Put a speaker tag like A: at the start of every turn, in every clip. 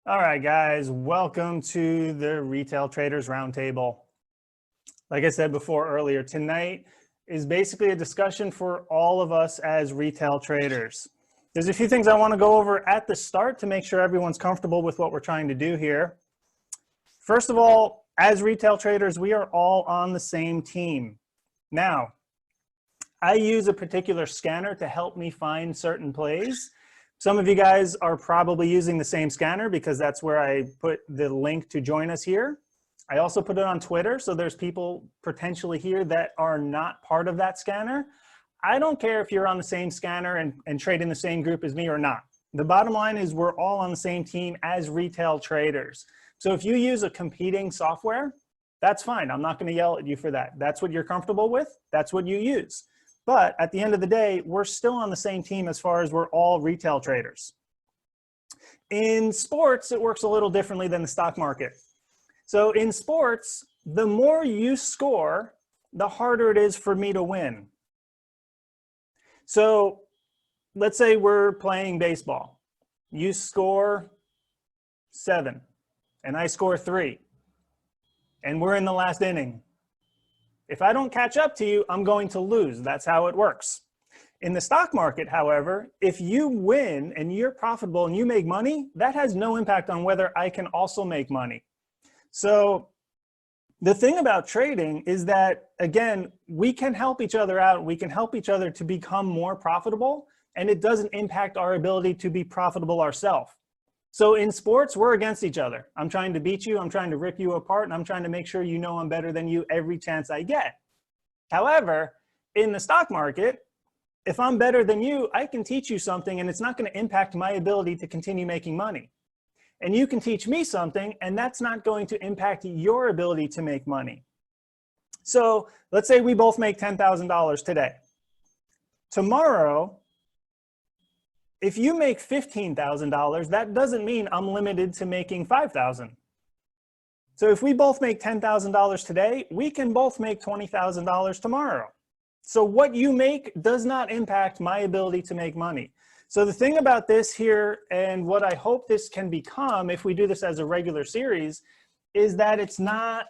A: All right, guys, welcome to the Retail Traders Roundtable. Like I said before earlier, tonight is basically a discussion for all of us as retail traders. There's a few things I want to go over at the start to make sure everyone's comfortable with what we're trying to do here. First of all, as retail traders, we are all on the same team. Now, I use a particular scanner to help me find certain plays. Some of you guys are probably using the same scanner because that's where I put the link to join us here. I also put it on Twitter, so there's people potentially here that are not part of that scanner. I don't care if you're on the same scanner and trade in the same group as me or not. The bottom line is we're all on the same team as retail traders. So if you use a competing software, that's fine. I'm not going to yell at you for that. That's what you're comfortable with. That's what you use. But at the end of the day, we're still on the same team as far as we're all retail traders. In sports, it works a little differently than the stock market. So in sports, the more you score, the harder it is for me to win. So let's say we're playing baseball. You score 7, and I score 3, and we're in the last inning. If I don't catch up to you, I'm going to lose. That's how it works. In the stock market, however, if you win and you're profitable and you make money, that has no impact on whether I can also make money. So the thing about trading is that, again, we can help each other out. We can help each other to become more profitable, and it doesn't impact our ability to be profitable ourselves. So in sports, we're against each other. I'm trying to beat you, I'm trying to rip you apart, and I'm trying to make sure you know I'm better than you every chance I get. However, in the stock market, if I'm better than you, I can teach you something and it's not going to impact my ability to continue making money. And you can teach me something and that's not going to impact your ability to make money. So let's say we both make $10,000 today. Tomorrow, if you make $15,000, that doesn't mean I'm limited to making $5,000. So if we both make $10,000 today, we can both make $20,000 tomorrow. So what you make does not impact my ability to make money. So the thing about this here, and what I hope this can become if we do this as a regular series, is that it's not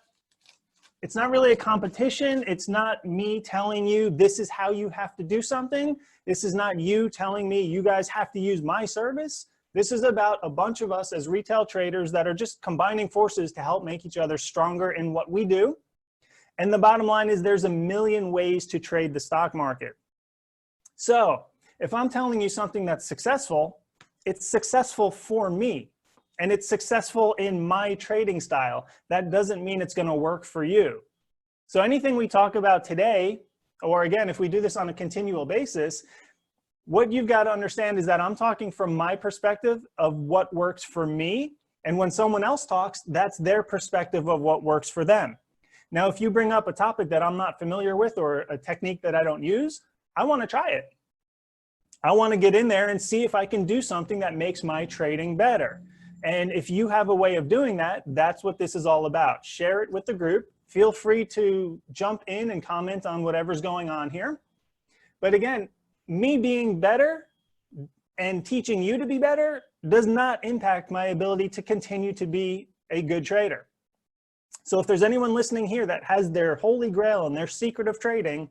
A: really a competition. It's not me telling you this is how you have to do something. This is not you telling me you guys have to use my service. This is about a bunch of us as retail traders that are just combining forces to help make each other stronger in what we do. And the bottom line is there's a million ways to trade the stock market. So if I'm telling you something that's successful, it's successful for me. And it's successful in my trading style. That doesn't mean it's going to work for you. So anything we talk about today, or again, if we do this on a continual basis, what you've got to understand is that I'm talking from my perspective of what works for me. And when someone else talks, that's their perspective of what works for them. Now, if you bring up a topic that I'm not familiar with or a technique that I don't use, I want to try it. I want to get in there and see if I can do something that makes my trading better. And if you have a way of doing that, that's what this is all about. Share it with the group. Feel free to jump in and comment on whatever's going on here. But again, me being better and teaching you to be better does not impact my ability to continue to be a good trader. So if there's anyone listening here that has their holy grail and their secret of trading,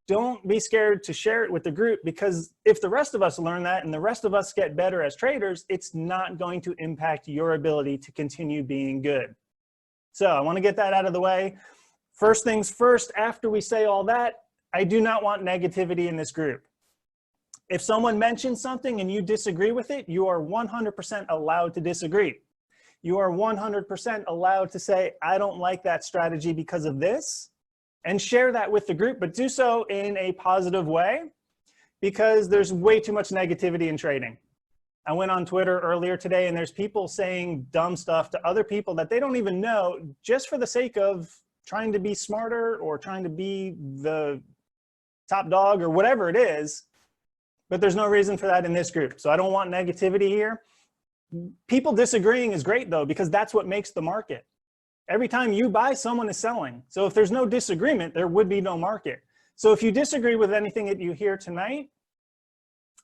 A: don't be scared to share it with the group, because if the rest of us learn that and the rest of us get better as traders, it's not going to impact your ability to continue being good. So I want to get that out of the way. First things first, after we say all that, I do not want negativity in this group. If someone mentions something and you disagree with it, you are 100% allowed to disagree. You are 100% allowed to say, I don't like that strategy because of this, and share that with the group, but do so in a positive way, because there's way too much negativity in trading. I went on Twitter earlier today and there's people saying dumb stuff to other people that they don't even know just for the sake of trying to be smarter or trying to be the top dog or whatever it is, but there's no reason for that in this group. So I don't want negativity here. People disagreeing is great though, because that's what makes the market. Every time you buy, someone is selling. So if there's no disagreement, there would be no market. So if you disagree with anything that you hear tonight,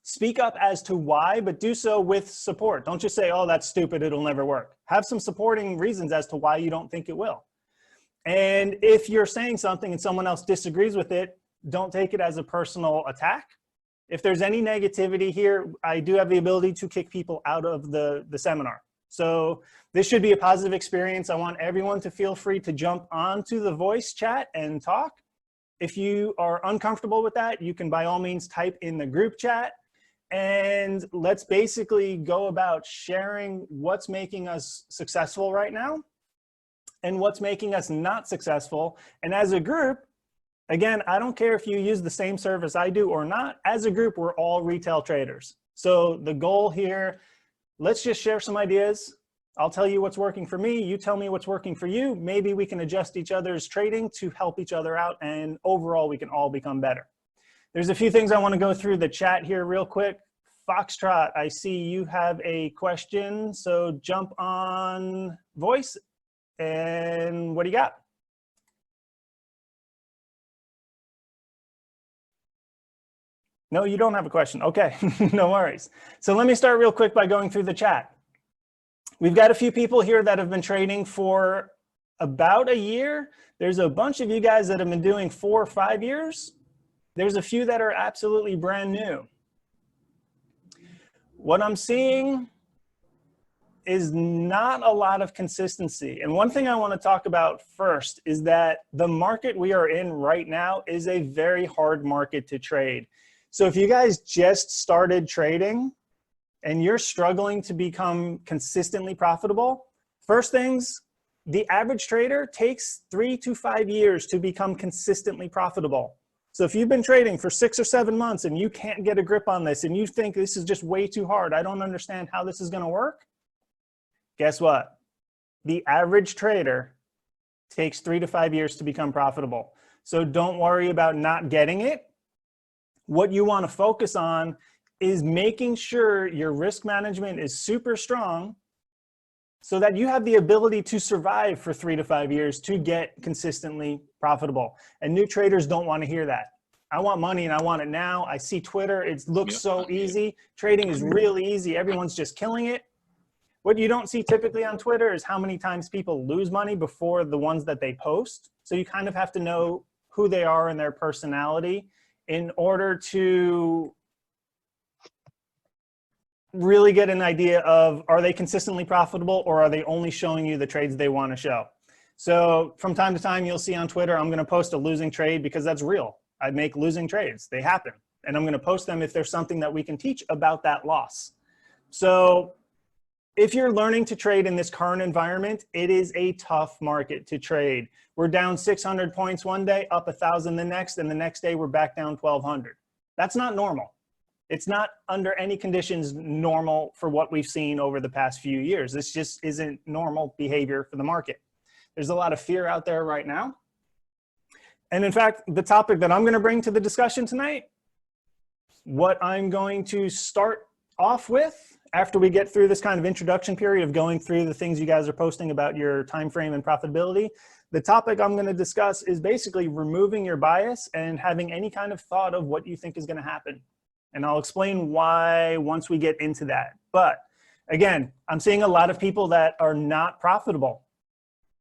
A: Speak up as to why, but do so with support. Don't just say, oh, that's stupid, it'll never work. Have some supporting reasons as to why you don't think it will. And if you're saying something and someone else disagrees with it, don't take it as a personal attack. If there's any negativity here, I do have the ability to kick people out of the seminar. So this should be a positive experience. I want everyone to feel free to jump onto the voice chat and talk. If you are uncomfortable with that, you can by all means type in the group chat, and let's basically go about sharing what's making us successful right now and what's making us not successful. And as a group, again, I don't care if you use the same service I do or not. As a group, we're all retail traders. So the goal here, let's just share some ideas. I'll tell you what's working for me. You tell me what's working for you. Maybe we can adjust each other's trading to help each other out, and overall, we can all become better. There's a few things I want to go through the chat here real quick. Foxtrot, I see you have a question. So jump on voice, and what do you got? No, you don't have a question. Okay, no worries. So let me start real quick by going through the chat. We've got a few people here that have been trading for about a year. There's a bunch of you guys that have been doing 4 or 5 years. There's a few that are absolutely brand new. What I'm seeing is not a lot of consistency. And one thing I want to talk about first is that the market we are in right now is a very hard market to trade. So if you guys just started trading and you're struggling to become consistently profitable, first things, the average trader takes 3 to 5 years to become consistently profitable. So if you've been trading for 6 or 7 months and you can't get a grip on this and you think this is just way too hard, I don't understand how this is going to work, guess what? The average trader takes 3 to 5 years to become profitable. So don't worry about not getting it. What you want to focus on is making sure your risk management is super strong so that you have the ability to survive for 3 to 5 years to get consistently profitable. And new traders don't want to hear that. I want money and I want it now. I see Twitter, it looks so easy. Trading is really easy. Everyone's just killing it. What you don't see typically on Twitter is how many times people lose money before the ones that they post. So you kind of have to know who they are and their personality in order to really get an idea of, are they consistently profitable or are they only showing you the trades they want to show? So from time to time, you'll see on Twitter, I'm going to post a losing trade because that's real. I make losing trades. They happen. And I'm going to post them if there's something that we can teach about that loss. So if you're learning to trade in this current environment, it is a tough market to trade. We're down 600 points one day, up 1,000 the next, and the next day we're back down 1,200. That's not normal. It's not under any conditions normal for what we've seen over the past few years. This just isn't normal behavior for the market. There's a lot of fear out there right now. And in fact, the topic that I'm going to bring to the discussion tonight, what I'm going to start off with after we get through this kind of introduction period of going through the things you guys are posting about your time frame and profitability, the topic I'm going to discuss is basically removing your bias and having any kind of thought of what you think is going to happen. And I'll explain why once we get into that. But again, I'm seeing a lot of people that are not profitable.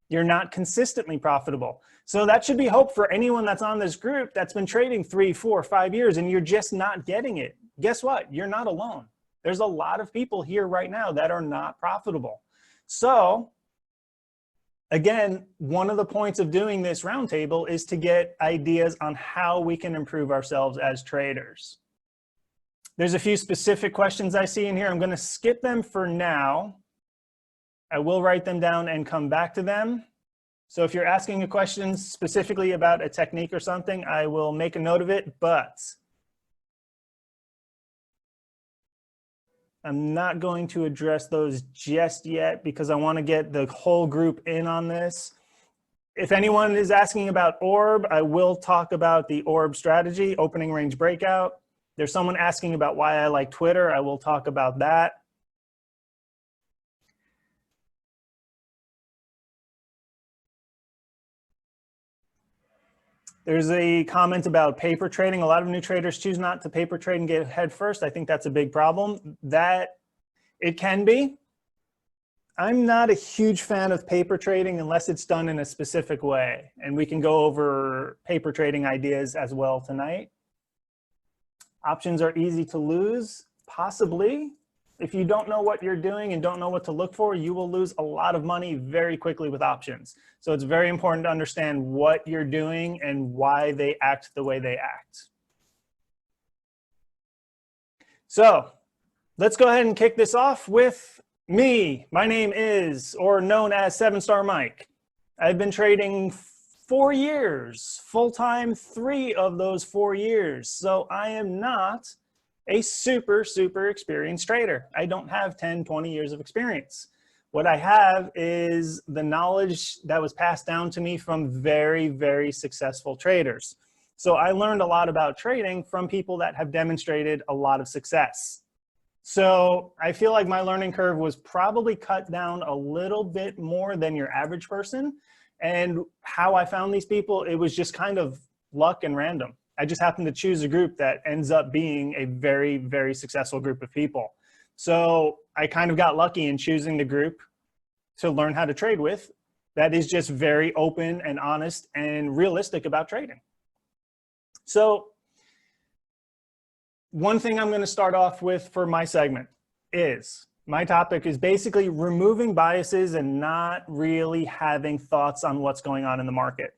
A: You're not consistently profitable. So that should be hope for anyone that's on this group that's been trading 3, 4, 5 years and you're just not getting it. Guess what? You're not alone. There's a lot of people here right now that are not profitable. So again, one of the points of doing this roundtable is to get ideas on how we can improve ourselves as traders. There's a few specific questions I see in here. I'm going to skip them for now. I will write them down and come back to them. So if you're asking a question specifically about a technique or something, I will make a note of it, but I'm not going to address those just yet because I want to get the whole group in on this. If anyone is asking about orb, I will talk about the orb strategy, opening range breakout. There's someone asking about why I like Twitter. I will talk about that. There's a comment about paper trading. A lot of new traders choose not to paper trade and get ahead first. I think that's a big problem. That it can be. I'm not a huge fan of paper trading unless it's done in a specific way. And we can go over paper trading ideas as well tonight. Options are easy to lose, possibly. If you don't know what you're doing and don't know what to look for, you will lose a lot of money very quickly with options. So it's very important to understand what you're doing and why they act the way they act. So let's go ahead and kick this off with me. My name is, or known as 7-Star Mike. I've been trading 4 years, full-time 3 of those 4 years. So I am not a super experienced trader. I don't have 10, 20 years of experience. What I have is the knowledge that was passed down to me from very successful traders. So I learned a lot about trading from people that have demonstrated a lot of success. So I feel like my learning curve was probably cut down a little bit more than your average person. And how I found these people, it was just kind of luck and random. I just happened to choose a group that ends up being a very successful group of people. So I kind of got lucky in choosing the group to learn how to trade with that is just very open and honest and realistic about trading. So one thing I'm going to start off with for my segment is, my topic is basically removing biases and not really having thoughts on what's going on in the market.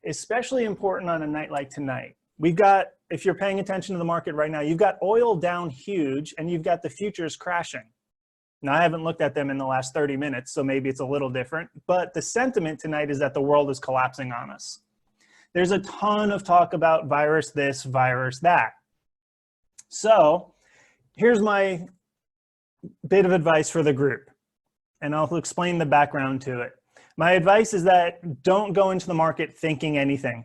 A: Especially important on a night like tonight. We've got, if you're paying attention to the market right now, you've got oil down huge and you've got the futures crashing. Now, I haven't looked at them in the last 30 minutes, so maybe it's a little different, but the sentiment tonight is that the world is collapsing on us. There's a ton of talk about virus this, virus that. So here's my bit of advice for the group, and I'll explain the background to it. My advice is that don't go into the market thinking anything.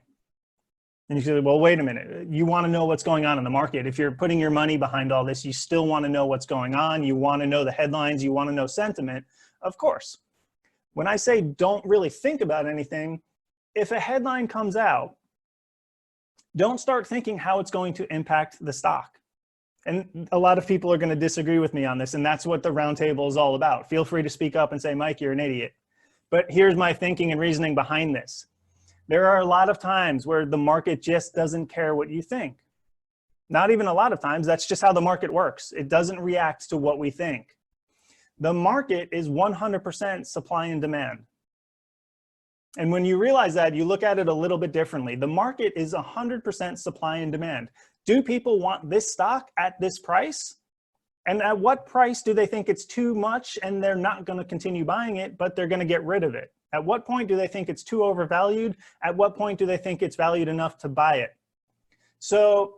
A: And you say, well, wait a minute. You want to know what's going on in the market. If you're putting your money behind all this, you still want to know what's going on. You want to know the headlines. You want to know sentiment. Of course. When I say don't really think about anything, if a headline comes out, don't start thinking how it's going to impact the stock. And a lot of people are going to disagree with me on this, and that's what the roundtable is all about. Feel free to speak up and say, Mike, you're an idiot. But here's my thinking and reasoning behind this. There are a lot of times where the market just doesn't care what you think. Not even a lot of times, that's just how the market works. It doesn't react to what we think. The market is 100% supply and demand. And when you realize that, you look at it a little bit differently. The market is 100% supply and demand. Do people want this stock at this price? And at what price do they think it's too much and they're not going to continue buying it, but they're going to get rid of it? At what point do they think it's too overvalued? At what point do they think it's valued enough to buy it? So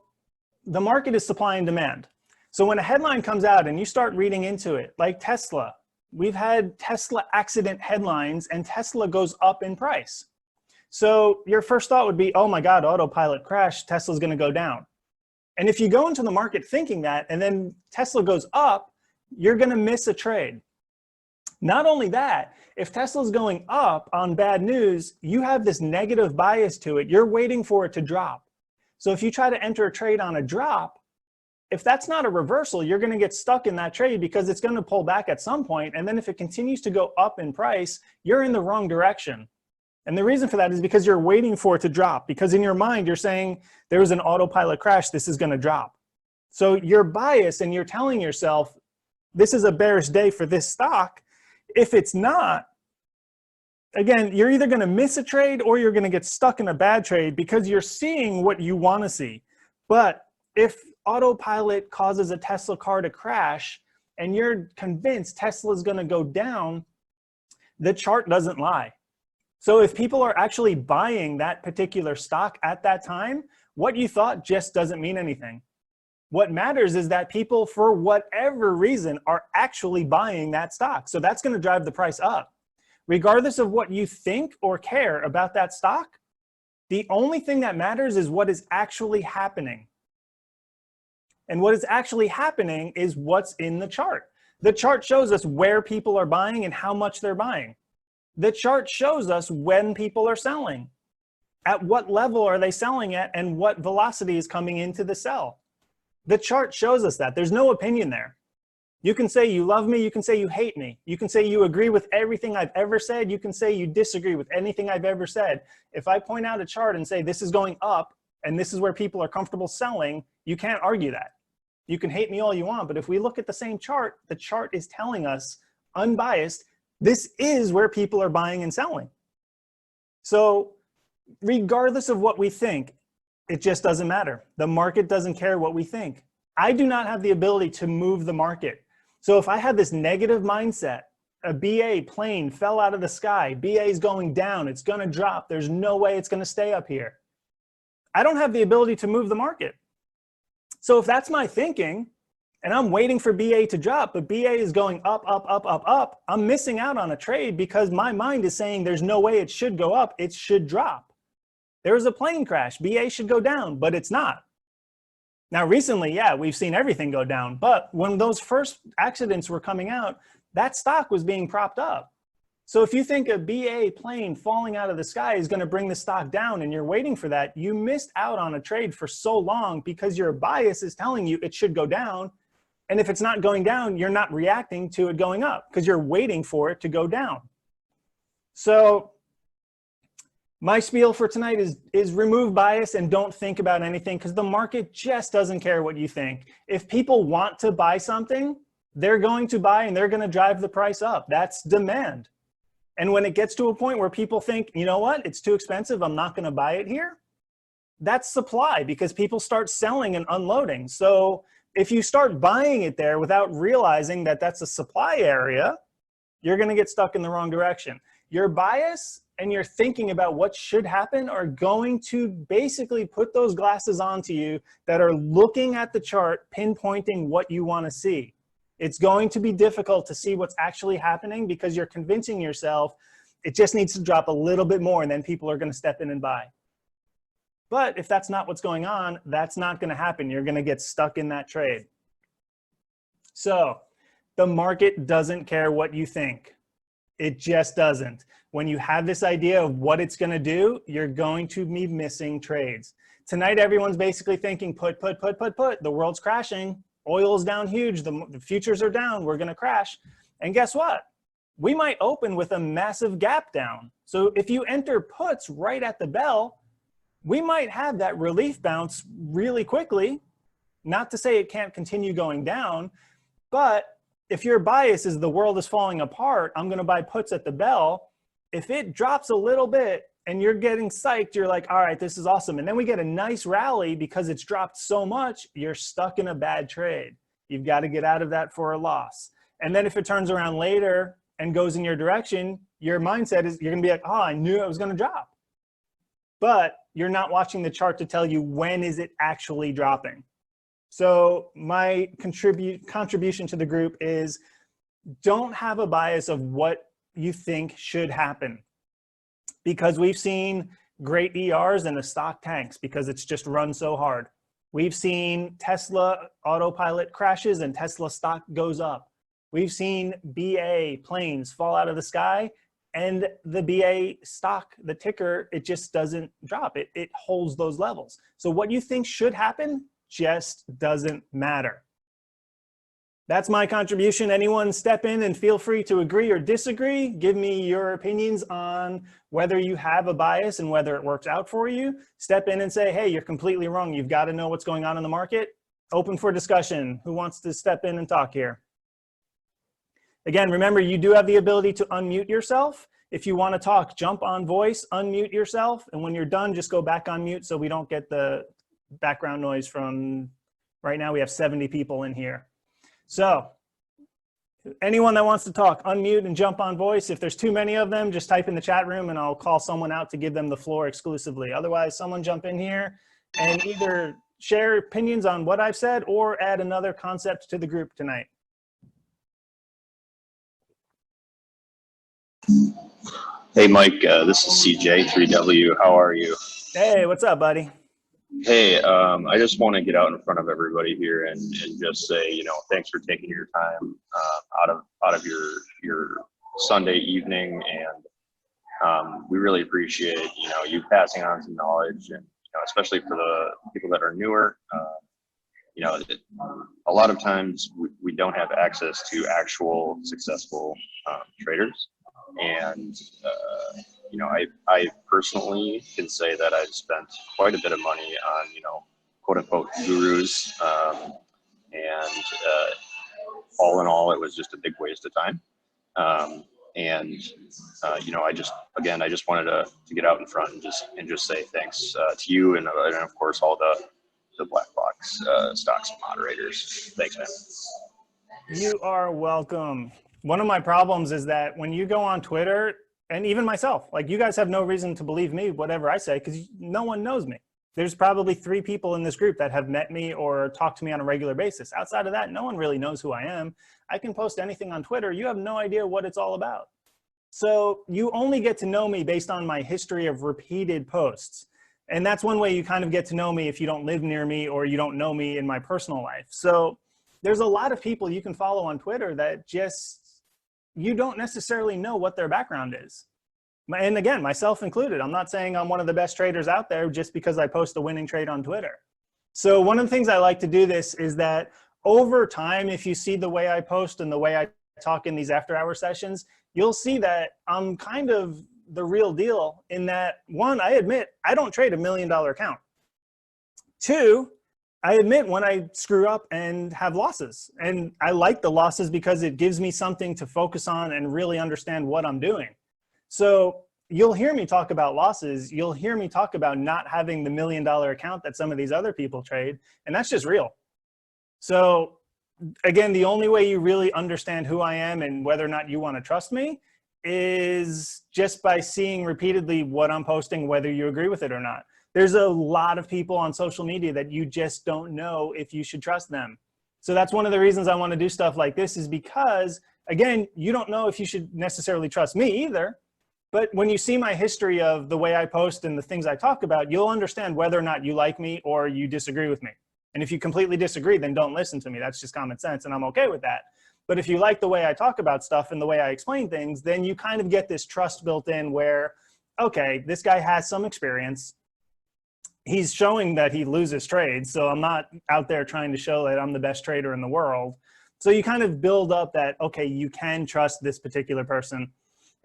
A: the market is supply and demand. So when a headline comes out and you start reading into it, like Tesla, we've had Tesla accident headlines and Tesla goes up in price. So your first thought would be, oh my God, autopilot crash, Tesla's going to go down. And if you go into the market thinking that, and then Tesla goes up, you're going to miss a trade. Not only that, if Tesla's going up on bad news, you have this negative bias to it. You're waiting for it to drop. So if you try to enter a trade on a drop, if that's not a reversal, you're going to get stuck in that trade because it's going to pull back at some point. And then if it continues to go up in price, you're in the wrong direction. And the reason for that is because you're waiting for it to drop, because in your mind, you're saying there was an autopilot crash, this is going to drop. So you're biased and you're telling yourself, this is a bearish day for this stock. If it's not, again, you're either going to miss a trade or you're going to get stuck in a bad trade because you're seeing what you want to see. But if autopilot causes a Tesla car to crash and you're convinced Tesla is going to go down, the chart doesn't lie. So if people are actually buying that particular stock at that time, what you thought just doesn't mean anything. What matters is that people, for whatever reason, are actually buying that stock. So that's going to drive the price up. Regardless of what you think or care about that stock, the only thing that matters is what is actually happening. And what is actually happening is what's in the chart. The chart shows us where people are buying and how much they're buying. The chart shows us when people are selling. At what level are they selling at, and what velocity is coming into the sell? The chart shows us that. There's no opinion there. You can say you love me, you can say you hate me, you can say you agree with everything I've ever said, you can say you disagree with anything I've ever said. If I point out a chart and say this is going up and this is where people are comfortable selling, you can't argue that. You can hate me all you want, but if we look at the same chart, the chart is telling us, unbiased, this is where people are buying and selling. So regardless of what we think, it just doesn't matter. The market doesn't care what we think. I do not have the ability to move the market. So if I had this negative mindset, a BA plane fell out of the sky, BA is going down, it's going to drop, there's no way it's going to stay up here, I don't have the ability to move the market. So if that's my thinking, and I'm waiting for BA to drop, but BA is going up, up, up, up, up, I'm missing out on a trade because my mind is saying there's no way it should go up, it should drop. There was a plane crash, BA should go down, but it's not. Now, recently, yeah, we've seen everything go down, but when those first accidents were coming out, that stock was being propped up. So if you think a BA plane falling out of the sky is going to bring the stock down and you're waiting for that, you missed out on a trade for so long because your bias is telling you it should go down. And if it's not going down, you're not reacting to it going up because you're waiting for it to go down. So my spiel for tonight is remove bias and don't think about anything because the market just doesn't care what you think. If people want to buy something, they're going to buy and they're going to drive the price up. That's demand. And when it gets to a point where people think, you know what, it's too expensive, I'm not going to buy it here, that's supply because people start selling and unloading. So if you start buying it there without realizing that that's a supply area, you're going to get stuck in the wrong direction. Your bias and your thinking about what should happen are going to basically put those glasses onto you that are looking at the chart, pinpointing what you want to see. It's going to be difficult to see what's actually happening because you're convincing yourself it just needs to drop a little bit more and then people are going to step in and buy. But if that's not what's going on, that's not going to happen. You're going to get stuck in that trade. So the market doesn't care what you think. It just doesn't. When you have this idea of what it's going to do, you're going to be missing trades. Tonight, everyone's basically thinking, put. The world's crashing. Oil's down huge. The futures are down. We're going to crash. And guess what? We might open with a massive gap down. So if you enter puts right at the bell, we might have that relief bounce really quickly. Not to say it can't continue going down, but if your bias is the world is falling apart, I'm going to buy puts at the bell. If it drops a little bit and you're getting psyched, you're like, all right, this is awesome. And then we get a nice rally because it's dropped so much, you're stuck in a bad trade. You've got to get out of that for a loss. And then if it turns around later and goes in your direction, your mindset is you're going to be like, oh, I knew it was going to drop. But you're not watching the chart to tell you when is it actually dropping. So my contribution to the group is don't have a bias of what you think should happen, because we've seen great ERs and the stock tanks because it's just run so hard. We've seen Tesla autopilot crashes and Tesla stock goes up. We've seen BA planes fall out of the sky and the BA stock, the ticker, it just doesn't drop. It holds those levels. So what you think should happen just doesn't matter. That's my contribution. Anyone step in and feel free to agree or disagree. Give me your opinions on whether you have a bias and whether it works out for you. Step in and say, hey, you're completely wrong. You've got to know what's going on in the market. Open for discussion. Who wants to step in and talk here? Again, remember, you do have the ability to unmute yourself. If you want to talk, jump on voice, unmute yourself. And when you're done, just go back on mute so we don't get the background noise from, right now we have 70 people in here. So anyone that wants to talk, unmute and jump on voice. If there's too many of them, just type in the chat room and I'll call someone out to give them the floor exclusively. Otherwise, someone jump in here and either share opinions on what I've said or add another concept to the group tonight.
B: Hey, Mike, this is CJ3W. How are you?
A: Hey, what's up, buddy?
B: Hey, I just want to get out in front of everybody here and just say, you know, thanks for taking your time out of your Sunday evening and we really appreciate, you passing on some knowledge, and, especially for the people that are newer, a lot of times we don't have access to actual successful traders. And, I personally can say that I've spent quite a bit of money on, quote unquote gurus. And all in all, it was just a big waste of time. And I just wanted to get out in front and just say thanks to you and of course all the black box stocks moderators. Thanks, man.
A: You are welcome. One of my problems is that when you go on Twitter, and even myself, like, you guys have no reason to believe me, whatever I say, because no one knows me. There's probably 3 people in this group that have met me or talked to me on a regular basis. Outside of that, no one really knows who I am. I can post anything on Twitter. You have no idea what it's all about. So you only get to know me based on my history of repeated posts. And that's one way you kind of get to know me if you don't live near me or you don't know me in my personal life. So there's a lot of people you can follow on Twitter that you don't necessarily know what their background is. And again, myself included, I'm not saying I'm one of the best traders out there just because I post a winning trade on Twitter. So one of the things I like to do this is that over time, if you see the way I post and the way I talk in these after-hour sessions, you'll see that I'm kind of the real deal in that, 1, I admit I don't trade $1 million account. 2, I admit when I screw up and have losses. And I like the losses because it gives me something to focus on and really understand what I'm doing. So you'll hear me talk about losses. You'll hear me talk about not having the $1 million account that some of these other people trade. And that's just real. So again, the only way you really understand who I am and whether or not you want to trust me is just by seeing repeatedly what I'm posting, whether you agree with it or not. There's a lot of people on social media that you just don't know if you should trust them. So that's one of the reasons I want to do stuff like this, is because, again, you don't know if you should necessarily trust me either. But when you see my history of the way I post and the things I talk about, you'll understand whether or not you like me or you disagree with me. And if you completely disagree, then don't listen to me. That's just common sense, and I'm okay with that. But if you like the way I talk about stuff and the way I explain things, then you kind of get this trust built in where, okay, this guy has some experience. He's showing that he loses trades, so I'm not out there trying to show that I'm the best trader in the world. So you kind of build up that, okay, you can trust this particular person.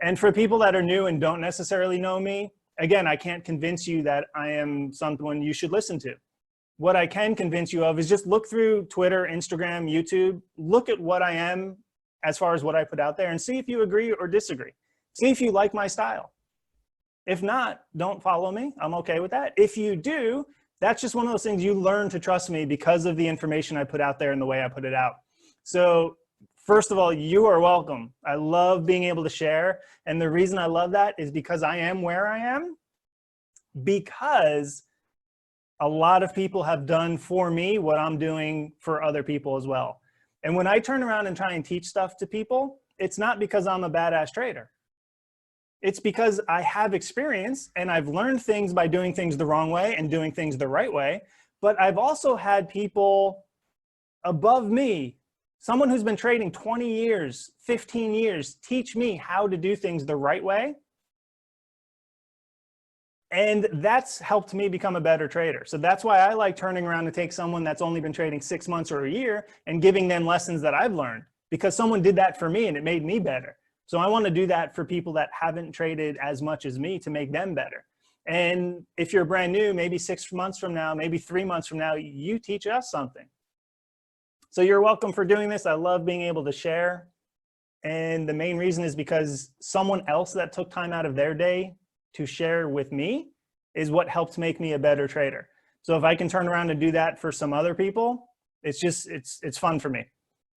A: And for people that are new and don't necessarily know me, again, I can't convince you that I am someone you should listen to. What I can convince you of is just look through Twitter, Instagram, YouTube, look at what I am as far as what I put out there and see if you agree or disagree. See if you like my style. If not, don't follow me. I'm okay with that. If you do, that's just one of those things you learn to trust me because of the information I put out there and the way I put it out. So first of all, you are welcome. I love being able to share. And the reason I love that is because I am where I am, because a lot of people have done for me what I'm doing for other people as well. And when I turn around and try and teach stuff to people, it's not because I'm a badass trader. It's because I have experience and I've learned things by doing things the wrong way and doing things the right way. But I've also had people above me, someone who's been trading 20 years, 15 years, teach me how to do things the right way. And that's helped me become a better trader. So that's why I like turning around to take someone that's only been trading 6 months or a year and giving them lessons that I've learned, because someone did that for me and it made me better. So I want to do that for people that haven't traded as much as me to make them better. And if you're brand new, maybe 6 months from now, maybe 3 months from now, you teach us something. So you're welcome for doing this. I love being able to share. And the main reason is because someone else that took time out of their day to share with me is what helped make me a better trader. So if I can turn around and do that for some other people, it's fun for me.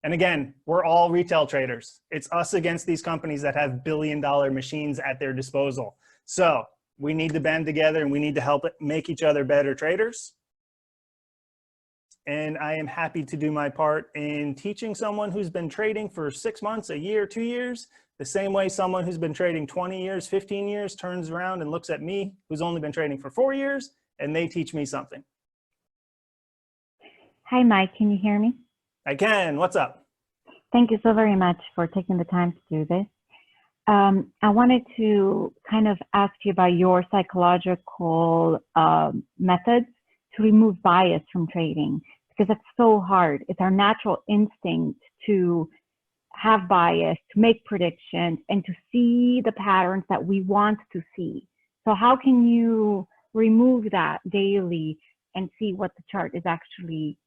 A: And again, we're all retail traders. It's us against these companies that have billion-dollar machines at their disposal. So we need to band together and we need to help make each other better traders. And I am happy to do my part in teaching someone who's been trading for 6 months, a year, 2 years, the same way someone who's been trading 20 years, 15 years turns around and looks at me, who's only been trading for 4 years, and they teach me something.
C: Hi, Mike. Can you hear me?
A: I can. What's up?
C: Thank you so very much for taking the time to do this. I wanted to kind of ask you about your psychological methods to remove bias from trading, because it's so hard. It's our natural instinct to have bias, to make predictions, and to see the patterns that we want to see. So how can you remove that daily and see what the chart is actually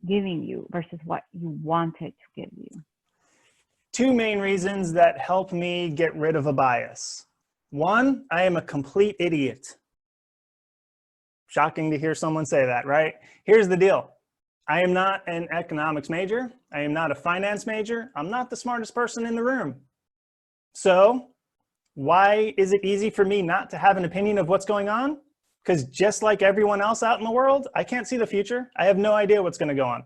C: giving you versus what you want it to give you?
A: Two main reasons that help me get rid of a bias. One, I am a complete idiot. Shocking to hear someone say that, right? Here's the deal. I am not an economics major. I am not a finance major. I'm not the smartest person in the room. So why is it easy for me not to have an opinion of what's going on? Because just like everyone else out in the world, I can't see the future. I have no idea what's going to go on.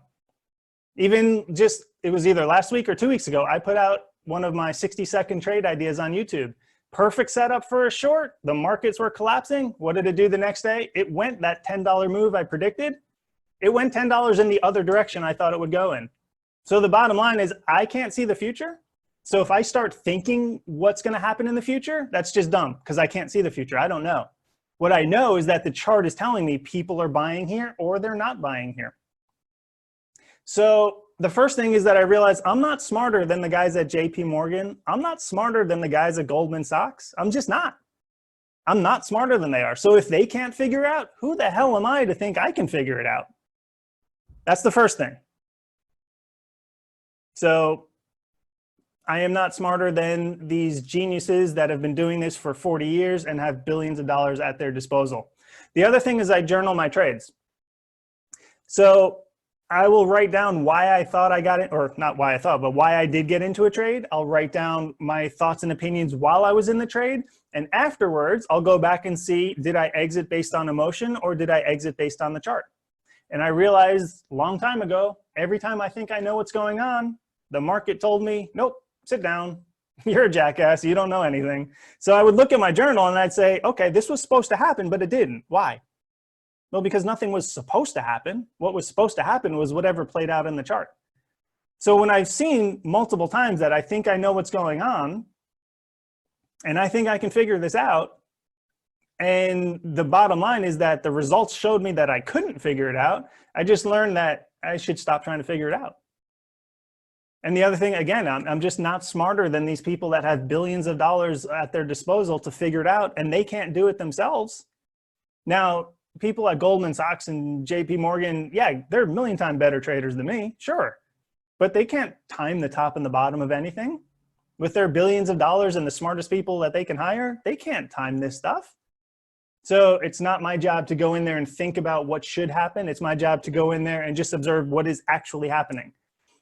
A: Even just, it was either last week or 2 weeks ago, I put out one of my 60-second trade ideas on YouTube. Perfect setup for a short. The markets were collapsing. What did it do the next day? It went that $10 move I predicted. It went $10 in the other direction I thought it would go in. So the bottom line is I can't see the future. So if I start thinking what's going to happen in the future, that's just dumb because I can't see the future. I don't know. What I know is that the chart is telling me people are buying here or they're not buying here. So the first thing is that I realized I'm not smarter than the guys at JP Morgan. I'm not smarter than the guys at Goldman Sachs. I'm just not. I'm not smarter than they are. So if they can't figure out, who the hell am I to think I can figure it out? That's the first thing. So I am not smarter than these geniuses that have been doing this for 40 years and have billions of dollars at their disposal. The other thing is I journal my trades. So I will write down why I thought I got it, or not why I thought, but why I did get into a trade. I'll write down my thoughts and opinions while I was in the trade. And afterwards, I'll go back and see, did I exit based on emotion or did I exit based on the chart? And I realized a long time ago, every time I think I know what's going on, the market told me, nope, sit down. You're a jackass. You don't know anything. So I would look at my journal and I'd say, okay, this was supposed to happen, but it didn't. Why? Well, because nothing was supposed to happen. What was supposed to happen was whatever played out in the chart. So when I've seen multiple times that I think I know what's going on, and I think I can figure this out, and the bottom line is that the results showed me that I couldn't figure it out, I just learned that I should stop trying to figure it out. And the other thing, again, I'm just not smarter than these people that have billions of dollars at their disposal to figure it out, and they can't do it themselves. Now, people at Goldman Sachs and JP Morgan, yeah, they're a million times better traders than me, sure. But they can't time the top and the bottom of anything. With their billions of dollars and the smartest people that they can hire, they can't time this stuff. So it's not my job to go in there and think about what should happen. It's my job to go in there and just observe what is actually happening.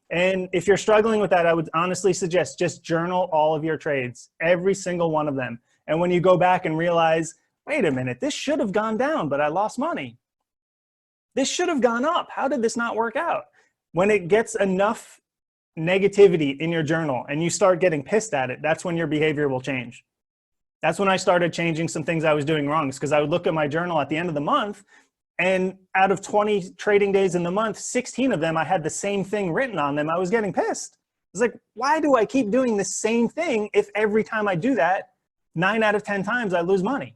A: And if you're struggling with that, I would honestly suggest just journal all of your trades, every single one of them. And when you go back and realize, wait a minute, this should have gone down, but I lost money. This should have gone up. How did this not work out? When it gets enough negativity in your journal and you start getting pissed at it, that's when your behavior will change. That's when I started changing some things I was doing wrong, because I would look at my journal at the end of the month, and out of 20 trading days in the month, 16 of them, I had the same thing written on them. I was getting pissed. It's like, why do I keep doing the same thing if every time I do that, 9 out of 10 times I lose money?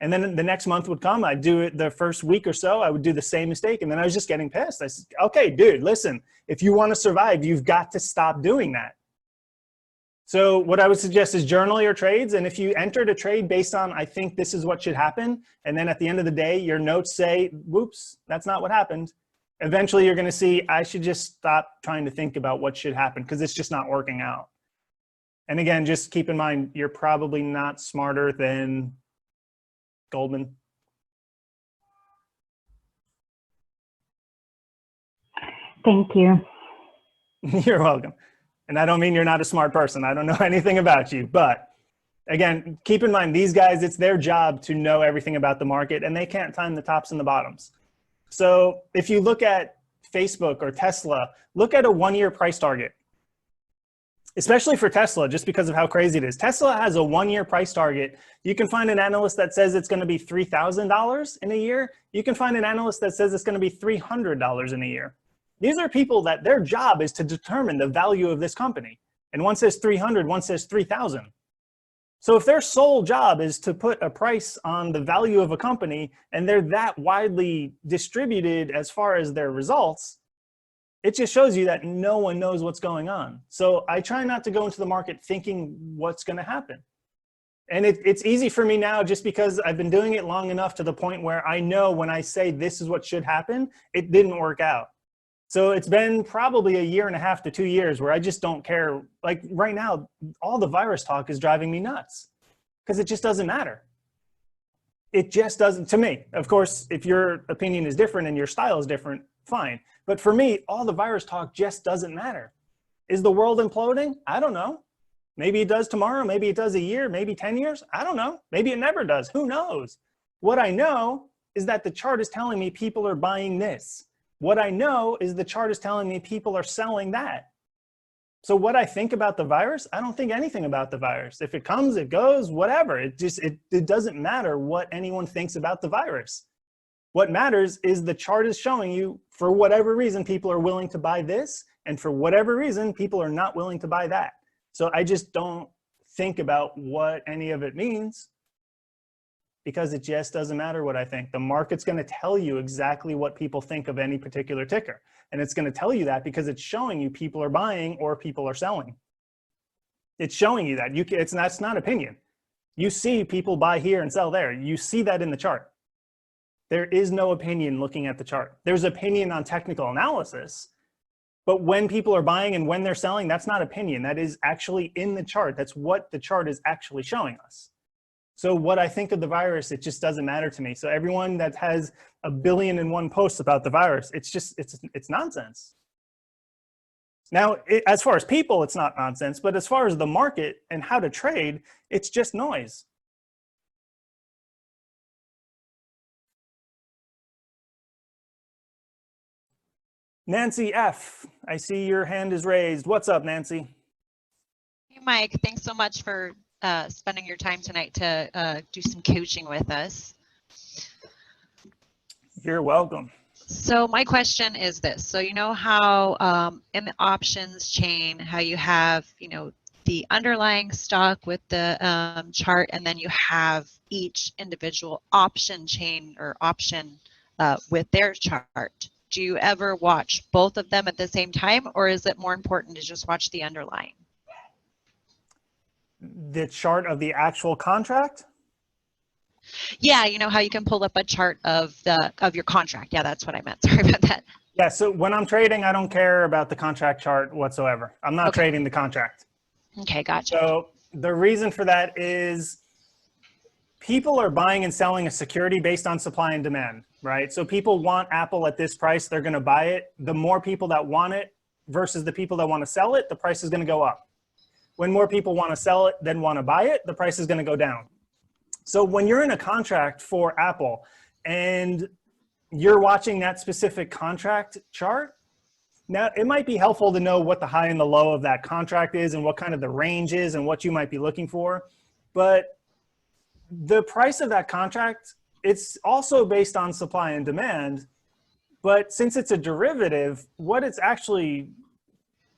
A: And then the next month would come, I'd do it the first week or so, I would do the same mistake, and then I was just getting pissed. I said, okay, dude, listen, if you want to survive, you've got to stop doing that. So what I would suggest is journal your trades, and if you entered a trade based on, I think this is what should happen, and then at the end of the day, your notes say, whoops, that's not what happened. Eventually you're gonna see, I should just stop trying to think about what should happen because it's just not working out. And again, just keep in mind, you're probably not smarter than Goldman.
C: Thank you.
A: You're welcome. And I don't mean you're not a smart person. I don't know anything about you. But again, keep in mind, these guys, it's their job to know everything about the market, and they can't time the tops and the bottoms. So if you look at Facebook or Tesla, look at a 1-year price target. Especially for Tesla, just because of how crazy it is. Tesla has a 1-year price target. You can find an analyst that says it's going to be $3,000 in a year. You can find an analyst that says it's going to be $300 in a year. These are people that their job is to determine the value of this company. And one says 300, one says 3,000. So if their sole job is to put a price on the value of a company and they're that widely distributed as far as their results, it just shows you that no one knows what's going on. So I try not to go into the market thinking what's going to happen. And it's easy for me now just because I've been doing it long enough to the point where I know when I say this is what should happen, it didn't work out. So it's been probably 1.5 to 2 years where I just don't care. Like right now, all the virus talk is driving me nuts because it just doesn't matter. It just doesn't, to me. Of course, if your opinion is different and your style is different, fine. But for me, all the virus talk just doesn't matter. Is the world imploding? I don't know. Maybe it does tomorrow. Maybe it does a year, maybe 10 years. I don't know. Maybe it never does. Who knows? What I know is that the chart is telling me people are buying this. What I know is the chart is telling me people are selling that. So what I think about the virus, I don't think anything about the virus. If it comes, it goes, whatever. It doesn't matter what anyone thinks about the virus. What matters is the chart is showing you, for whatever reason, people are willing to buy this, and for whatever reason, people are not willing to buy that. So I just don't think about what any of it means because it just doesn't matter what I think. The market's going to tell you exactly what people think of any particular ticker. And it's going to tell you that because it's showing you people are buying or people are selling. It's showing you that. That's not opinion. You see people buy here and sell there. You see that in the chart. There is no opinion looking at the chart. There's opinion on technical analysis, but when people are buying and when they're selling, that's not opinion. That is actually in the chart. That's what the chart is actually showing us. So what I think of the virus, it just doesn't matter to me. So everyone that has 1,000,000,001 posts about the virus, it's nonsense. Now, as far as people, it's not nonsense, but as far as the market and how to trade, it's just noise. Nancy F., I see your hand is raised. What's up, Nancy?
D: Hey, Mike, thanks so much for spending your time tonight to do some coaching with us.
A: You're welcome.
D: So my question is this. So you know how in the options chain, how you have, the underlying stock with the chart, and then you have each individual option chain or option with their chart. Do you ever watch both of them at the same time, or is it more important to just watch the underlying?
A: The chart of the actual contract?
D: Yeah, you know how you can pull up a chart of your contract. Yeah, that's what I meant. Sorry about that.
A: Yeah, so when I'm trading, I don't care about the contract chart whatsoever. I'm not trading the contract.
D: Okay, gotcha.
A: So the reason for that is people are buying and selling a security based on supply and demand, right? So people want Apple at this price, they're going to buy it. The more people that want it versus the people that want to sell it, the price is going to go up. When more people want to sell it than want to buy it, the price is going to go down. So when you're in a contract for Apple and you're watching that specific contract chart, now it might be helpful to know what the high and the low of that contract is and what kind of the range is and what you might be looking for. But the price of that contract, it's also based on supply and demand. But since it's a derivative, what it's actually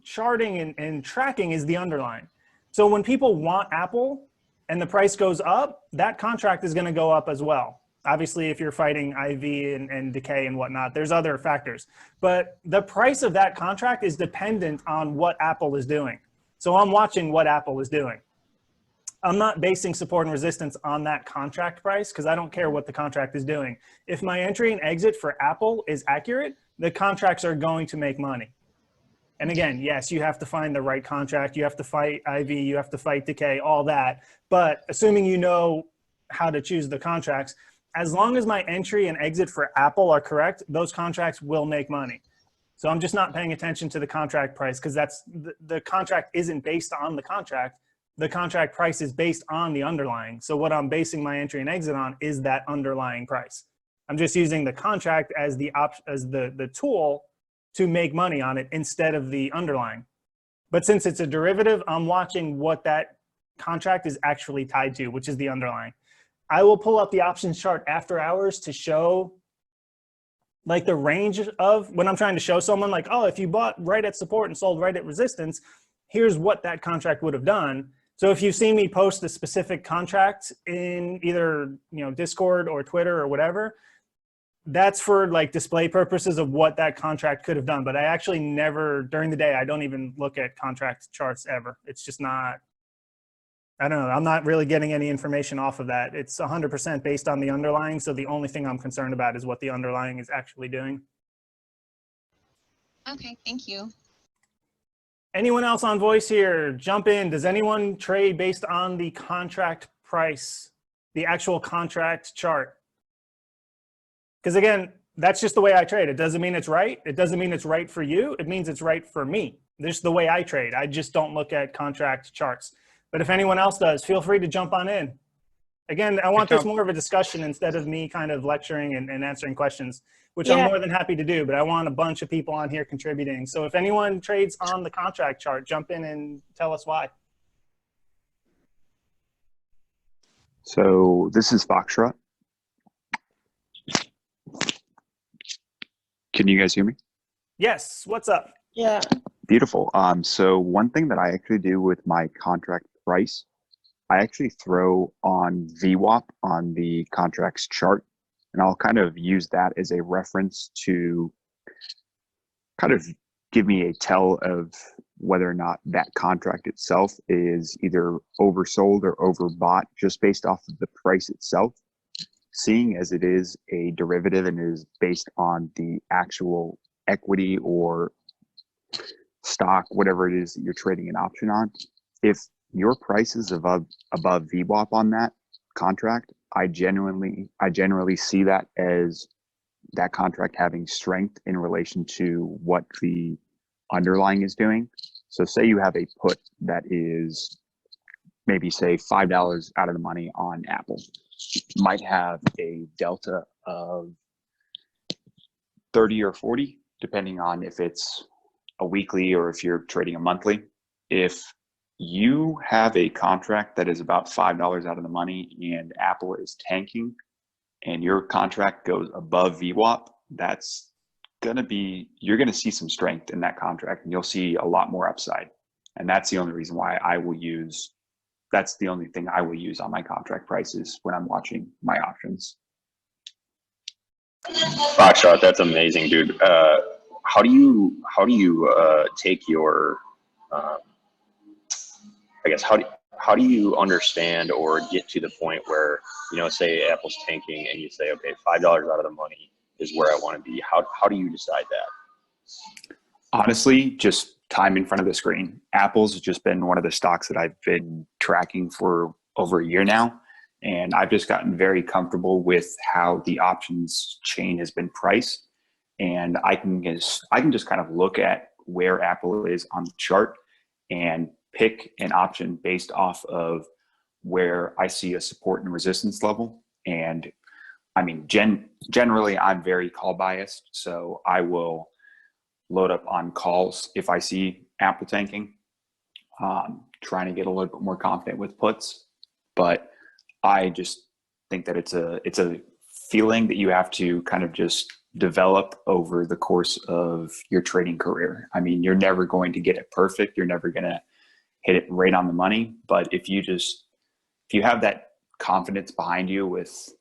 A: charting and tracking is the underlying. So when people want Apple and the price goes up, that contract is going to go up as well. Obviously, if you're fighting IV and decay and whatnot, there's other factors. But the price of that contract is dependent on what Apple is doing. So I'm watching what Apple is doing. I'm not basing support and resistance on that contract price because I don't care what the contract is doing. If my entry and exit for Apple is accurate, the contracts are going to make money. And again, yes, you have to find the right contract. You have to fight IV, you have to fight decay, all that. But assuming you know how to choose the contracts, as long as my entry and exit for Apple are correct, those contracts will make money. So I'm just not paying attention to the contract price because that's the contract isn't based on the contract. The contract price is based on the underlying. So what I'm basing my entry and exit on is that underlying price. I'm just using the contract as the tool to make money on it instead of the underlying. But since it's a derivative, I'm watching what that contract is actually tied to, which is the underlying. I will pull up the options chart after hours to show like the range of when I'm trying to show someone like, oh, if you bought right at support and sold right at resistance, here's what that contract would have done. So if you see me post a specific contract in either, Discord or Twitter or whatever, that's for like display purposes of what that contract could have done. But I actually never, during the day, I don't even look at contract charts ever. It's just not, I don't know. I'm not really getting any information off of that. It's 100% based on the underlying. So the only thing I'm concerned about is what the underlying is actually doing.
D: Okay, thank you.
A: Anyone else on voice here? Jump in. Does anyone trade based on the contract price, the actual contract chart? Because again, that's just the way I trade. It doesn't mean it's right. It doesn't mean it's right for you. It means it's right for me. This is the way I trade. I just don't look at contract charts. But if anyone else does, feel free to jump on in. Again, I want this more of a discussion instead of me kind of lecturing and answering questions, which I'm more than happy to do, but I want a bunch of people on here contributing. So if anyone trades on the contract chart, jump in and tell us why.
E: So this is Foxtrot. Can you guys hear me?
A: Yes, what's up?
F: Yeah.
E: Beautiful. So one thing that I actually do with my contract price, I actually throw on VWAP on the contracts chart, and I'll kind of use that as a reference to kind of give me a tell of whether or not that contract itself is either oversold or overbought just based off of the price itself. Seeing as it is a derivative and is based on the actual equity or stock, whatever it is that you're trading an option on, if your price is above VWAP on that contract, I generally see that as that contract having strength in relation to what the underlying is doing. So say you have a put that is maybe say $5 out of the money on Apple, might have a delta of 30 or 40, depending on if it's a weekly or if you're trading a monthly. If you have a contract that is about $5 out of the money and Apple is tanking and your contract goes above VWAP, that's gonna be, you're gonna see some strength in that contract and you'll see a lot more upside. And that's the only reason why that's the only thing I will use on my contract prices when I'm watching my options.
B: Foxtrot, that's amazing, dude. How do you take your, I guess, how do you understand or get to the point where, say Apple's tanking and you say, okay, $5 out of the money is where I want to be. How do you decide that?
E: Honestly, just time in front of the screen. Apple's just been one of the stocks that I've been tracking for over a year now. And I've just gotten very comfortable with how the options chain has been priced. And I can just kind of look at where Apple is on the chart and pick an option based off of where I see a support and resistance level. And I mean, generally I'm very call biased. So I will load up on calls if I see Apple tanking, trying to get a little bit more confident with puts. But I just think that it's a feeling that you have to kind of just develop over the course of your trading career. I mean, you're never going to get it perfect. You're never going to hit it right on the money. But if you have that confidence behind you with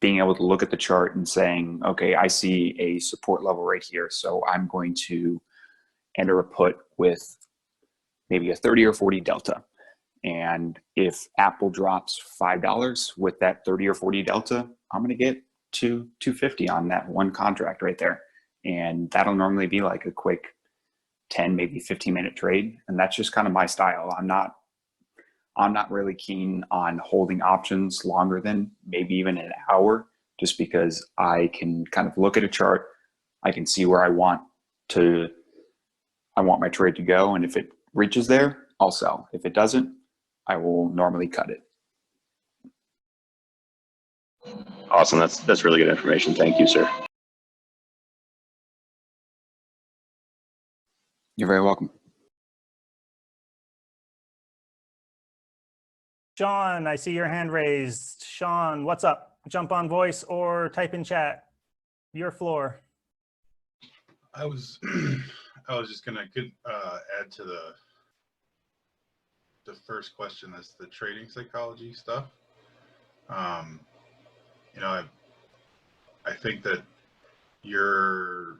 E: being able to look at the chart and saying, okay, I see a support level right here, so I'm going to enter a put with maybe a 30 or 40 delta. And if Apple drops $5 with that 30 or 40 delta, I'm going to get to $250 on that one contract right there. And that'll normally be like a quick 10, maybe 15-minute trade. And that's just kind of my style. I'm not really keen on holding options longer than maybe even an hour, just because I can kind of look at a chart. I can see where I want my trade to go. And if it reaches there, I'll sell. If it doesn't, I will normally cut it.
B: Awesome. That's really good information. Thank you, sir.
E: You're very welcome.
A: Sean, I see your hand raised. Sean, what's up? Jump on voice or type in chat. Your floor.
F: I was just gonna add to
G: the first question, that's the trading psychology stuff. You know, I think that your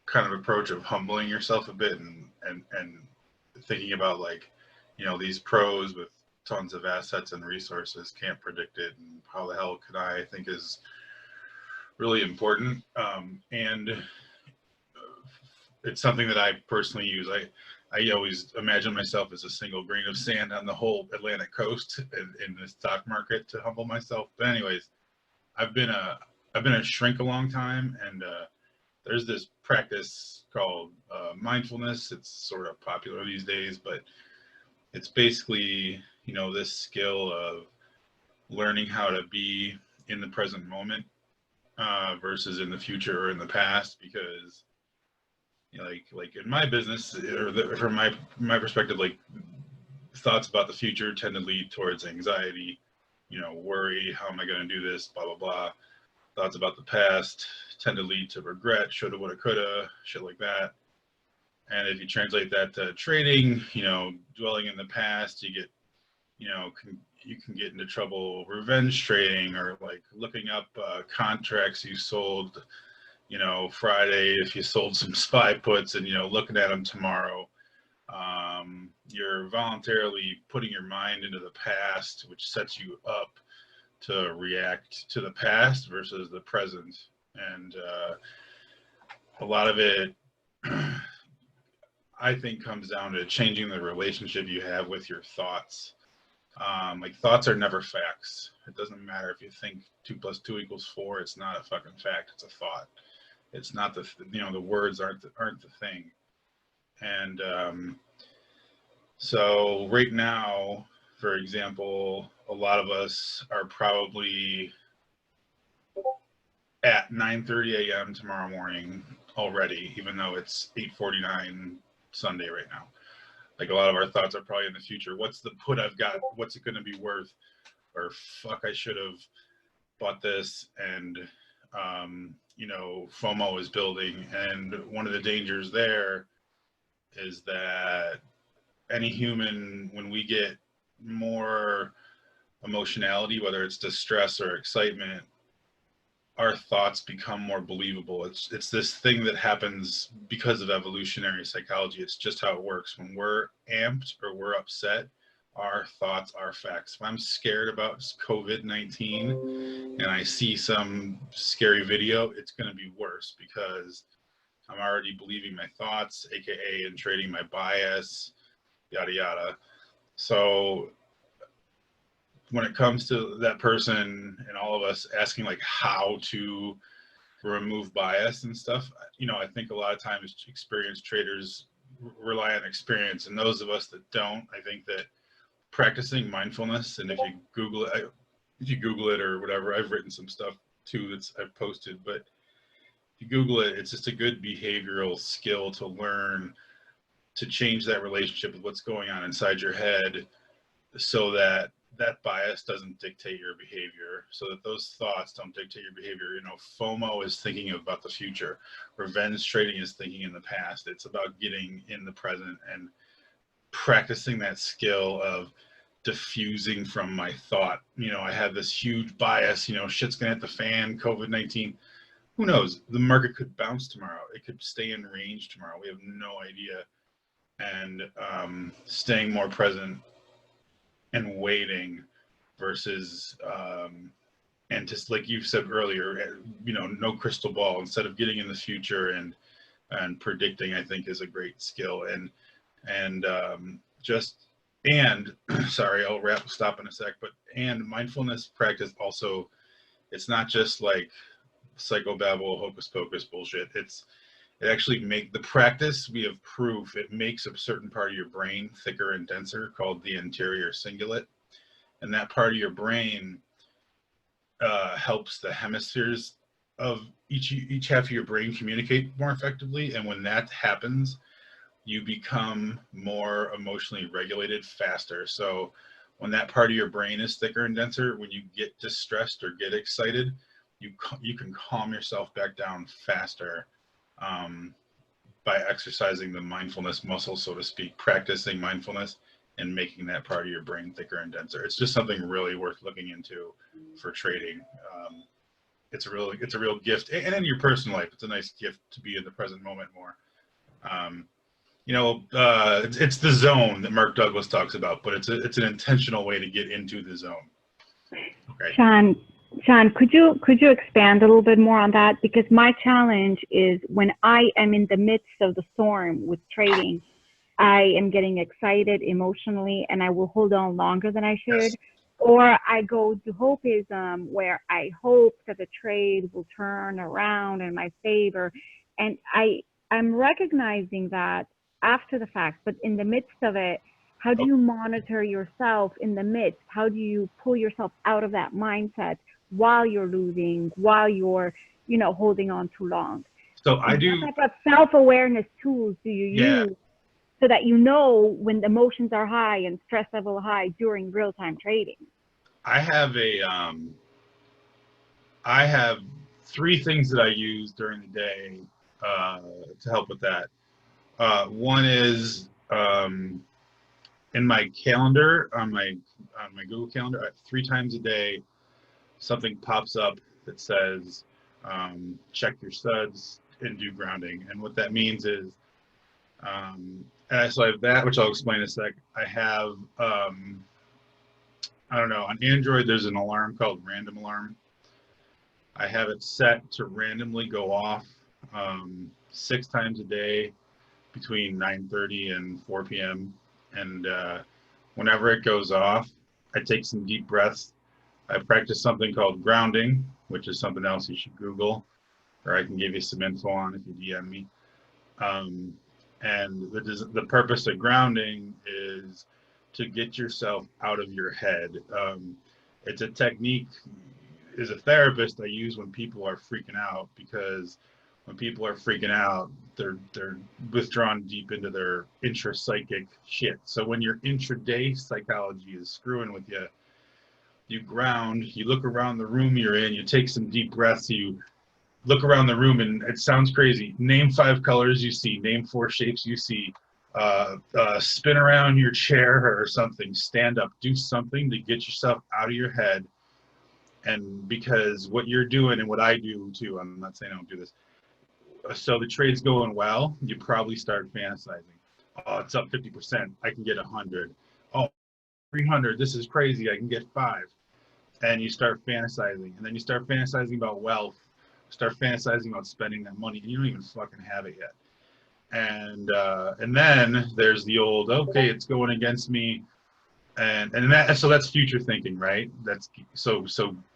G: kind of approach of humbling yourself a bit and thinking about, like, you know, these pros with tons of assets and resources can't predict it, and how the hell could I think is really important. And it's something that I personally use. I always imagine myself as a single grain of sand on the whole Atlantic coast in the stock market to humble myself. But anyways, I've been a shrink a long time, and there's this practice called mindfulness. It's sort of popular these days, but it's basically, you know, this skill of learning how to be in the present moment versus in the future or in the past. Because, you know, like in my business, or from my perspective, like, thoughts about the future tend to lead towards anxiety, you know, worry, how am I going to do this, blah blah blah. Thoughts about the past tend to lead to regret, shoulda, woulda, coulda, shit like that. And if you translate that to trading, you know, dwelling in the past, you get, you know, you can get into trouble revenge trading, or like looking up contracts you sold, you know, Friday, if you sold some SPY puts, and, you know, looking at them tomorrow. You're voluntarily putting your mind into the past, which sets you up to react to the past versus the present. And a lot of it, I think, comes down to changing the relationship you have with your thoughts. Like, thoughts are never facts. It doesn't matter if you think 2 + 2 = 4. It's not a fucking fact. It's a thought. It's not the, you know, the words aren't the thing. And so right now, for example, a lot of us are probably at 9:30 a.m. tomorrow morning already, even though it's 8:49 Sunday right now. Like, a lot of our thoughts are probably in the future. What's the put I've got? What's it going to be worth? Or, fuck, I should have bought this. And, you know, FOMO is building. And one of the dangers there is that any human, when we get more emotionality, whether it's distress or excitement, our thoughts become more believable. It's this thing that happens because of evolutionary psychology. It's just how it works. When we're amped or we're upset, our thoughts are facts. If I'm scared about COVID-19 and I see some scary video, it's going to be worse because I'm already believing my thoughts, aka in trading, my bias, yada yada. So when it comes to that person and all of us asking, like, how to remove bias and stuff, you know, I think a lot of times experienced traders rely on experience, and those of us that don't, I think that practicing mindfulness, and if you Google it or whatever, I've written some stuff too that's I've posted, but if you Google it, it's just a good behavioral skill to learn to change that relationship with what's going on inside your head, so that that bias doesn't dictate your behavior, so that those thoughts don't dictate your behavior. You know, FOMO is thinking about the future. Revenge trading is thinking in the past. It's about getting in the present and practicing that skill of diffusing from my thought. You know, I have this huge bias, you know, shit's gonna hit the fan, COVID-19. Who knows? The market could bounce tomorrow. It could stay in range tomorrow. We have no idea. And staying more present and waiting versus and just like you said earlier, you know, no crystal ball, instead of getting in the future and predicting, I think is a great skill. And sorry, I'll stop in a sec, but and mindfulness practice also, it's not just like psychobabble, hocus pocus bullshit. It actually the practice, we have proof, it makes a certain part of your brain thicker and denser called the anterior cingulate. And that part of your brain helps the hemispheres of each half of your brain communicate more effectively. And when that happens, you become more emotionally regulated faster. So when that part of your brain is thicker and denser, when you get distressed or get excited, you can calm yourself back down faster by exercising the mindfulness muscle, so to speak, practicing mindfulness. and making that part of your brain thicker and denser. It's just something really worth looking into for trading. It's a real gift, and in your personal life, it's a nice gift to be in the present moment more. It's the zone that Mark Douglas talks about, but it's an intentional way to get into the zone. Okay.
C: Sean, could you expand a little bit more on that? Because my challenge is when I am in the midst of the storm with trading, I am getting excited emotionally and I will hold on longer than I should.
G: Yes.
C: Or I go to hopeism where I hope that the trade will turn around in my favor. And I'm recognizing that after the fact, but in the midst of it, how do you monitor yourself in the midst? How do you pull yourself out of that mindset while you're losing, while you're, holding on too long?
G: So I do.
C: What type of self-awareness tools do you use so that you know when the emotions are high and stress level high during real-time trading?
G: I have I have 3 things that I use during the day to help with that. One is in my calendar, on my Google Calendar, 3 times a day, something pops up that says check your studs and do grounding. And what that means is, so I have that, which I'll explain in a sec. I have, I don't know, on Android, there's an alarm called Random Alarm. I have it set to randomly go off 6 times a day between 9:30 and 4 p.m. And whenever it goes off, I take some deep breaths. I practice something called grounding, which is something else you should Google, or I can give you some info on if you DM me. And the purpose of grounding is to get yourself out of your head. It's a technique, as a therapist, I use when people are freaking out, because when people are freaking out, they're withdrawn deep into their intrapsychic shit. So when your intraday psychology is screwing with you, you ground, you look around the room you're in, you take some deep breaths, you look around the room, and it sounds crazy. Name 5 colors you see, name 4 shapes you see, spin around your chair or something, stand up, do something to get yourself out of your head. And because what you're doing and what I do too, I'm not saying I don't do this. So the trade's going well, you probably start fantasizing. Oh, it's up 50%, I can get 100. Oh, 300, this is crazy, I can get 5. And you start fantasizing, and then you start fantasizing about wealth, start fantasizing about spending that money, and you don't even fucking have it yet. And then there's the old, okay, it's going against me, and that, so that's future thinking, right? That's so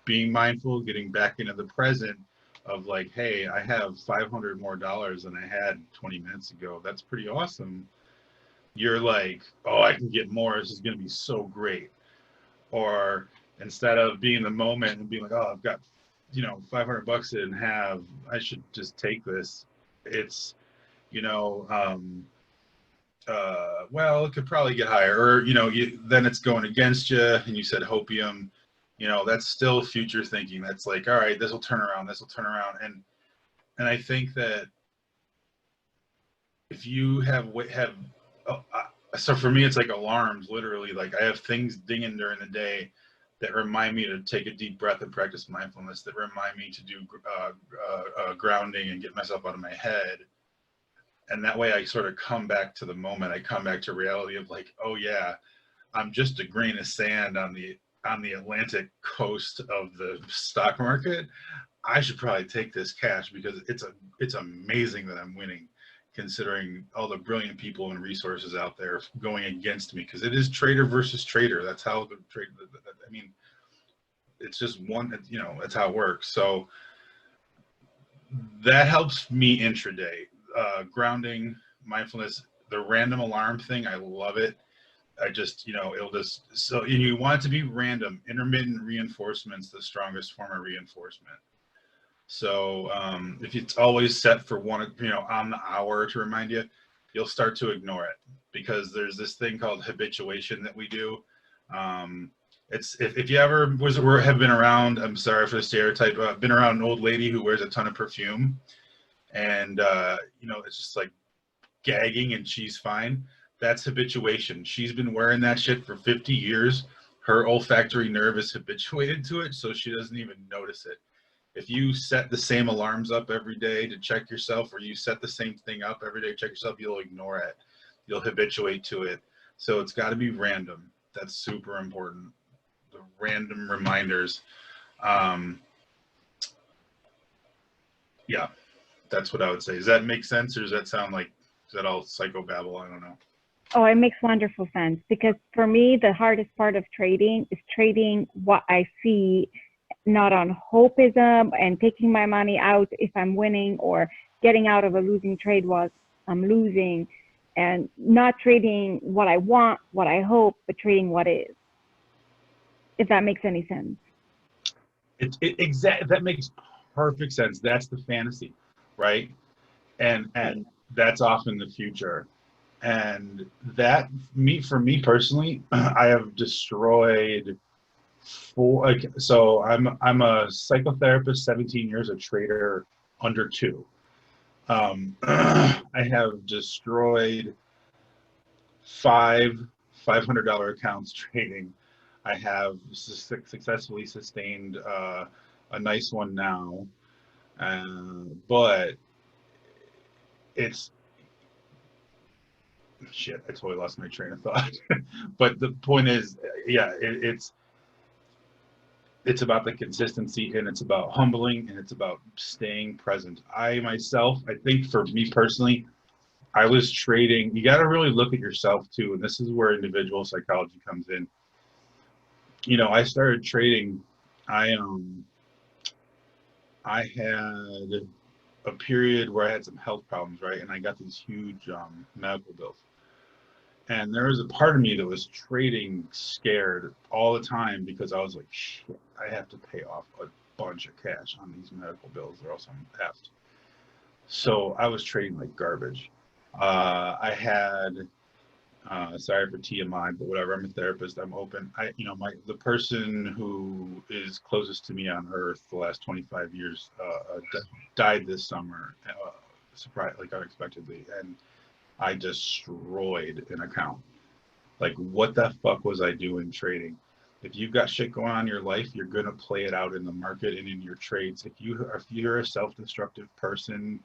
G: being mindful, getting back into the present of like, hey, I have $500 more than I had 20 minutes ago. That's pretty awesome. You're like, oh, I can get more. This is going to be so great. Or instead of being in the moment and being like, oh, I've got, $500 I didn't have, I should just take this. It's, well, it could probably get higher, or, then it's going against you, and you said hopium, that's still future thinking. That's like, all right, this will turn around. And I think that if you so for me, it's like alarms, literally. Like I have things dinging during the day that remind me to take a deep breath and practice mindfulness, that remind me to do grounding and get myself out of my head. And that way I sort of come back to the moment. I come back to reality of like, oh yeah, I'm just a grain of sand on the Atlantic coast of the stock market. I should probably take this cash because it's amazing that I'm winning, considering all the brilliant people and resources out there going against me, because it is trader versus trader. That's how the trade, I mean, it's just one, that's how it works. So that helps me intraday. Grounding, mindfulness, the random alarm thing, I love it. I just, it'll just, so, and you want it to be random. Intermittent reinforcement's the strongest form of reinforcement. So if it's always set for one, on the hour to remind you, you'll start to ignore it, because there's this thing called habituation that we do. It's if you ever have been around, I'm sorry for the stereotype, been around an old lady who wears a ton of perfume, and it's just like gagging and she's fine. That's habituation. She's been wearing that shit for 50 years. Her olfactory nerve is habituated to it, so she doesn't even notice it. If you set the same alarms up every day to check yourself, or you set the same thing up every day to check yourself, you'll ignore it. You'll habituate to it. So it's got to be random. That's super important. The random reminders. Yeah, that's what I would say. Does that make sense, or does that sound like, is that all psychobabble? I don't know.
C: Oh, it makes wonderful sense, because for me, the hardest part of trading is trading what I see, not on hopeism and taking my money out if I'm winning, or getting out of a losing trade while I'm losing, and not trading what I want, what I hope, but trading what is. If that makes any sense.
G: That makes perfect sense. That's the fantasy, right? And that's often the future. And that, for me personally, I have destroyed so I'm a psychotherapist, 17 years, a trader under 2. I have destroyed 5 $500 accounts trading. I have successfully sustained a nice one now, but it's shit. I totally lost my train of thought. But the point is, yeah, it's about the consistency, and it's about humbling, and it's about staying present. I myself, I think for me personally, I was trading. You got to really look at yourself too, and this is where individual psychology comes in. I started trading. I had a period where I had some health problems, right? And I got these huge medical bills. And there was a part of me that was trading scared all the time, because I was like, shit, I have to pay off a bunch of cash on these medical bills, or else I'm effed. So I was trading like garbage. I had, sorry for TMI, but whatever, I'm a therapist, I'm open. The person who is closest to me on earth the last 25 years died this summer, surprised, like unexpectedly. And I destroyed an account. Like, what the fuck was I doing trading? If you've got shit going on in your life, you're gonna play it out in the market and in your trades. If you're a self-destructive person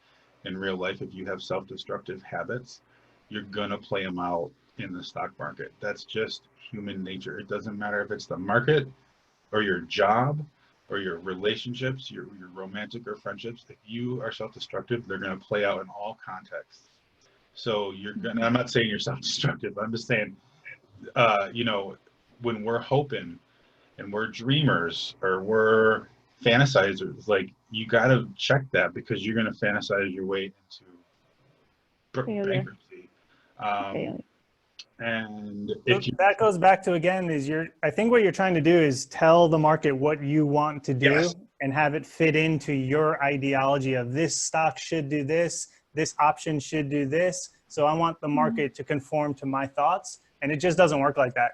G: in real life, if you have self-destructive habits, you're gonna play them out in the stock market. That's just human nature. It doesn't matter if it's the market or your job or your relationships, your romantic or friendships. If you are self-destructive, they're gonna play out in all contexts. So I'm not saying you're self-destructive. I'm just saying, when we're hoping and we're dreamers or we're fantasizers, like, you got to check that, because you're going to fantasize your way into bankruptcy. And if
A: that goes back to, again, I think what you're trying to do is tell the market what you want to do. Yes. And have it fit into your ideology of this stock should do this option should do this. So I want the market to conform to my thoughts, and it just doesn't work like that.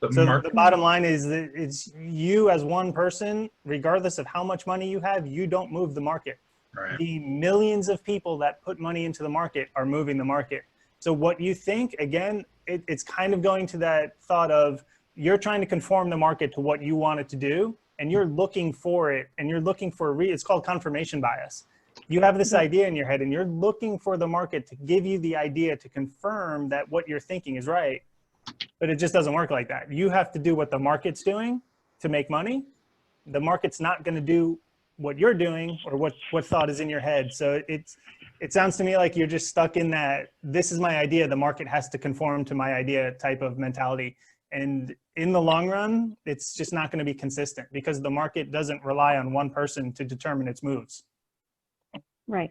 A: The bottom line is that it's you as one person, regardless of how much money you have, you don't move the market. Right. The millions of people that put money into the market are moving the market. So what you think, again, it's kind of going to that thought of you're trying to conform the market to what you want it to do, and you're looking for it, and you're looking for it's called confirmation bias. You have this idea in your head, and you're looking for the market to give you the idea to confirm that what you're thinking is right, but it just doesn't work like that. You have to do what the market's doing to make money. The market's not going to do what you're doing or what thought is in your head. So it sounds to me like you're just stuck in that, this is my idea, the market has to conform to my idea type of mentality. And in the long run, it's just not going to be consistent, because the market doesn't rely on one person to determine its moves.
C: Right.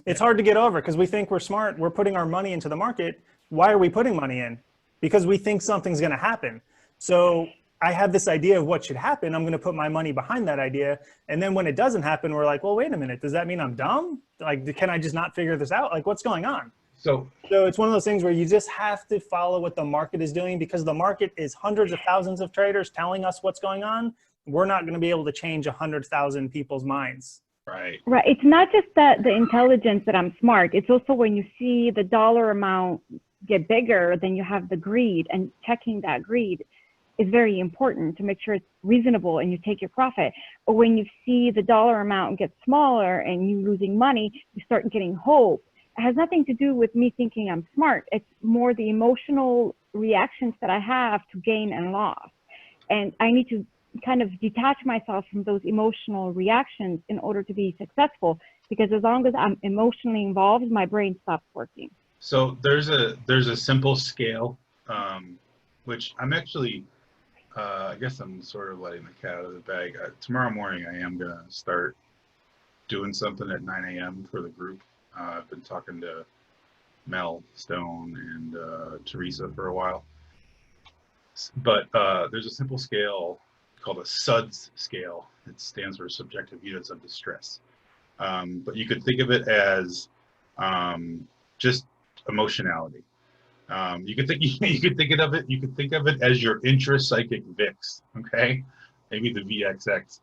A: It's hard to get over, because we think we're smart. We're putting our money into the market. Why are we putting money in? Because we think something's going to happen. So I have this idea of what should happen. I'm going to put my money behind that idea. And then when it doesn't happen, we're like, well, wait a minute. Does that mean I'm dumb? Like, can I just not figure this out? Like, what's going on? So it's one of those things where you just have to follow what the market is doing, because the market is hundreds of thousands of traders telling us what's going on. We're not going to be able to change 100,000 people's minds.
G: Right.
C: Right. It's not just that the intelligence that I'm smart. It's also when you see the dollar amount get bigger, then you have the greed, and checking that greed is very important to make sure it's reasonable and you take your profit. Or when you see the dollar amount get smaller and you losing money, you start getting hope. It has nothing to do with me thinking I'm smart. It's more the emotional reactions that I have to gain and loss. And I need to kind of detach myself from those emotional reactions in order to be successful, because as long as I'm emotionally involved, my brain stops working.
G: So there's a simple scale, which I'm actually, I guess I'm sort of letting the cat out of the bag. Tomorrow morning, I am gonna start doing something at 9 a.m. for the group. I've been talking to Mel Stone and Teresa for a while, but there's a simple scale called a SUDS scale. It stands for subjective units of distress. But you could think of it as just emotionality. You could think you could think of it as your intrapsychic VIX. Okay, maybe the VXX.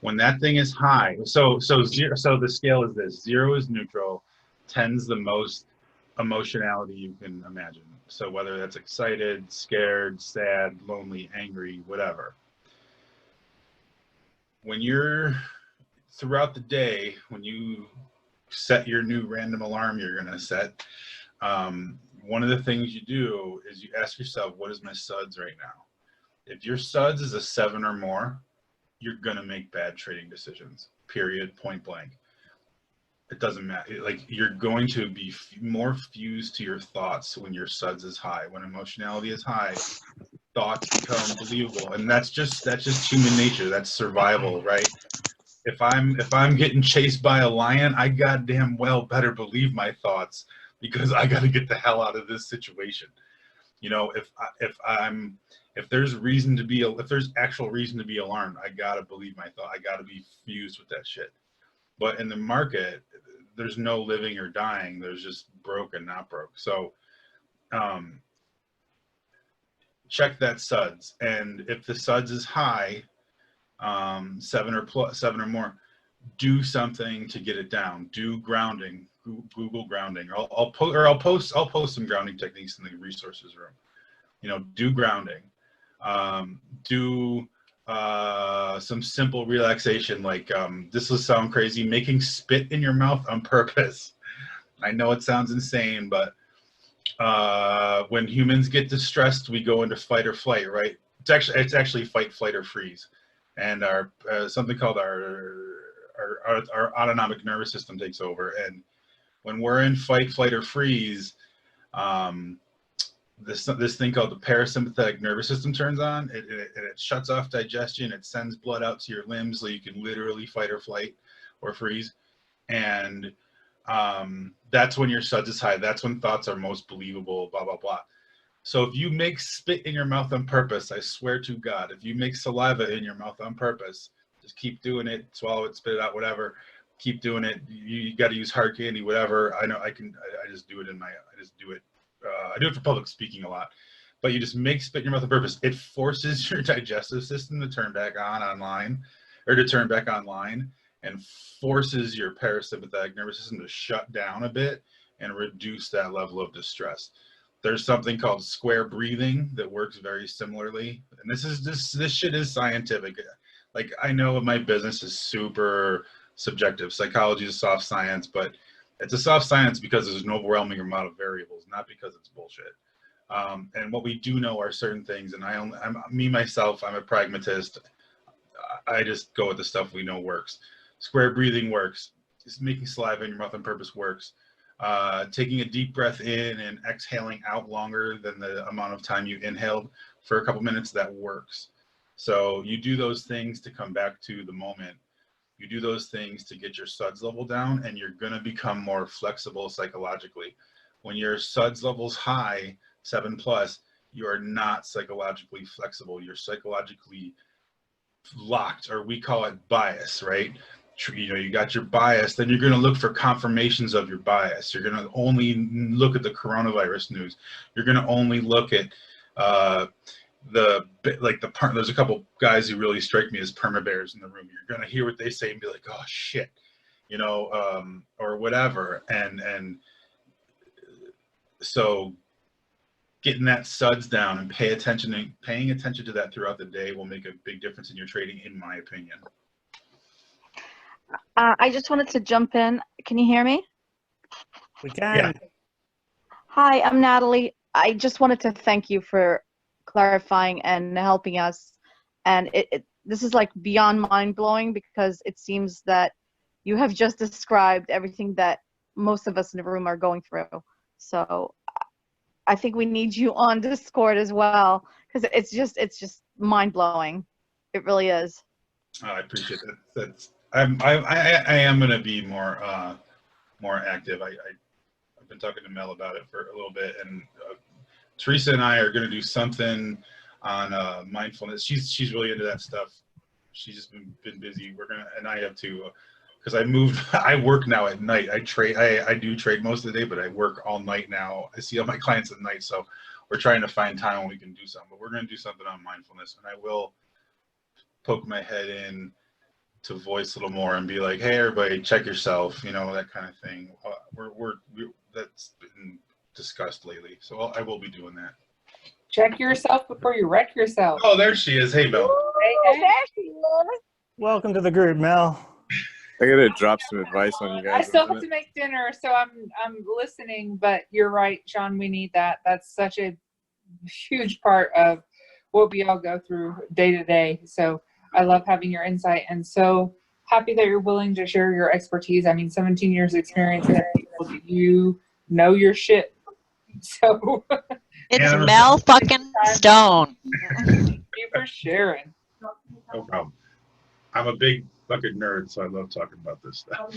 G: When that thing is high, so the scale is this: 0 is neutral, 10's the most emotionality you can imagine. So whether that's excited, scared, sad, lonely, angry, whatever. When you're throughout the day, when you set your new random alarm you're gonna set, one of the things you do is you ask yourself, what is my SUDS right now? If your SUDS is a 7 or more, you're gonna make bad trading decisions, period, point blank. It doesn't matter. Like, you're going to be more fused to your thoughts when your SUDS is high. When emotionality is high, thoughts become believable, and that's just human nature. That's survival, right? If I'm getting chased by a lion, I goddamn well better believe my thoughts, because I got to get the hell out of this situation. You know, if there's actual reason to be alarmed, I gotta believe my thought. I gotta be fused with that shit. But in the market, there's no living or dying. There's just broke and not broke. So check that SUDS, and if the SUDS is high, 7 or more, do something to get it down. Do grounding. Google grounding. I'll post some grounding techniques in the resources room. You know, do grounding. Do some simple relaxation, like this will sound crazy, making spit in your mouth on purpose. I know it sounds insane, but when humans get distressed, we go into fight or flight, right? It's actually fight, flight, or freeze, and our something called our autonomic nervous system takes over. And when we're in fight, flight, or freeze, this thing called the parasympathetic nervous system turns on. It shuts off digestion. It sends blood out to your limbs so you can literally fight or flight or freeze. And that's when your SUDS is high. That's when thoughts are most believable, blah, blah, blah. So if you make spit in your mouth on purpose, I swear to God, if you make saliva in your mouth on purpose, just keep doing it, swallow it, spit it out, whatever. Keep doing it. You got to use hard candy, whatever. I know I just do it I do it for public speaking a lot. But you just make spit in your mouth on purpose. It forces your digestive system to turn back online, and forces your parasympathetic nervous system to shut down a bit and reduce that level of distress. There's something called square breathing that works very similarly. And this shit is scientific. Like, I know my business is super subjective. Psychology is soft science, but it's a soft science because there's an overwhelming amount of variables, not because it's bullshit. And what we do know are certain things. And I'm a pragmatist. I just go with the stuff we know works. Square breathing works. Just making saliva in your mouth on purpose works. Taking a deep breath in and exhaling out longer than the amount of time you inhaled for a couple minutes, that works. So you do those things to come back to the moment. You do those things to get your SUDS level down, and you're going to become more flexible psychologically. When your SUDS level's high, 7+, you are not psychologically flexible. You're psychologically locked, or we call it bias, right? You know, you got your bias, then you're going to look for confirmations of your bias. You're going to only look at the coronavirus news. You're going to only look at there's a couple guys who really strike me as perma bears in the room. You're gonna hear what they say and be like, oh shit, or whatever. And so getting that suds down and paying attention to that throughout the day will make a big difference in your trading, in my opinion.
H: I just wanted to jump in. Can you hear me?
A: We can.
G: Yeah.
H: Hi, I'm Natalie. I just wanted to thank you for clarifying and helping us. And this is like beyond mind-blowing, because it seems that you have just described everything that most of us in the room are going through. So I think we need you on Discord as well, because it's just mind-blowing. It really is.
G: I appreciate that. I am going to be more active. I've been talking to Mel about it for a little bit, and Teresa and I are going to do something on mindfulness. She's really into that stuff. She's just been busy. And I have to, because I moved. I work now at night. I do trade most of the day, but I work all night now. I see all my clients at night, so we're trying to find time when we can do something. But we're going to do something on mindfulness, and I will poke my head in to voice a little more and be like, hey, everybody, check yourself, that kind of thing. That's been discussed lately, so I will be doing that.
I: Check yourself before you wreck yourself.
G: Oh, there she is. Hey, Mel.
H: Hey, there she is.
A: Welcome to the group, Mel.
J: I gotta drop some advice on you guys.
I: I still have to make dinner, so I'm listening. But you're right, Sean. We need that. That's such a huge part of what we all go through day to day. So I love having your insight, and so happy that you're willing to share your expertise. I mean, 17 years experience, and you know your shit. So
D: It's Mel fucking Stone.
I: Thank you for sharing.
G: No problem. I'm a big fucking nerd, so I love talking about this stuff.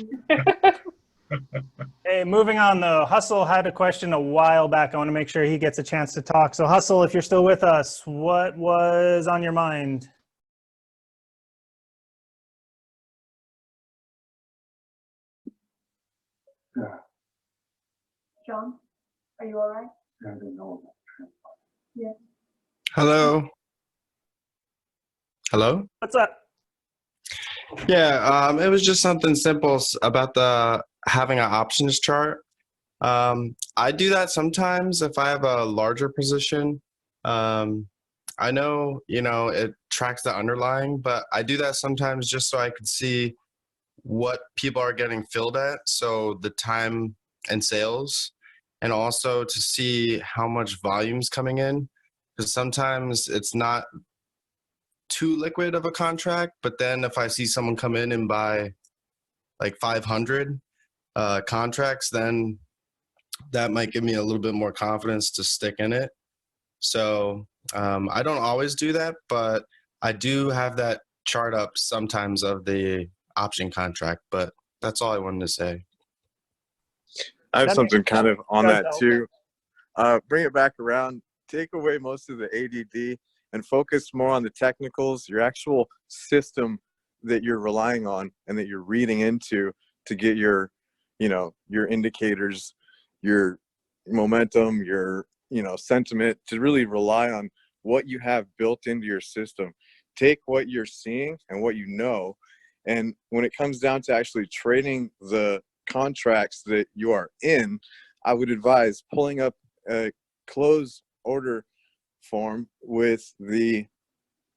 A: Hey, moving on though, Hustle had a question a while back. I want to make sure he gets a chance to talk. So Hustle, if you're still with us, what was on your mind?
K: John, are you all right? Yeah.
L: Hello. Hello?
A: What's up?
L: Yeah, it was just something simple about having an options chart. I do that sometimes if I have a larger position. I know, it tracks the underlying, but I do that sometimes just so I can see what people are getting filled at, so the time and sales, and also to see how much volume's coming in, because sometimes it's not too liquid of a contract, but then if I see someone come in and buy like 500 contracts, then that might give me a little bit more confidence to stick in it. So I don't always do that, but I do have that chart up sometimes of the option contract, but that's all I wanted to say.
J: I have something kind of on that too. Bring it back around, take away most of the ADD and focus more on the technicals, your actual system that you're relying on and that you're reading into to get your, your indicators, your momentum, your, sentiment, to really rely on what you have built into your system. Take what you're seeing and what you know, and when it comes down to actually trading the contracts that you are in, I would advise pulling up a close order form with the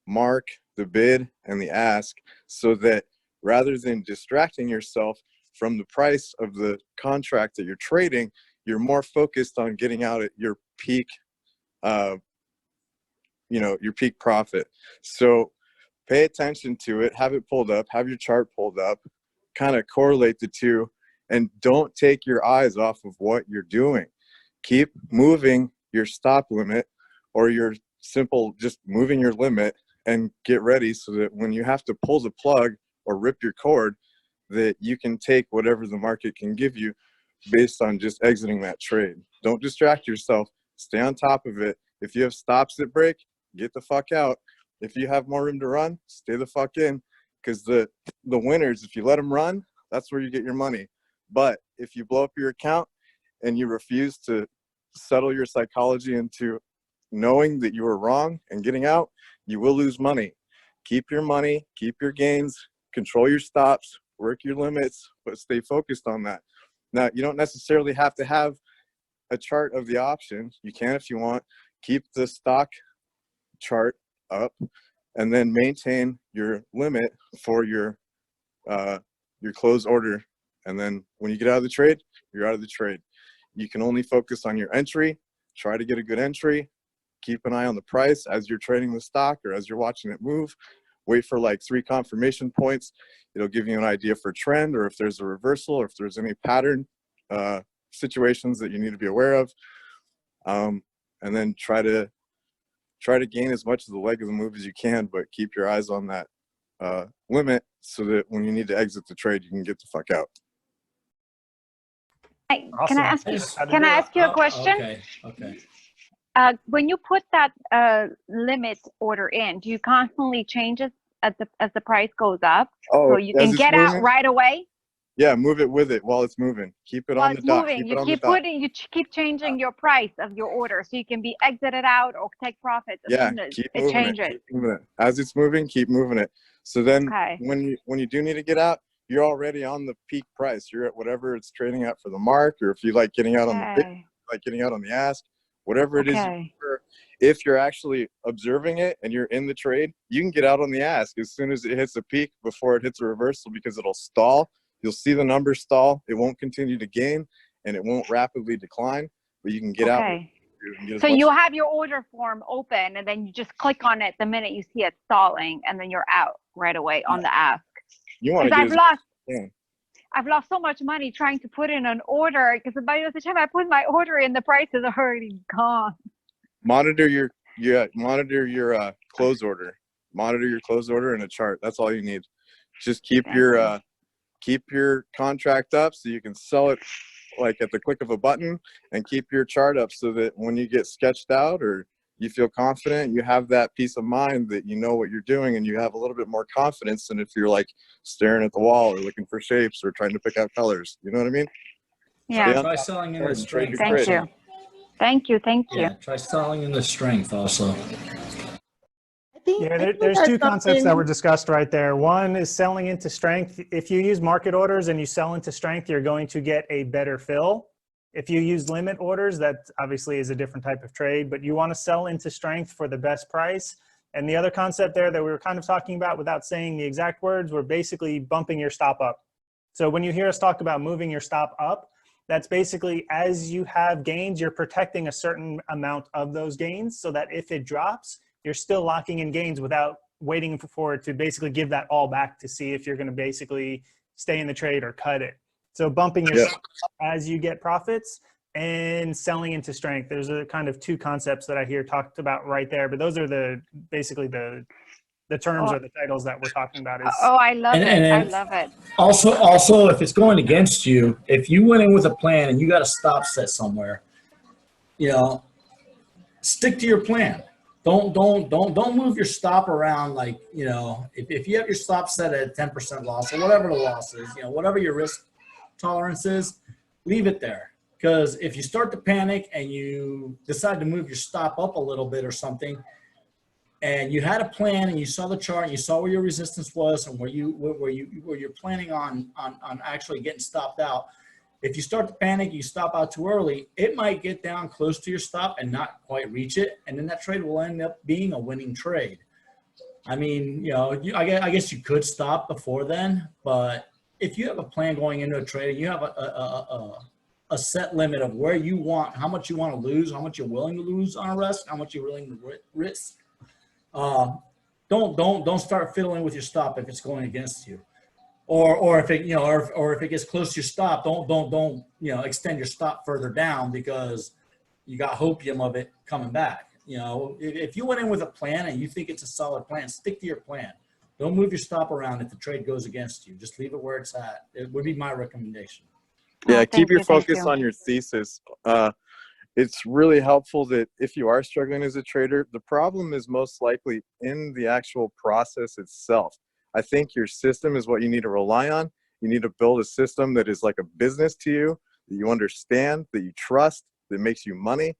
J: mark, the bid, and the ask, so that rather than distracting yourself from the price of the contract that you're trading, you're more focused on getting out at your peak, your peak profit. So pay attention to it, have it pulled up, have your chart pulled up, kind of correlate the two, and don't take your eyes off of what you're doing. Keep moving your stop limit, or your simple just moving your limit, and get ready so that when you have to pull the plug or rip your cord, that you can take whatever the market can give you based on just exiting that trade. Don't distract yourself. Stay on top of it. If you have stops that break, get the fuck out. If you have more room to run, stay the fuck in, because the winners, if you let them run, that's where you get your money. But if you blow up your account and you refuse to settle your psychology into knowing that you were wrong and getting out, you will lose money. Keep your money, keep your gains, control your stops, work your limits, but stay focused on that. Now, you don't necessarily have to have a chart of the option. You can if you want. Keep the stock chart up and then maintain your limit for your close order. And then when you get out of the trade, you're out of the trade. You can only focus on your entry, try to get a good entry, keep an eye on the price as you're trading the stock or as you're watching it move. Wait for like 3 confirmation points. It'll give you an idea for trend, or if there's a reversal, or if there's any pattern situations that you need to be aware of. And then try to gain as much of the leg of the move as you can, but keep your eyes on that limit so that when you need to exit the trade, you can get the fuck out.
C: Can I ask you a question?
M: Okay.
C: When you put that limit order in, do you constantly change it as the price goes up, so you can get out right away?
J: Yeah, move it with it while it's moving. Keep it on the dot.
C: You keep changing your price of your order, so you can be exited out or take profits.
J: Yeah, keep moving it. Keep moving it. As it's moving, keep moving it. So then when you do need to get out, you're already on the peak price. You're at whatever it's trading at for the mark, or if you like getting out on the bid, like getting out on the ask, whatever it is. If you're actually observing it and you're in the trade, you can get out on the ask as soon as it hits a peak before it hits a reversal, because it'll stall. You'll see the numbers stall. It won't continue to gain and it won't rapidly decline, but you can get out.
C: So you have your order form open and then you just click on it the minute you see it stalling, and then you're out right away on the ask.
J: You want to
C: I've lost so much money trying to put in an order, because by the time I put my order in, the price is already gone.
J: Monitor your close order. Monitor your close order in a chart. That's all you need. Just keep your contract up so you can sell it like at the click of a button, and keep your chart up so that when you get sketched out or you feel confident, you have that peace of mind that you know what you're doing, and you have a little bit more confidence than if you're like staring at the wall or looking for shapes or trying to pick out colors. You know what I mean?
M: Yeah. Try selling in the strength.
C: Thank you.
M: Yeah, try selling in the strength also.
A: Yeah, there's 2 concepts that were discussed right there. One is selling into strength. If you use market orders and you sell into strength, you're going to get a better fill. If you use limit orders, that obviously is a different type of trade, but you want to sell into strength for the best price. And the other concept there that we were kind of talking about without saying the exact words, we're basically bumping your stop up. So when you hear us talk about moving your stop up, that's basically as you have gains, you're protecting a certain amount of those gains so that if it drops, you're still locking in gains without waiting for it to basically give that all back to see if you're going to basically stay in the trade or cut it. So bumping your stop as you get profits and selling into strength. There's a kind of 2 concepts that I hear talked about right there, but those are basically the terms or the titles that we're talking about.
C: I love it. I love it.
M: Also, if it's going against you, if you went in with a plan and you got a stop set somewhere, stick to your plan. Don't move your stop around. Like, if you have your stop set at 10% loss or whatever the loss is, whatever your risk tolerance is, leave it there. Because if you start to panic and you decide to move your stop up a little bit or something, and you had a plan and you saw the chart and you saw where your resistance was and where you're planning on actually getting stopped out, if you start to panic, you stop out too early, it might get down close to your stop and not quite reach it, and then that trade will end up being a winning trade. I mean, I guess you could stop before then, but if you have a plan going into a trade and you have a set limit of where you want, how much you want to lose, how much you're willing to lose on a risk, how much you're willing to risk, don't start fiddling with your stop if it's going against you. Or if it or if it gets close to your stop, don't extend your stop further down because you got hopium of it coming back. If you went in with a plan and you think it's a solid plan, stick to your plan. Don't move your stop around if the trade goes against you. Just leave it where it's at. It would be my recommendation.
J: Yeah, keep your focus on your thesis. It's really helpful that if you are struggling as a trader, the problem is most likely in the actual process itself. I think your system is what you need to rely on. You need to build a system that is like a business to you, that you understand, that you trust, that makes you money.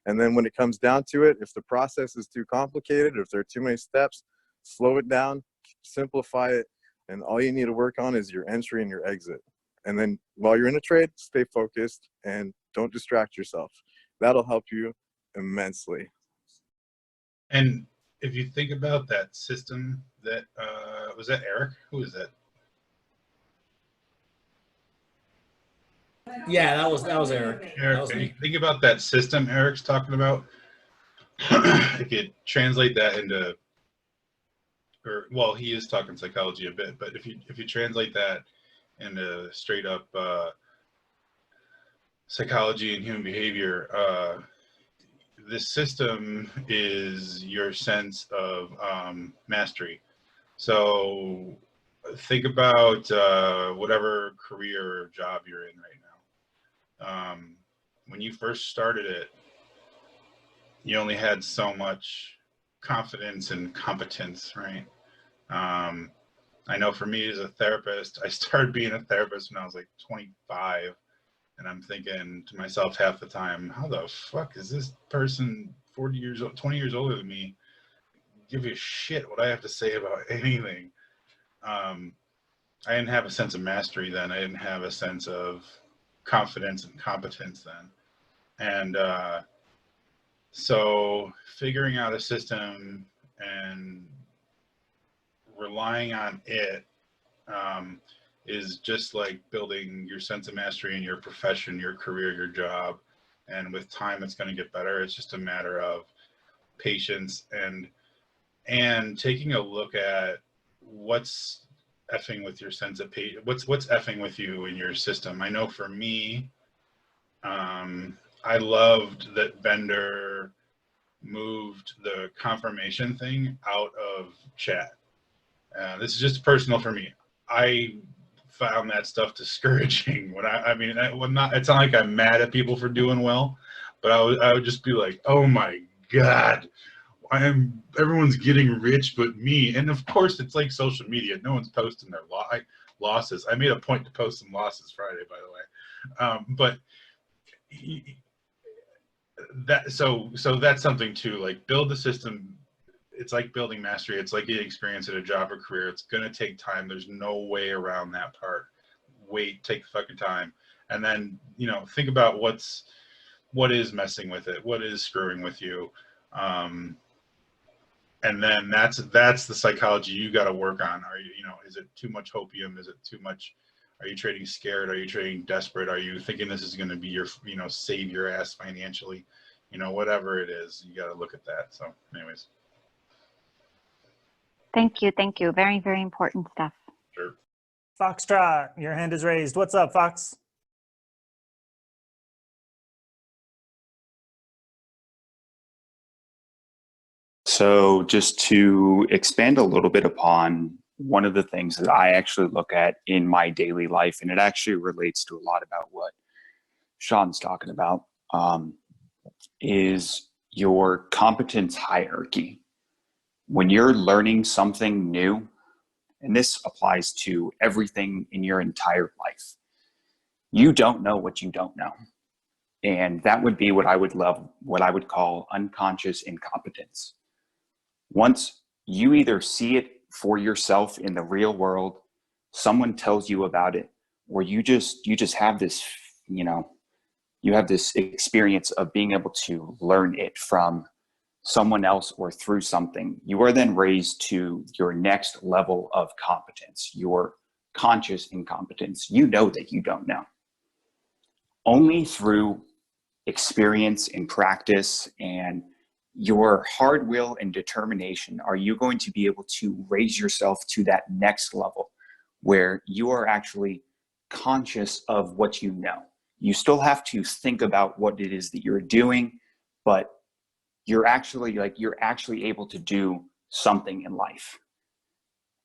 J: And then when it comes down to it, if the process is too complicated, or if there are too many steps, slow it down, simplify it, and all you need to work on is your entry and your exit. And then while you're in a trade, stay focused and don't distract yourself. That'll help you immensely.
G: And if you think about that system that, was that Eric? Who is that?
M: Yeah, that was Eric.
G: Eric,
M: That was
G: and you
M: me.
G: think about that system Eric's talking about. If you translate that into, or well, he is talking psychology a bit, but if you translate that into straight up psychology and human behavior, this system is your sense of mastery. So think about whatever career or job you're in right now. When you first started it, you only had so much confidence and competence, right? I know for me as a therapist, I started being a therapist when I was like 25, and I'm thinking to myself half the time, how the fuck is this person 40 years old, 20 years older than me, give a shit what I have to say about anything? I didn't have a sense of mastery then. I didn't have a sense of confidence and competence then. And so figuring out a system and relying on it is just like building your sense of mastery in your profession, your career, your job. And with time, it's going to get better. It's just a matter of patience and taking a look at what's effing with your sense of what's effing with you in your system. I know for me, I loved that Bender moved the confirmation thing out of chat. This is just personal for me. I found that stuff discouraging. When it's not like I'm mad at people for doing well, but I would just be like, oh my God, everyone's getting rich but me. And of course, it's like social media. No one's posting their losses. I made a point to post some losses Friday, by the way. But so that's something too. Like, build the system. It's like building mastery. It's like getting experience at a job or career. It's going to take time. There's no way around that part. Take the fucking time. And then, think about what is messing with it, what is screwing with you. And then that's the psychology you got to work on. Are you, is it too much hopium? Is it too much? Are you trading scared? Are you trading desperate? Are you thinking this is going to be your, save your ass financially? Whatever it is, you got to look at that. So anyways.
C: Thank you. Thank you. Very, very important stuff.
G: Sure.
A: Foxtrot, your hand is raised. What's up, Fox?
E: So just to expand a little bit upon one of the things that I actually look at in my daily life, and it actually relates to a lot about what Sean's talking about, is your competence hierarchy. When you're learning something new, and this applies to everything in your entire life, you don't know what you don't know. And that would be what I would call unconscious incompetence. Once you either see it for yourself in the real world, someone tells you about it, or you just have this, you have this experience of being able to learn it from someone else or through something, you are then raised to your next level of competence, your conscious incompetence. You know that you don't know. Only through experience and practice and your hard will and determination are you going to be able to raise yourself to that next level where you are actually conscious of what you know. You still have to think about what it is that you're doing, but you're actually able to do something in life.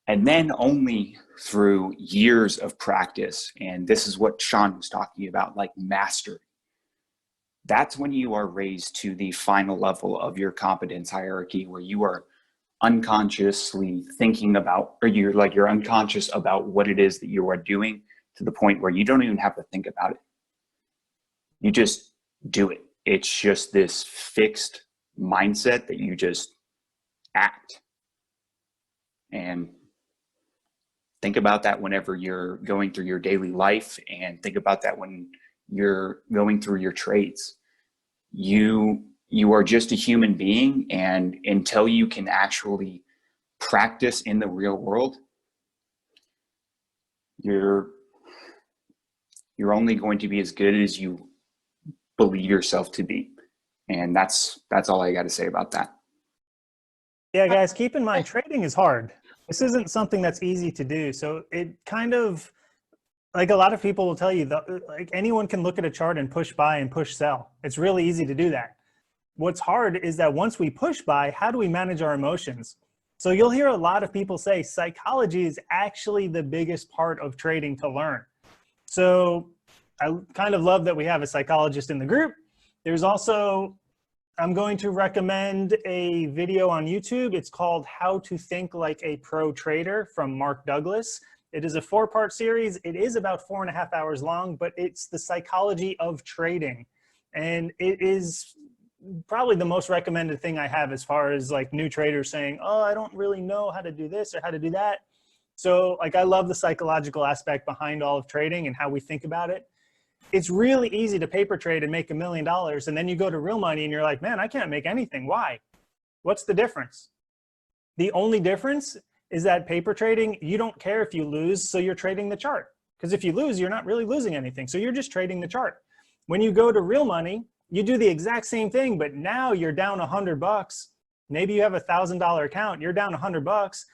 E: And then only through years of practice, and this is what Sean was talking about, like mastery, that's when you are raised to the final level of your competence hierarchy, where you are unconsciously thinking about, or you're unconscious about what it is that you are doing, to the point where you don't even have to think about it. You just do it. it's just this fixed mindset that you just act. And think about that whenever you're going through your daily life, and think about that when you're going through your trades. You are just a human being, and until you can actually practice in the real world, you're only going to be as good as you believe yourself to be. And that's all I got to say about that.
A: Yeah, guys, keep in mind, trading is hard. This isn't something that's easy to do. So it kind of, like a lot of people will tell you, like anyone can look at a chart and push buy and push sell. It's really easy to do that. What's hard is that once we push buy, how do we manage our emotions? So you'll hear a lot of people say psychology is actually the biggest part of trading to learn. So I kind of love that we have a psychologist in the group. There's also, I'm going to recommend a video on YouTube. It's called How to Think Like a Pro Trader from Mark Douglas. It is a 4-part series. It is about 4.5 hours long, but it's the psychology of trading. And it is probably the most recommended thing I have as far as like new traders saying, oh, I don't really know how to do this or how to do that. So like, I love the psychological aspect behind all of trading and how we think about it. It's really easy to paper trade and make $1 million. And then you go to real money and you're like, man, I can't make anything. Why? What's the difference? The only difference is that paper trading, you don't care if you lose, so you're trading the chart. Because if you lose, you're not really losing anything. So you're just trading the chart. When you go to real money, you do the exact same thing, but now you're down $100. Maybe you have a $1,000 account, you're down $100.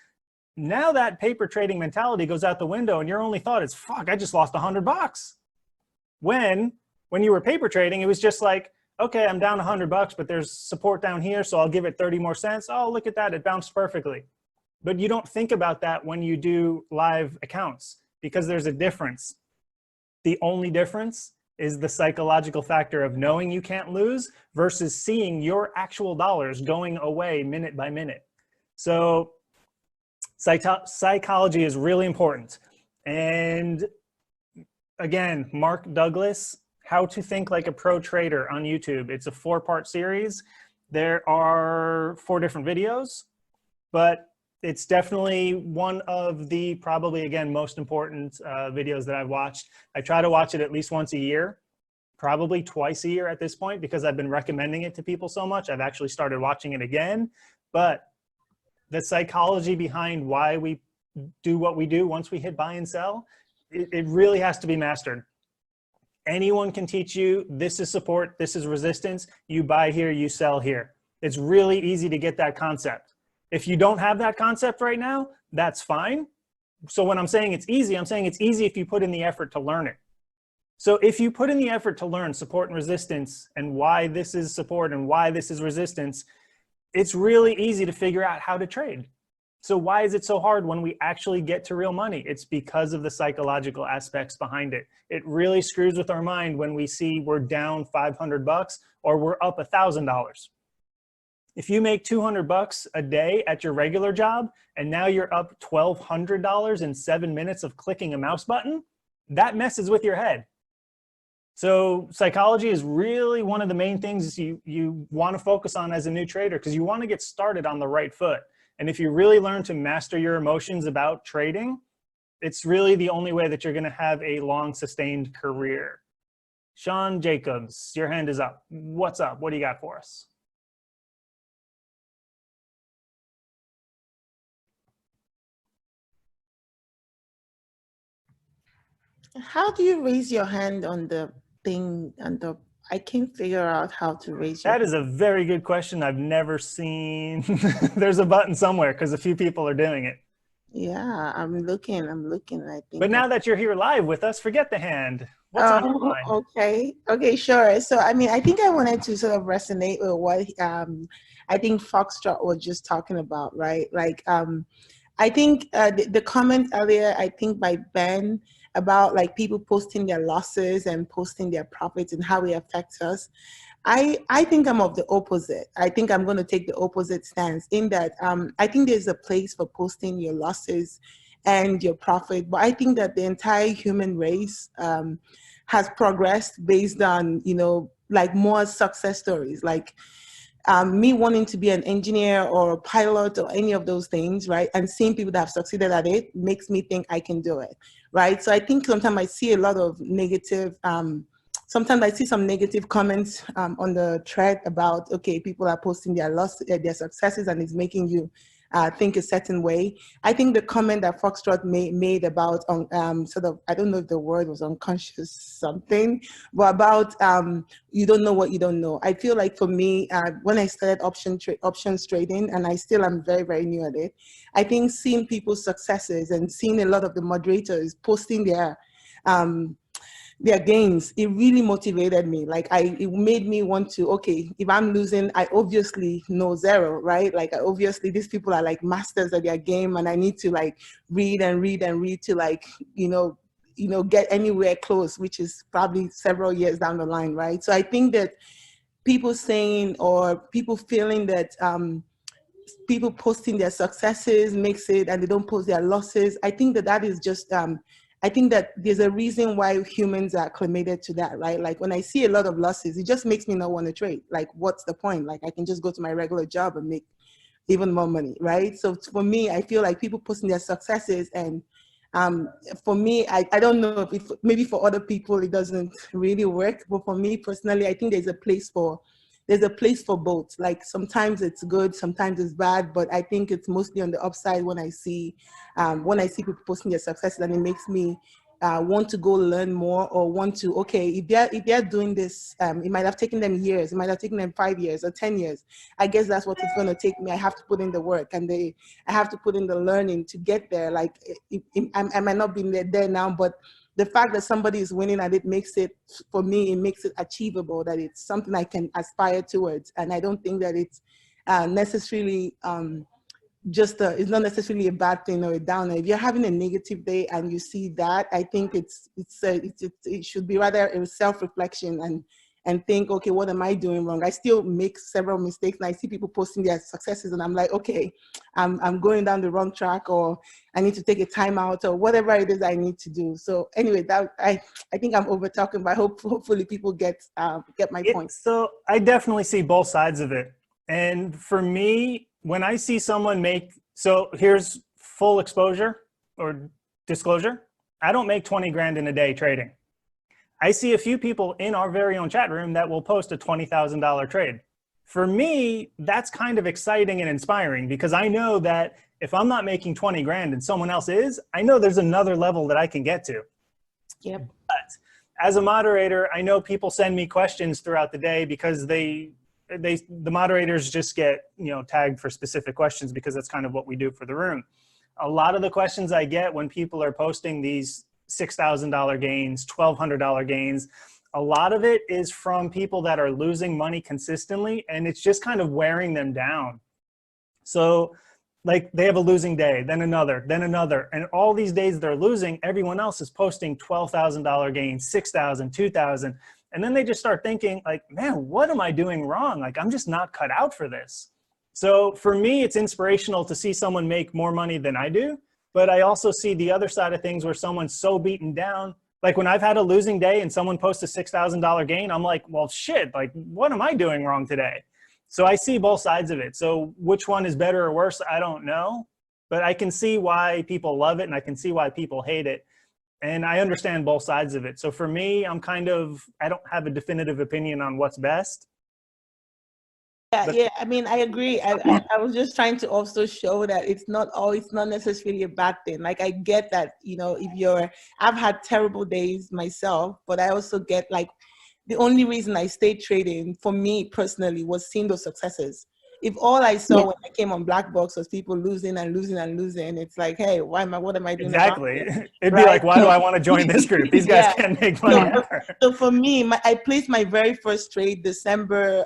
A: Now that paper trading mentality goes out the window and your only thought is, fuck, I just lost $100. When you were paper trading, it was just like, okay, I'm down $100, but there's support down here, so I'll give it 30 more cents. Oh, look at that, it bounced perfectly. But you don't think about that when you do live accounts, because there's a difference. The only difference is the psychological factor of knowing you can't lose versus seeing your actual dollars going away minute by minute. So psychology is really important. And again, Mark Douglas, How to Think Like a Pro Trader on YouTube. It's a 4-part series. There are 4 different videos, but it's definitely one of the probably, again, most important videos that I've watched. I try to watch it at least once a year, probably twice a year at this point, because I've been recommending it to people so much. I've actually started watching it again. But the psychology behind why we do what we do once we hit buy and sell, it really has to be mastered. Anyone can teach you, this is support, this is resistance, you buy here, you sell here. It's really easy to get that concept. If you don't have that concept right now, that's fine. So when I'm saying it's easy, I'm saying it's easy if you put in the effort to learn it. So if you put in the effort to learn support and resistance and why this is support and why this is resistance, it's really easy to figure out how to trade. So why is it so hard when we actually get to real money? It's because of the psychological aspects behind it. It really screws with our mind when we see we're down $500 or we're up $1,000. If you make $200 a day at your regular job and now you're up $1,200 in 7 minutes of clicking a mouse button, that messes with your head. So psychology is really one of the main things you want to focus on as a new trader, because you want to get started on the right foot. And if you really learn to master your emotions about trading, it's really the only way that you're going to have a long sustained career. Sean Jacobs, your hand is up. What's up? What do you got for us?
N: How do you raise your hand on the thing? I can't figure out how to raise your hand.
A: That is a very good question. I've never seen. There's a button somewhere because a few people are doing it.
N: Yeah, I'm looking. I think.
A: But now that you're here live with us, forget the hand. What's on your mind?
N: Okay, sure. So, I mean, I think I wanted to sort of resonate with what I think Foxtrot was just talking about, right? Like, I think the comment earlier, I think by Ben, about like people posting their losses and posting their profits and how it affects us. I think I'm of the opposite. I think I'm going to take the opposite stance in that I think there's a place for posting your losses and your profit, but I think that the entire human race has progressed based on, like more success stories, like me wanting to be an engineer or a pilot or any of those things, right? And seeing people that have succeeded at it makes me think I can do it, right? So I think sometimes I see a lot of negative, sometimes I see some negative comments on the thread about, okay, people are posting their their successes, and it's making you think a certain way. I think the comment that Foxtrot made about sort of, I don't know if the word was unconscious something, but about you don't know what you don't know. I feel like for me, when I started options trading, and I still am very, very new at it, I think seeing people's successes and seeing a lot of the moderators posting their gains, it really motivated me. Like it made me want to, okay, if I'm losing, I obviously know zero, right? Like obviously these people are like masters at their game, and I need to like read and read and read to like, get anywhere close, which is probably several years down the line, right? So I think that people saying, or people feeling that people posting their successes makes it, and they don't post their losses, I think that is just, I think that there's a reason why humans are acclimated to that, right? Like when I see a lot of losses, it just makes me not want to trade. Like, what's the point? Like I can just go to my regular job and make even more money, right? So for me, I feel like people posting their successes, and for me, I don't know if maybe for other people it doesn't really work, but for me personally, I think there's a place for both. Like sometimes it's good, sometimes it's bad, but I think it's mostly on the upside when I see people posting their successes, and it makes me want to go learn more, or want to, okay, if they're doing this, it might have taken them years, it might have taken them 5 years or 10 years. I guess that's what it's going to take me. I have to put in the work, and I have to put in the learning to get there. Like I might not be there now, but the fact that somebody is winning at it makes it, for me, it makes it achievable, that it's something I can aspire towards. And I don't think that it's necessarily it's not necessarily a bad thing or a downer. If you're having a negative day and you see that, I think it should be rather a self-reflection, and think, okay, what am I doing wrong? I still make several mistakes, and I see people posting their successes, and I'm like, okay, I'm going down the wrong track, or I need to take a time out, or whatever it is I need to do. So anyway, that I think I'm over talking, but hopefully people get my point.
A: So I definitely see both sides of it. And for me, when I see someone so here's full exposure or disclosure, I don't make 20 grand in a day trading. I see a few people in our very own chat room that will post a $20,000 trade. For me, that's kind of exciting and inspiring, because I know that if I'm not making 20 grand and someone else is, I know there's another level that I can get to.
N: Yep.
A: But as a moderator, I know people send me questions throughout the day, because the moderators just get, tagged for specific questions, because that's kind of what we do for the room. A lot of the questions I get when people are posting these $6,000 gains, $1,200 gains, a lot of it is from people that are losing money consistently, and it's just kind of wearing them down. So like they have a losing day, then another, and all these days they're losing, everyone else is posting $12,000 gains, $6,000, $2,000. And then they just start thinking like, man, what am I doing wrong? Like, I'm just not cut out for this. So for me, it's inspirational to see someone make more money than I do. But I also see the other side of things where someone's so beaten down. Like when I've had a losing day and someone posts a $6,000 gain, I'm like, well, shit, like what am I doing wrong today? So I see both sides of it. So which one is better or worse, I don't know. But I can see why people love it, and I can see why people hate it. And I understand both sides of it. So for me, I don't have a definitive opinion on what's best.
N: Yeah, I mean, I agree. I was just trying to also show that it's not necessarily a bad thing. Like I get that, I've had terrible days myself, but I also get like, the only reason I stayed trading for me personally was seeing those successes. If all I saw when I came on Black Box was people losing and losing and losing, it's like, hey, what am I doing?
A: Exactly. It'd be like, why do I want to join this group? These guys can't make money ever.
N: So for me, I placed my very first trade December,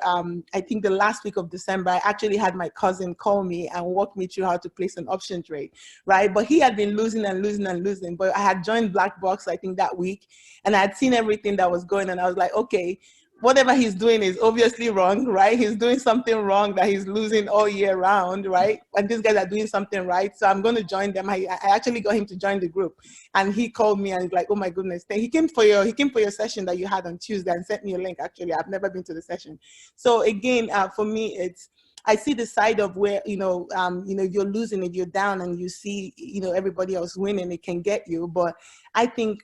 N: I think the last week of December. I actually had my cousin call me and walk me through how to place an option trade, right? But he had been losing and losing and losing. But I had joined Black Box, I think that week, and I had seen everything that was going on. I was like, okay, whatever he's doing is obviously wrong, right? He's doing something wrong that he's losing all year round, right? And these guys are doing something right. So I'm going to join them. I actually got him to join the group, and he called me and he's like, oh my goodness, he came for your session that you had on Tuesday and sent me a link. Actually, I've never been to the session. So again, for me, I see the side of where, if you're losing, if you're down and you see, everybody else winning, it can get you. But I think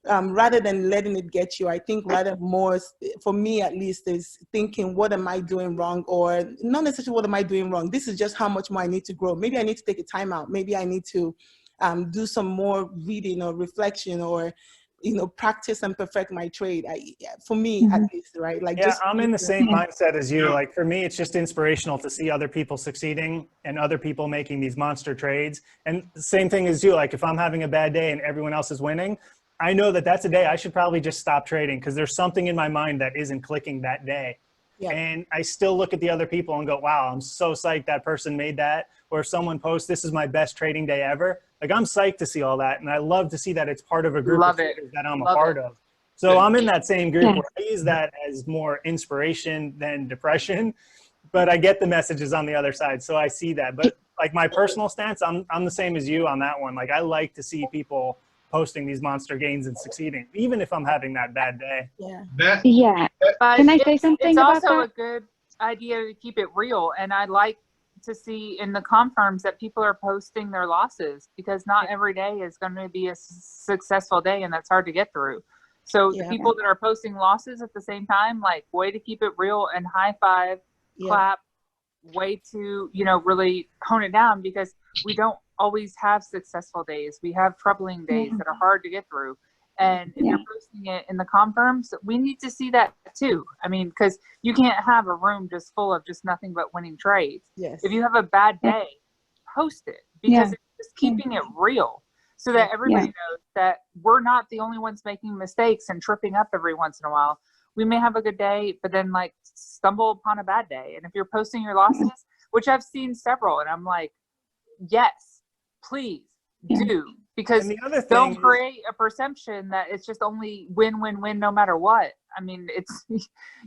N: rather than letting it get you, I think rather more, for me at least, is thinking, what am I doing wrong? Or not necessarily what am I doing wrong? This is just how much more I need to grow. Maybe I need to take a time out. Maybe I need to do some more reading or reflection, or practice and perfect my trade. For me, at least, right? Like,
A: yeah, I'm in the same mindset as you. Like, for me, it's just inspirational to see other people succeeding and other people making these monster trades. And the same thing as you. Like, if I'm having a bad day and everyone else is winning, I know that that's a day I should probably just stop trading, because there's something in my mind that isn't clicking that day. Yeah. And I still look at the other people and go, wow, I'm so psyched that person made that. Or if someone posts, this is my best trading day ever. Like, I'm psyched to see all that. And I love to see that it's part of a group of traders that I'm a part of. So I'm in that same group where I use that as more inspiration than depression, but I get the messages on the other side. So I see that. But like, my personal stance, I'm the same as you on that one. Like, I like to see people posting these monster gains and succeeding, even if I'm having that bad day.
C: Yeah.
I: But
C: Can I say something
I: it's
C: about
I: also
C: that?
I: a good idea to keep it real. And I like to see in the confirms that people are posting their losses, because not every day is going to be a successful day, and that's hard to get through. So the people that are posting losses at the same time, like, way to keep it real, and high five, clap, way to, really hone it down, because we don't always have successful days. We have troubling days that are hard to get through. And if you're posting it in the confirms, we need to see that too. I mean, because you can't have a room just full of just nothing but winning trades.
N: Yes.
I: If you have a bad day, post it, because it's just keeping it real, so that everybody knows that we're not the only ones making mistakes and tripping up every once in a while. We may have a good day, but then like stumble upon a bad day. And if you're posting your losses, which I've seen several, and I'm like, yes, please do. Because they'll create a perception that it's just only win, win, win, no matter what. I mean,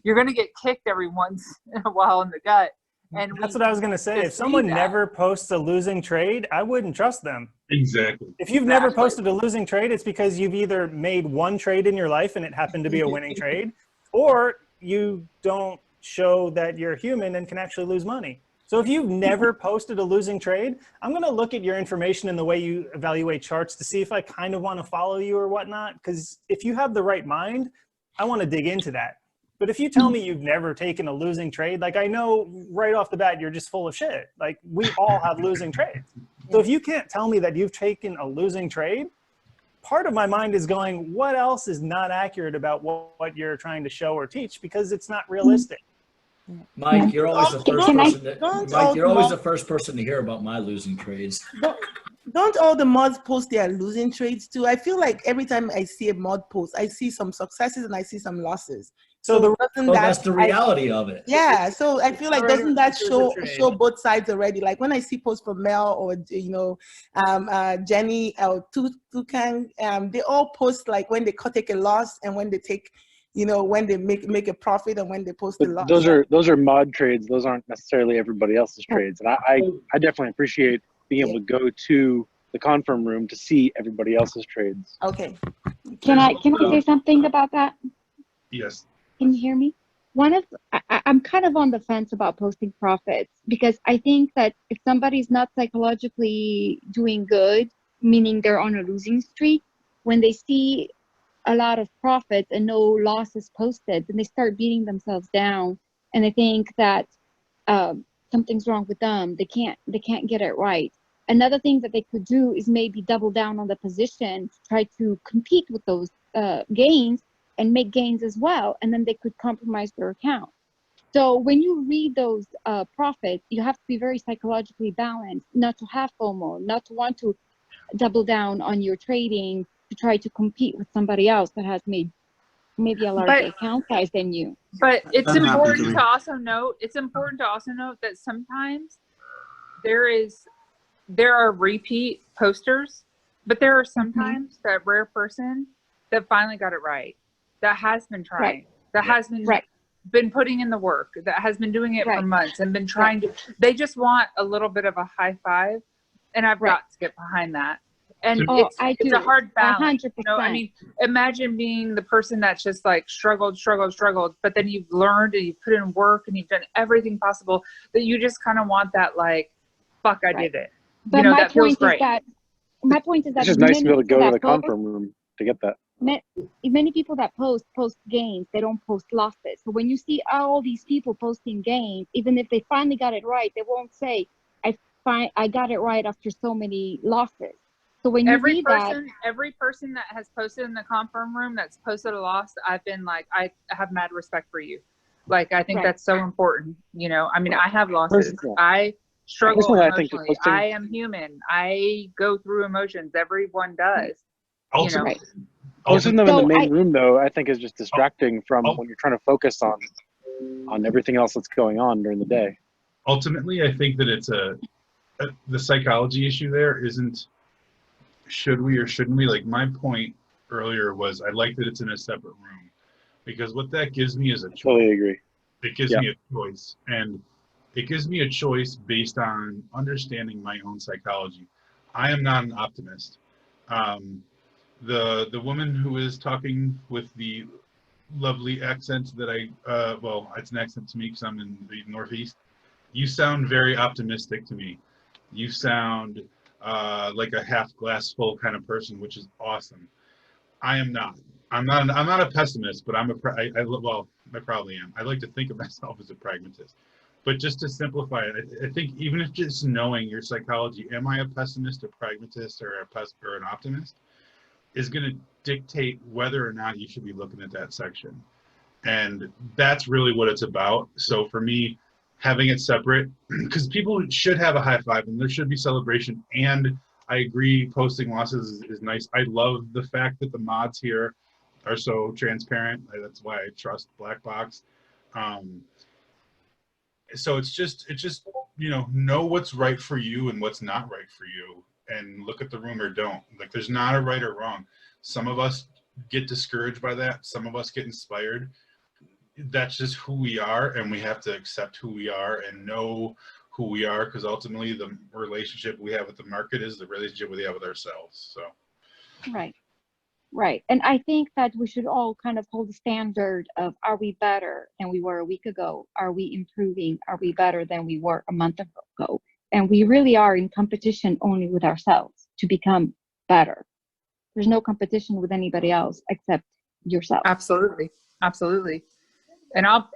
I: you're going to get kicked every once in a while in the gut. And
A: that's what I was going to say. If someone never posts a losing trade, I wouldn't trust them.
G: Exactly.
A: If you've never posted a losing trade, it's because you've either made one trade in your life and it happened to be a winning trade, or you don't show that you're human and can actually lose money. So if you've never posted a losing trade, I'm going to look at your information and the way you evaluate charts to see if I kind of want to follow you or whatnot. Because if you have the right mind, I want to dig into that. But if you tell me you've never taken a losing trade, like, I know right off the bat, you're just full of shit. Like, we all have losing trades. So if you can't tell me that you've taken a losing trade, part of my mind is going, what else is not accurate about what you're trying to show or teach? Because it's not realistic.
M: Mike, you're always the first person. Mike, you're always the first person to hear about my losing trades.
N: Don't all the mods post their losing trades too? I feel like every time I see a mod post, I see some successes and I see some losses. So
M: that's the reality of it.
N: Yeah. So I feel like, doesn't that show both sides already? Like, when I see posts from Mel or Jenny or Tukan, they all post like when they take a loss and when they take, when they make a profit and when they post a loss.
O: Those are mod trades. Those aren't necessarily everybody else's trades. And I definitely appreciate being able to go to the confirm room to see everybody else's trades.
N: Okay.
C: Can I say something about that?
G: Yes.
C: Can you hear me? I'm kind of on the fence about posting profits, because I think that if somebody's not psychologically doing good, meaning they're on a losing streak, when they see a lot of profits and no losses posted, then they start beating themselves down, and they think that something's wrong with them. They can't get it right. Another thing that they could do is maybe double down on the position to try to compete with those gains and make gains as well, and then they could compromise their account. So when you read those profits, you have to be very psychologically balanced, not to have FOMO, not to want to double down on your trading to try to compete with somebody else that has made maybe a larger account size than you.
I: But it's important to also note that sometimes there are repeat posters, but there are sometimes that rare person that finally got it right, that has been trying. that has been putting in the work, that has been doing it for months and been trying to, they just want a little bit of a high five. And I've got to get behind that. And it's a hard balance.
C: 100%.
I: You know, I mean, imagine being the person that's just like struggled, but then you've learned and you've put in work and you've done everything possible that you just kind of want that, like, fuck, I did it.
C: But
I: you know,
C: my
I: that feels
C: point
I: great.
C: is that my point is that
O: It's just nice to be able to go to the
C: post,
O: conference room to get that.
C: many people that post gains, they don't post losses. So when you see all these people posting gains, even if they finally got it right, they won't say, I got it right after so many losses. So when you read
I: every person that has posted in the conference room that's posted a loss, I've been like, I have mad respect for you. Like, I think that's so important. You know, I mean, I have losses. I struggle emotionally. I am human. I go through emotions. Everyone does.
G: Also,
I: you know?
O: Posting them in the main room, though, I think is just distracting from when you're trying to focus on everything else that's going on during the day.
G: Ultimately, I think that it's the psychology issue there isn't should we or shouldn't we. Like, my point earlier was I like that it's in a separate room, because what that gives me is a choice.
O: Totally agree.
G: It gives me a choice, and it gives me a choice based on understanding my own psychology. I am not an optimist. The woman who is talking with the lovely accent that well, it's an accent to me because I'm in the Northeast. You sound very optimistic to me. You sound like a half glass full kind of person, which is awesome. I am not. I'm not a pessimist, but well, I probably am. I like to think of myself as a pragmatist. But just to simplify it, I think even if just knowing your psychology, am I a pessimist, a pragmatist, or an optimist, is going to dictate whether or not you should be looking at that section. And that's really what it's about. So for me, having it separate, because people should have a high five and there should be celebration. And I agree, posting losses is nice. I love the fact that the mods here are so transparent. That's why I trust Black Box. So it's just know what's right for you and what's not right for you, and look at the room or don't. Like, there's not a right or wrong. Some of us get discouraged by that. Some of us get inspired. That's just who we are, and we have to accept who we are and know who we are, because ultimately the relationship we have with the market is the relationship we have with ourselves. So
C: right. And I think that we should all kind of hold the standard of, are we better than we were a week ago? Are we improving? Are we better than we were a month ago? And we really are in competition only with ourselves to become better. There's no competition with anybody else except yourself.
I: Absolutely. And I'm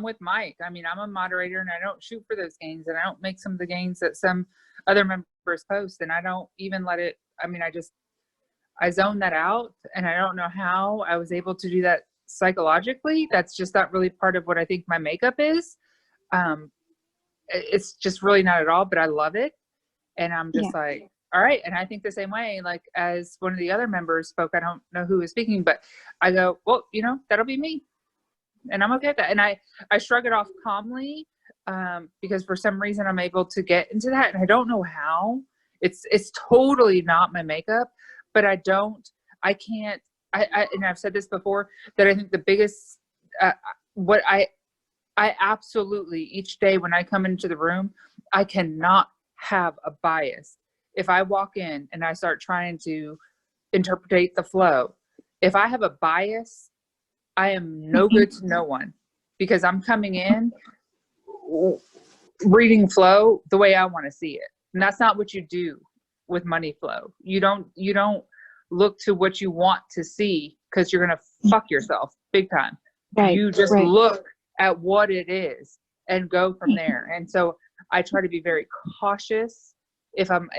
I: with Mike. I mean, I'm a moderator and I don't shoot for those gains, and I don't make some of the gains that some other members post, and I don't even let it, I mean, I zone that out, and I don't know how I was able to do that psychologically. That's just not really part of what I think my makeup is. It's just really not at all, but I love it. And I'm just like, all right. And I think the same way, like as one of the other members spoke, I don't know who was speaking, but I go, well, that'll be me. And I'm okay with that. And I shrug it off calmly, because for some reason I'm able to get into that. And I don't know how. It's totally not my makeup, but and I've said this before, that I think the biggest, what I absolutely, each day when I come into the room, I cannot have a bias. If I walk in and I start trying to interpret the flow, if I have a bias, I am no good to no one, because I'm coming in reading flow the way I want to see it. And that's not what you do with money flow. You don't look to what you want to see, because you're going to fuck yourself big time. You just look at what it is and go from there. And so I try to be very cautious if I'm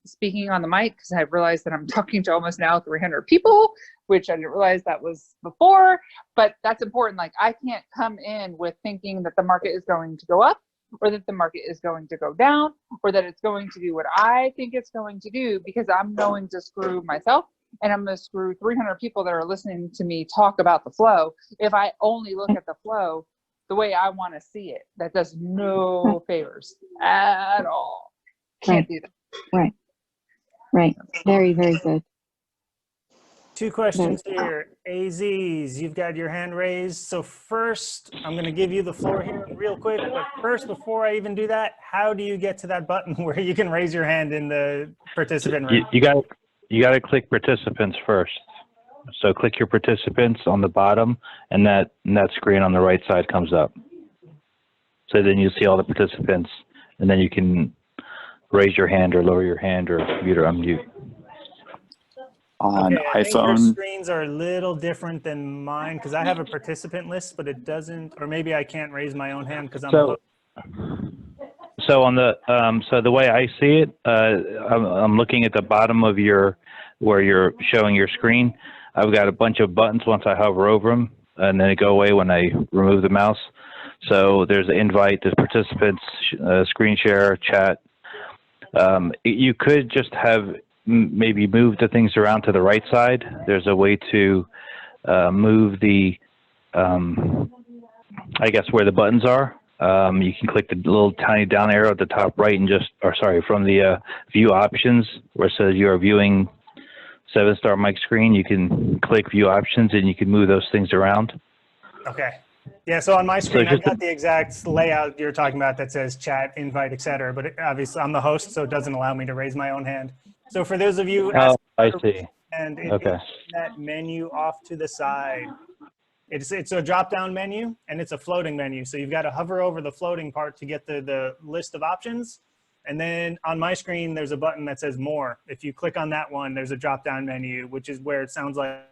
I: speaking on the mic, because I realized that I'm talking to almost now 300 people, which I didn't realize that was before, but that's important. Like, I can't come in with thinking that the market is going to go up, or that the market is going to go down, or that it's going to do what I think it's going to do, because I'm going to screw myself, and I'm going to screw 300 people that are listening to me talk about the flow if I only look at the flow the way I want to see it. That does no favors at all. Can't do that.
C: Right. Very, very good.
A: Two questions here. AZs, you've got your hand raised. So first, I'm going to give you the floor here real quick. But first, before I even do that, how do you get to that button where you can raise your hand in the participant room?
P: You got to click participants first. So click your participants on the bottom, and that screen on the right side comes up. So then you see all the participants, and then you can raise your hand or lower your hand or mute or unmute.
E: On
A: okay, I think your
E: iPhone,
A: screens are a little different than mine because I have a participant list, but it doesn't, or maybe I can't raise my own hand because I'm a host.
P: So on the so the way I see it, I'm looking at the bottom of where you're showing your screen. I've got a bunch of buttons once I hover over them, and then they go away when I remove the mouse. So there's an invite, there's participants, screen share, chat. You could just have maybe move the things around to the right side. There's a way to move the, I guess, where the buttons are. You can click the little tiny down arrow at the top right and from the view options where it says you are viewing 7-star mic screen. You can click view options and you can move those things around.
A: Okay. Yeah, so on my screen, I've got the exact layout you're talking about that says chat, invite, etc. But obviously, I'm the host, so it doesn't allow me to raise my own hand. So for those of you,
P: I see.
A: And
P: Okay.
A: it's that menu off to the side. It's a drop-down menu, and it's a floating menu. So you've got to hover over the floating part to get the list of options. And then on my screen, there's a button that says more. If you click on that one, there's a drop-down menu, which is where it sounds like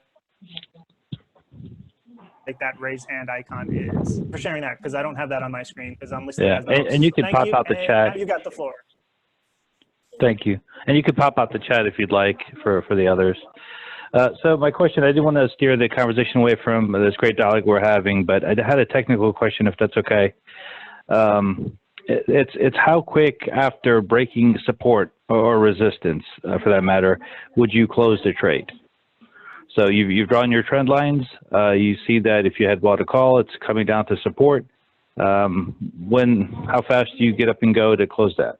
A: that raise hand icon is. For sharing that, because I don't have that on my screen because I'm listening as the host.
P: And you can pop out the chat.
A: Now you got the floor.
P: Thank you. And you can pop out the chat if you'd like for the others. So my question, I didn't want to steer the conversation away from this great dialogue we're having, but I had a technical question, if that's okay. It's how quick after breaking support or resistance, for that matter, would you close the trade? So you've drawn your trend lines. You see that if you had bought a call, it's coming down to support. How fast do you get up and go to close that?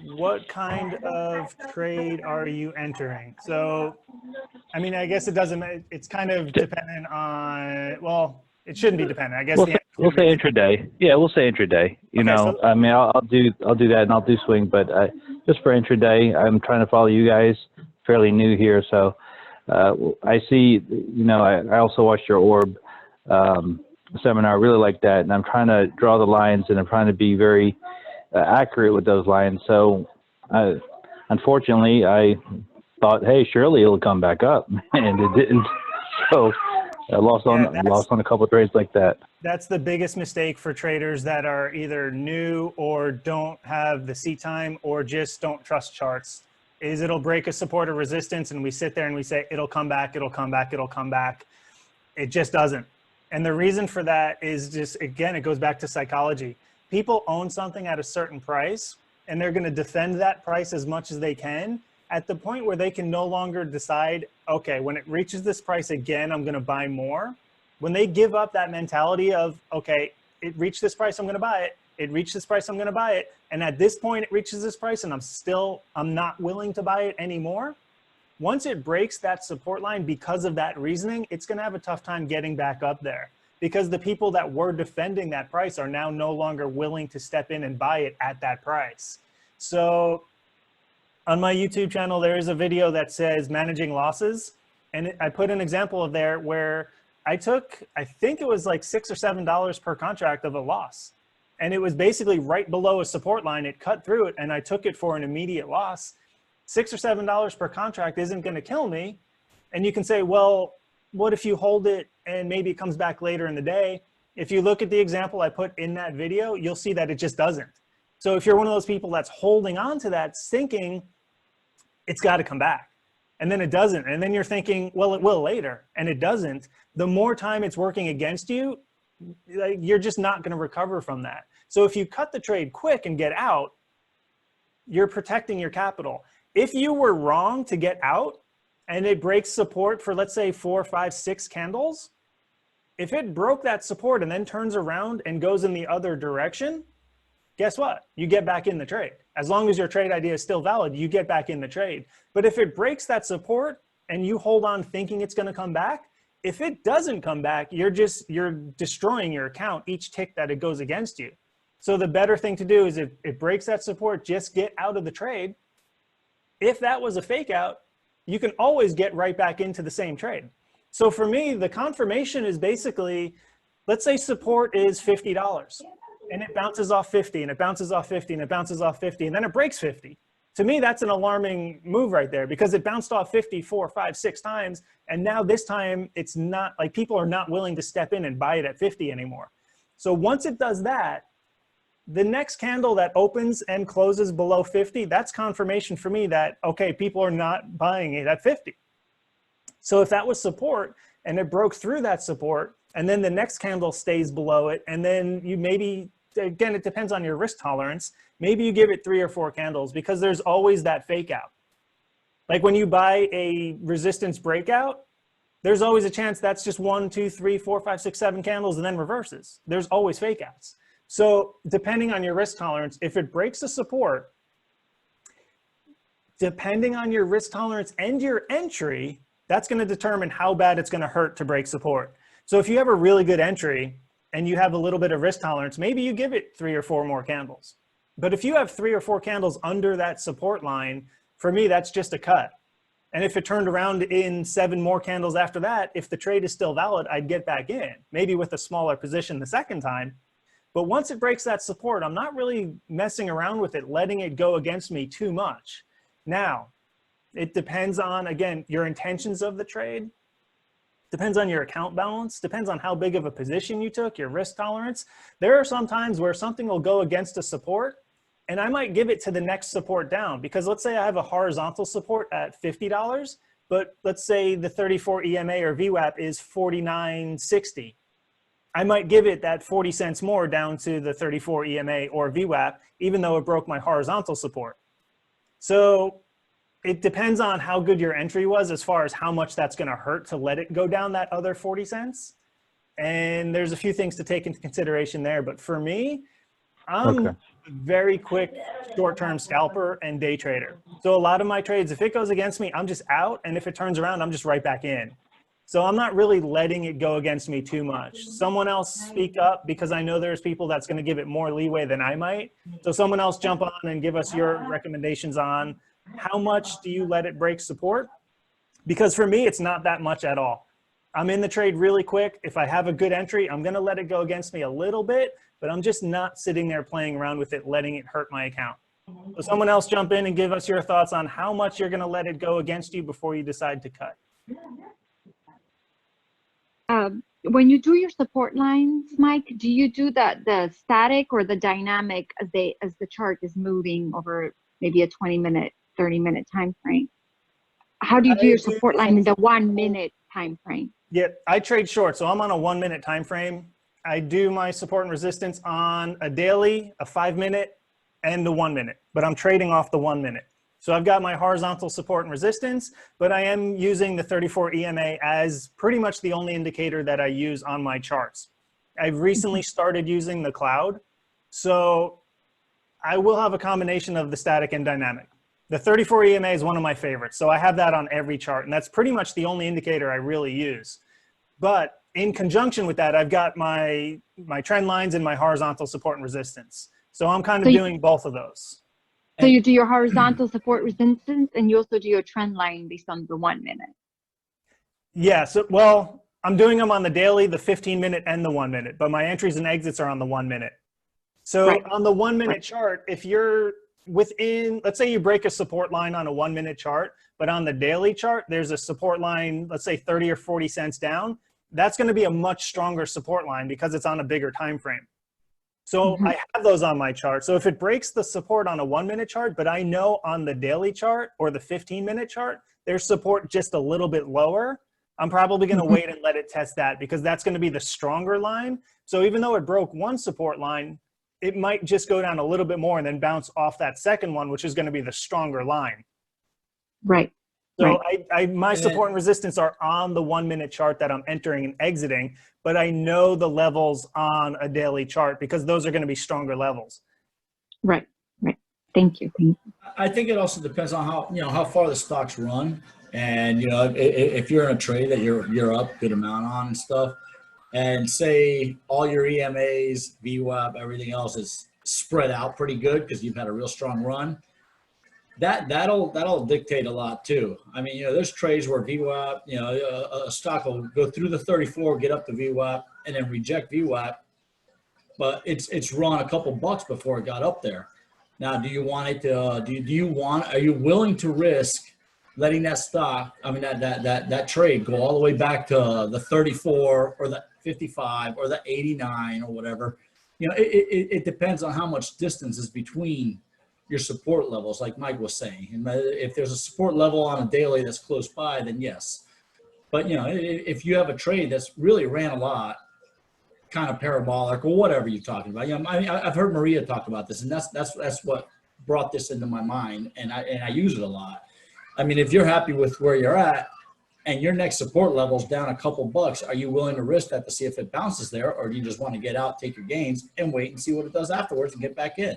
A: What kind of trade are you entering? So, I mean, I guess it doesn't, it's kind of dependent on, well, it shouldn't be dependent. I guess
P: We'll say intraday. Yeah, we'll say intraday. You know, I mean, I'll do that and I'll do swing, but just for intraday, I'm trying to follow you guys. Fairly new here, so I see. You know, I also watched your orb seminar. I really like that, and I'm trying to draw the lines, and I'm trying to be very accurate with those lines. So, unfortunately, I thought, hey, surely it'll come back up, and it didn't. So I lost on a couple of trades like that.
A: That's the biggest mistake for traders that are either new or don't have the seat time or just don't trust charts. Is it'll break a support or resistance, and we sit there and we say it'll come back, it'll come back, it'll come back. It just doesn't. And the reason for that is just, again, it goes back to psychology. People own something at a certain price, and they're going to defend that price as much as they can at the point where they can no longer decide, okay, when it reaches this price again, I'm going to buy more. When they give up that mentality of, okay, it reached this price, I'm going to buy it. It reached this price, I'm going to buy it. And at this point, it reaches this price, and I'm not willing to buy it anymore. Once it breaks that support line because of that reasoning, it's going to have a tough time getting back up there, because the people that were defending that price are now no longer willing to step in and buy it at that price. So on my YouTube channel, there is a video that says managing losses. And I put an example of there where I took, I think it was like $6 or $7 per contract of a loss. And it was basically right below a support line. It cut through it, and I took it for an immediate loss. $6 or $7 per contract isn't going to kill me. And you can say, well, what if you hold it and maybe it comes back later in the day? If you look at the example I put in that video, you'll see that it just doesn't. So if you're one of those people that's holding on to that, thinking it's got to come back, and then it doesn't, and then you're thinking, well, it will later, and it doesn't, the more time it's working against you, you're just not going to recover from that. So if you cut the trade quick and get out, you're protecting your capital. If you were wrong to get out and it breaks support for, let's say, 4, 5, 6 candles, if it broke that support and then turns around and goes in the other direction, guess what? You get back in the trade. As long as your trade idea is still valid, you get back in the trade. But if it breaks that support and you hold on thinking it's going to come back, if it doesn't come back, you're destroying your account each tick that it goes against you. So the better thing to do is if it breaks that support, just get out of the trade. If that was a fake out, you can always get right back into the same trade. So for me, the confirmation is basically, let's say support is $50 and it bounces off 50 and it bounces off 50 and it bounces off 50 and then it breaks 50. To me, that's an alarming move right there because it bounced off 50 4, 5, 6 times. And now this time it's not like people are not willing to step in and buy it at 50 anymore. So once it does that, the next candle that opens and closes below 50, that's confirmation for me that, okay, people are not buying it at 50. So if that was support and it broke through that support and then the next candle stays below it and then you maybe, again, it depends on your risk tolerance, maybe you give it 3 or 4 candles because there's always that fake out. Like when you buy a resistance breakout, there's always a chance that's just 1, 2, 3, 4, 5, 6, 7 candles and then reverses. There's always fake outs. So depending on your risk tolerance, if it breaks a support, depending on your risk tolerance and your entry, that's going to determine how bad it's going to hurt to break support. So if you have a really good entry and you have a little bit of risk tolerance, maybe you give it 3 or 4 more candles. But if you have 3 or 4 candles under that support line, for me, that's just a cut. And if it turned around in 7 more candles after that, if the trade is still valid, I'd get back in, maybe with a smaller position the second time. But once it breaks that support, I'm not really messing around with it, letting it go against me too much. Now, it depends on, again, your intentions of the trade, depends on your account balance, depends on how big of a position you took, your risk tolerance. There are some times where something will go against a support and I might give it to the next support down because let's say I have a horizontal support at $50, but let's say the 34 EMA or VWAP is $49.60. I might give it that 40 cents more down to the 34 EMA or VWAP, even though it broke my horizontal support. So it depends on how good your entry was as far as how much that's going to hurt to let it go down that other 40 cents. And there's a few things to take into consideration there. But for me, I'm a very quick short-term scalper and day trader. So a lot of my trades, if it goes against me, I'm just out. And if it turns around, I'm just right back in. So I'm not really letting it go against me too much. Someone else speak up because I know there's people that's going to give it more leeway than I might. So someone else jump on and give us your recommendations on how much do you let it break support? Because for me, it's not that much at all. I'm in the trade really quick. If I have a good entry, I'm going to let it go against me a little bit, but I'm just not sitting there playing around with it, letting it hurt my account. So someone else jump in and give us your thoughts on how much you're going to let it go against you before you decide to cut.
C: When you do your support lines, Mike, do you do the static or the dynamic as the chart is moving over maybe a 20-minute, 30-minute time frame? How do you do your support line in the 1 minute time frame?
A: Yeah, I trade short, so I'm on a 1 minute time frame. I do my support and resistance on a daily, a 5 minute, and the 1 minute, but I'm trading off the 1 minute. So I've got my horizontal support and resistance, but I am using the 34 EMA as pretty much the only indicator that I use on my charts. I've recently started using the cloud, so I will have a combination of the static and dynamic. The 34 EMA is one of my favorites, so I have that on every chart, and that's pretty much the only indicator I really use. But in conjunction with that, I've got my trend lines and my horizontal support and resistance. So I'm kind of doing both of those.
C: So you do your horizontal support resistance and you also do your trend line based on the 1 minute.
A: Yeah, so, well, I'm doing them on the daily, the 15 minute and the 1 minute, but my entries and exits are on the 1 minute. So on the 1 minute chart, if you're within, let's say you break a support line on a 1 minute chart, but on the daily chart, there's a support line, let's say 30 or 40 cents down, that's going to be a much stronger support line because it's on a bigger time frame. So I have those on my chart. So if it breaks the support on a 1 minute chart, but I know on the daily chart or the 15-minute chart, there's support just a little bit lower, I'm probably going to wait and let it test that because that's going to be the stronger line. So even though it broke one support line, it might just go down a little bit more and then bounce off that second one, which is going to be the stronger line.
C: Right.
A: So my support and resistance are on the 1 minute chart that I'm entering and exiting, but I know the levels on a daily chart because those are going to be stronger levels.
C: Right. Right. Thank you. Thank you.
M: I think it also depends on how far the stocks run. And you know, if you're in a trade that you're up good amount on and stuff, and say all your EMAs, VWAP, everything else is spread out pretty good because you've had a real strong run, that'll dictate a lot too. I mean, you know, there's trades where VWAP, you know, a stock will go through the 34, get up to VWAP, and then reject VWAP, but it's run a couple bucks before it got up there. Now, do you want it to? Are you willing to risk letting that stock? I mean, that trade go all the way back to the 34 or the 55 or the 89 or whatever? You know, it depends on how much distance is between your support levels, like Mike was saying. And if there's a support level on a daily that's close by, then yes. But you know, if you have a trade that's really ran a lot, kind of parabolic or whatever you're talking about, you know, I've heard Maria talk about this, and that's what brought this into my mind, and I use it a lot. I mean, if you're happy with where you're at, and your next support level's down a couple bucks, are you willing to risk that to see if it bounces there, or do you just want to get out, take your gains, and wait and see what it does afterwards and get back in?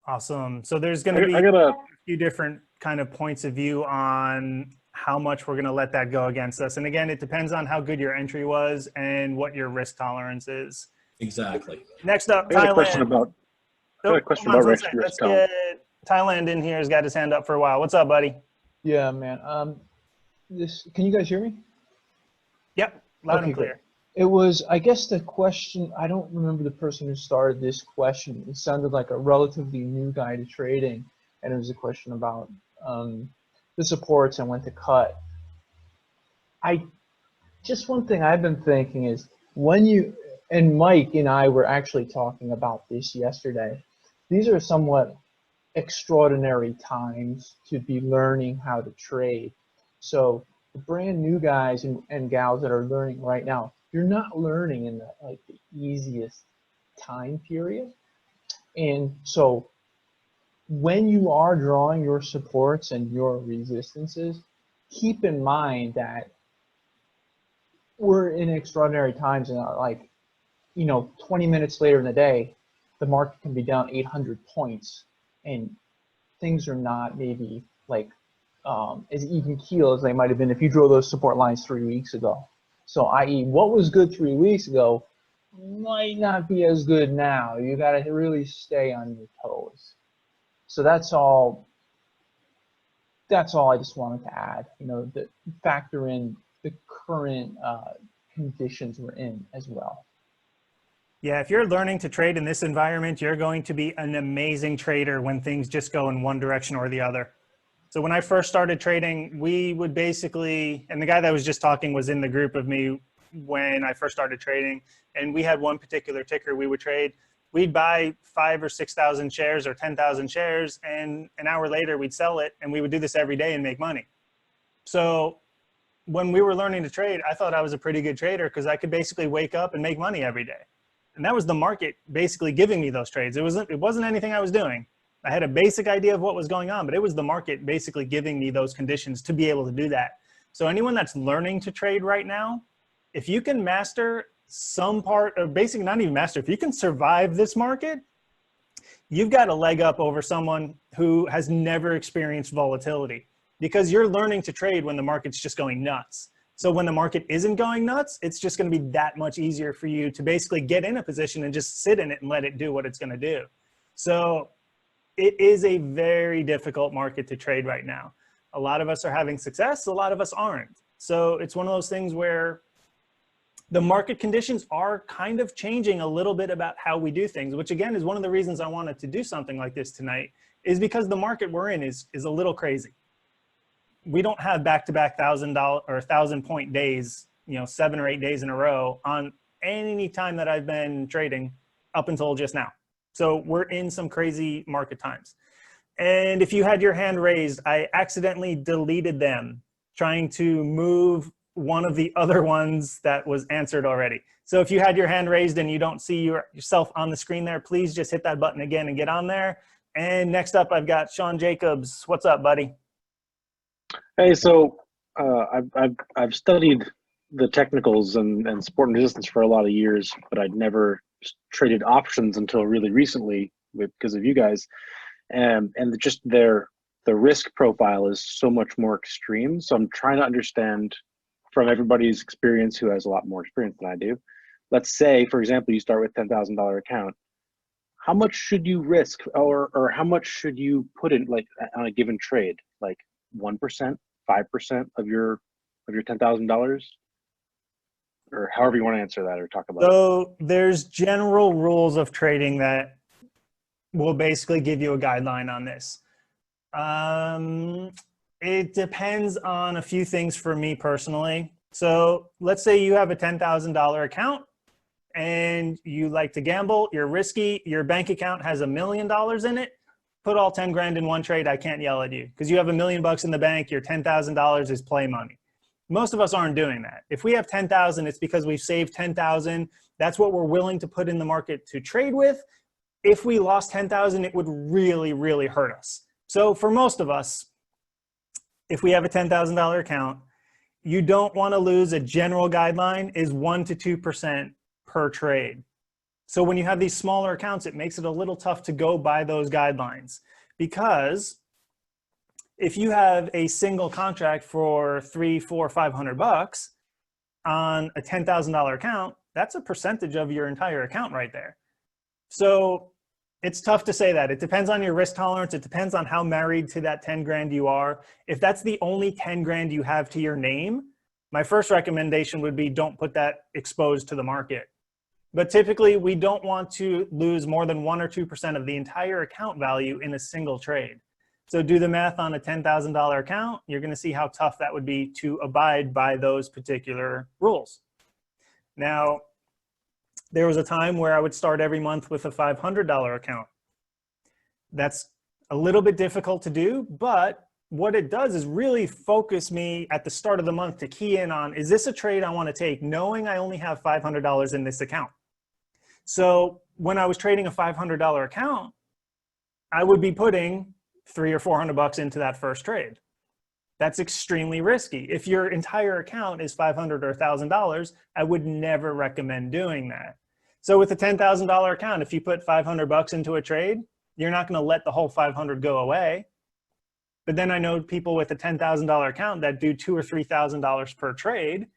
A: Awesome. So there's going to be a few different kind of points of view on how much we're going to let that go against us. And again, it depends on how good your entry was and what your risk tolerance is.
M: Exactly.
A: Next up, Thailand.
O: I got a question about risk.
A: Let's get Thailand in here. Has got his hand up for a while. What's up, buddy?
Q: Yeah, man. Can you guys hear me?
A: Yep, loud and clear.
Q: Great. It was, I guess the question, I don't remember the person who started this question. It sounded like a relatively new guy to trading, and it was a question about the supports and when to cut. Just one thing I've been thinking is when you, and Mike and I were actually talking about this yesterday, these are somewhat extraordinary times to be learning how to trade. So the brand new guys and gals that are learning right now, you're not learning in the easiest time period. And so when you are drawing your supports and your resistances, keep in mind that we're in extraordinary times, and 20 minutes later in the day, the market can be down 800 points, and things are not maybe as even keel as they might have been if you drew those support lines 3 weeks ago. So, i.e., what was good 3 weeks ago might not be as good now. You got to really stay on your toes. So that's all I just wanted to add. You know, factor in the current conditions we're in as well.
A: Yeah, if you're learning to trade in this environment, you're going to be an amazing trader when things just go in one direction or the other. So when I first started trading, we would basically, and the guy that was just talking was in the group of me when I first started trading, and we had one particular ticker we would trade. We'd buy 5,000 or 6,000 shares or 10,000 shares, and an hour later we'd sell it, and we would do this every day and make money. So when we were learning to trade, I thought I was a pretty good trader because I could basically wake up and make money every day. And that was the market basically giving me those trades. It wasn't anything I was doing. I had a basic idea of what was going on, but it was the market basically giving me those conditions to be able to do that. So anyone that's learning to trade right now, if you can master some part, or basically not even master, if you can survive this market, you've got a leg up over someone who has never experienced volatility, because you're learning to trade when the market's just going nuts. So when the market isn't going nuts, it's just going to be that much easier for you to basically get in a position and just sit in it and let it do what it's going to do. So it is a very difficult market to trade right now. A lot of us are having success, a lot of us aren't. So it's one of those things where the market conditions are kind of changing a little bit about how we do things, which again is one of the reasons I wanted to do something like this tonight, is because the market we're in is a little crazy. We don't have back-to-back $1,000 or 1,000-point days, 7 or 8 days in a row on any time that I've been trading up until just now. So we're in some crazy market times. And if you had your hand raised, I accidentally deleted them trying to move one of the other ones that was answered already. So if you had your hand raised and you don't see yourself on the screen there, please just hit that button again and get on there. And next up, I've got Sean Jacobs. What's up, buddy?
O: Hey, so I've studied the technicals and support and resistance for a lot of years, but I'd never traded options until really recently because of you guys. and just the risk profile is so much more extreme. So I'm trying to understand from everybody's experience who has a lot more experience than I do. Let's say, for example, you start with $10,000 account. How much should you risk, or how much should you put in, like, on a given trade? Like 1%, 5% of your $10,000, or however you want to answer that or talk about it.
A: So there's general rules of trading that will basically give you a guideline on this. It depends on a few things for me personally. So let's say you have a $10,000 account and you like to gamble, you're risky, your bank account has $1 million in it, put all 10 grand in one trade, I can't yell at you because you have $1 million bucks in the bank, your $10,000 is play money. Most of us aren't doing that. If we have 10,000, it's because we've saved 10,000. That's what we're willing to put in the market to trade with. If we lost 10,000, it would really, really hurt us. So for most of us, if we have a $10,000 account, you don't want to lose. A general guideline is 1 to 2% per trade. So when you have these smaller accounts, it makes it a little tough to go by those guidelines, because if you have a single contract for $300, $400, $500 on a $10,000 account, that's a percentage of your entire account right there. So it's tough to say that. It depends on your risk tolerance. It depends on how married to that 10 grand you are. If that's the only 10 grand you have to your name, my first recommendation would be don't put that exposed to the market. But typically we don't want to lose more than 1 or 2% of the entire account value in a single trade. So do the math on a $10,000 account. You're going to see how tough that would be to abide by those particular rules. Now, there was a time where I would start every month with a $500 account. That's a little bit difficult to do, but what it does is really focus me at the start of the month to key in on, is this a trade I want to take, knowing I only have $500 in this account? So when I was trading a $500 account, I would be putting $300 or $400 into that first trade. That's extremely risky. If your entire account is $500 or $1,000, I would never recommend doing that. So with a $10,000 account, if you put $500 into a trade, you're not going to let the whole 500 go away. But then I know people with a $10,000 account that do $2,000 or $3,000 per trade,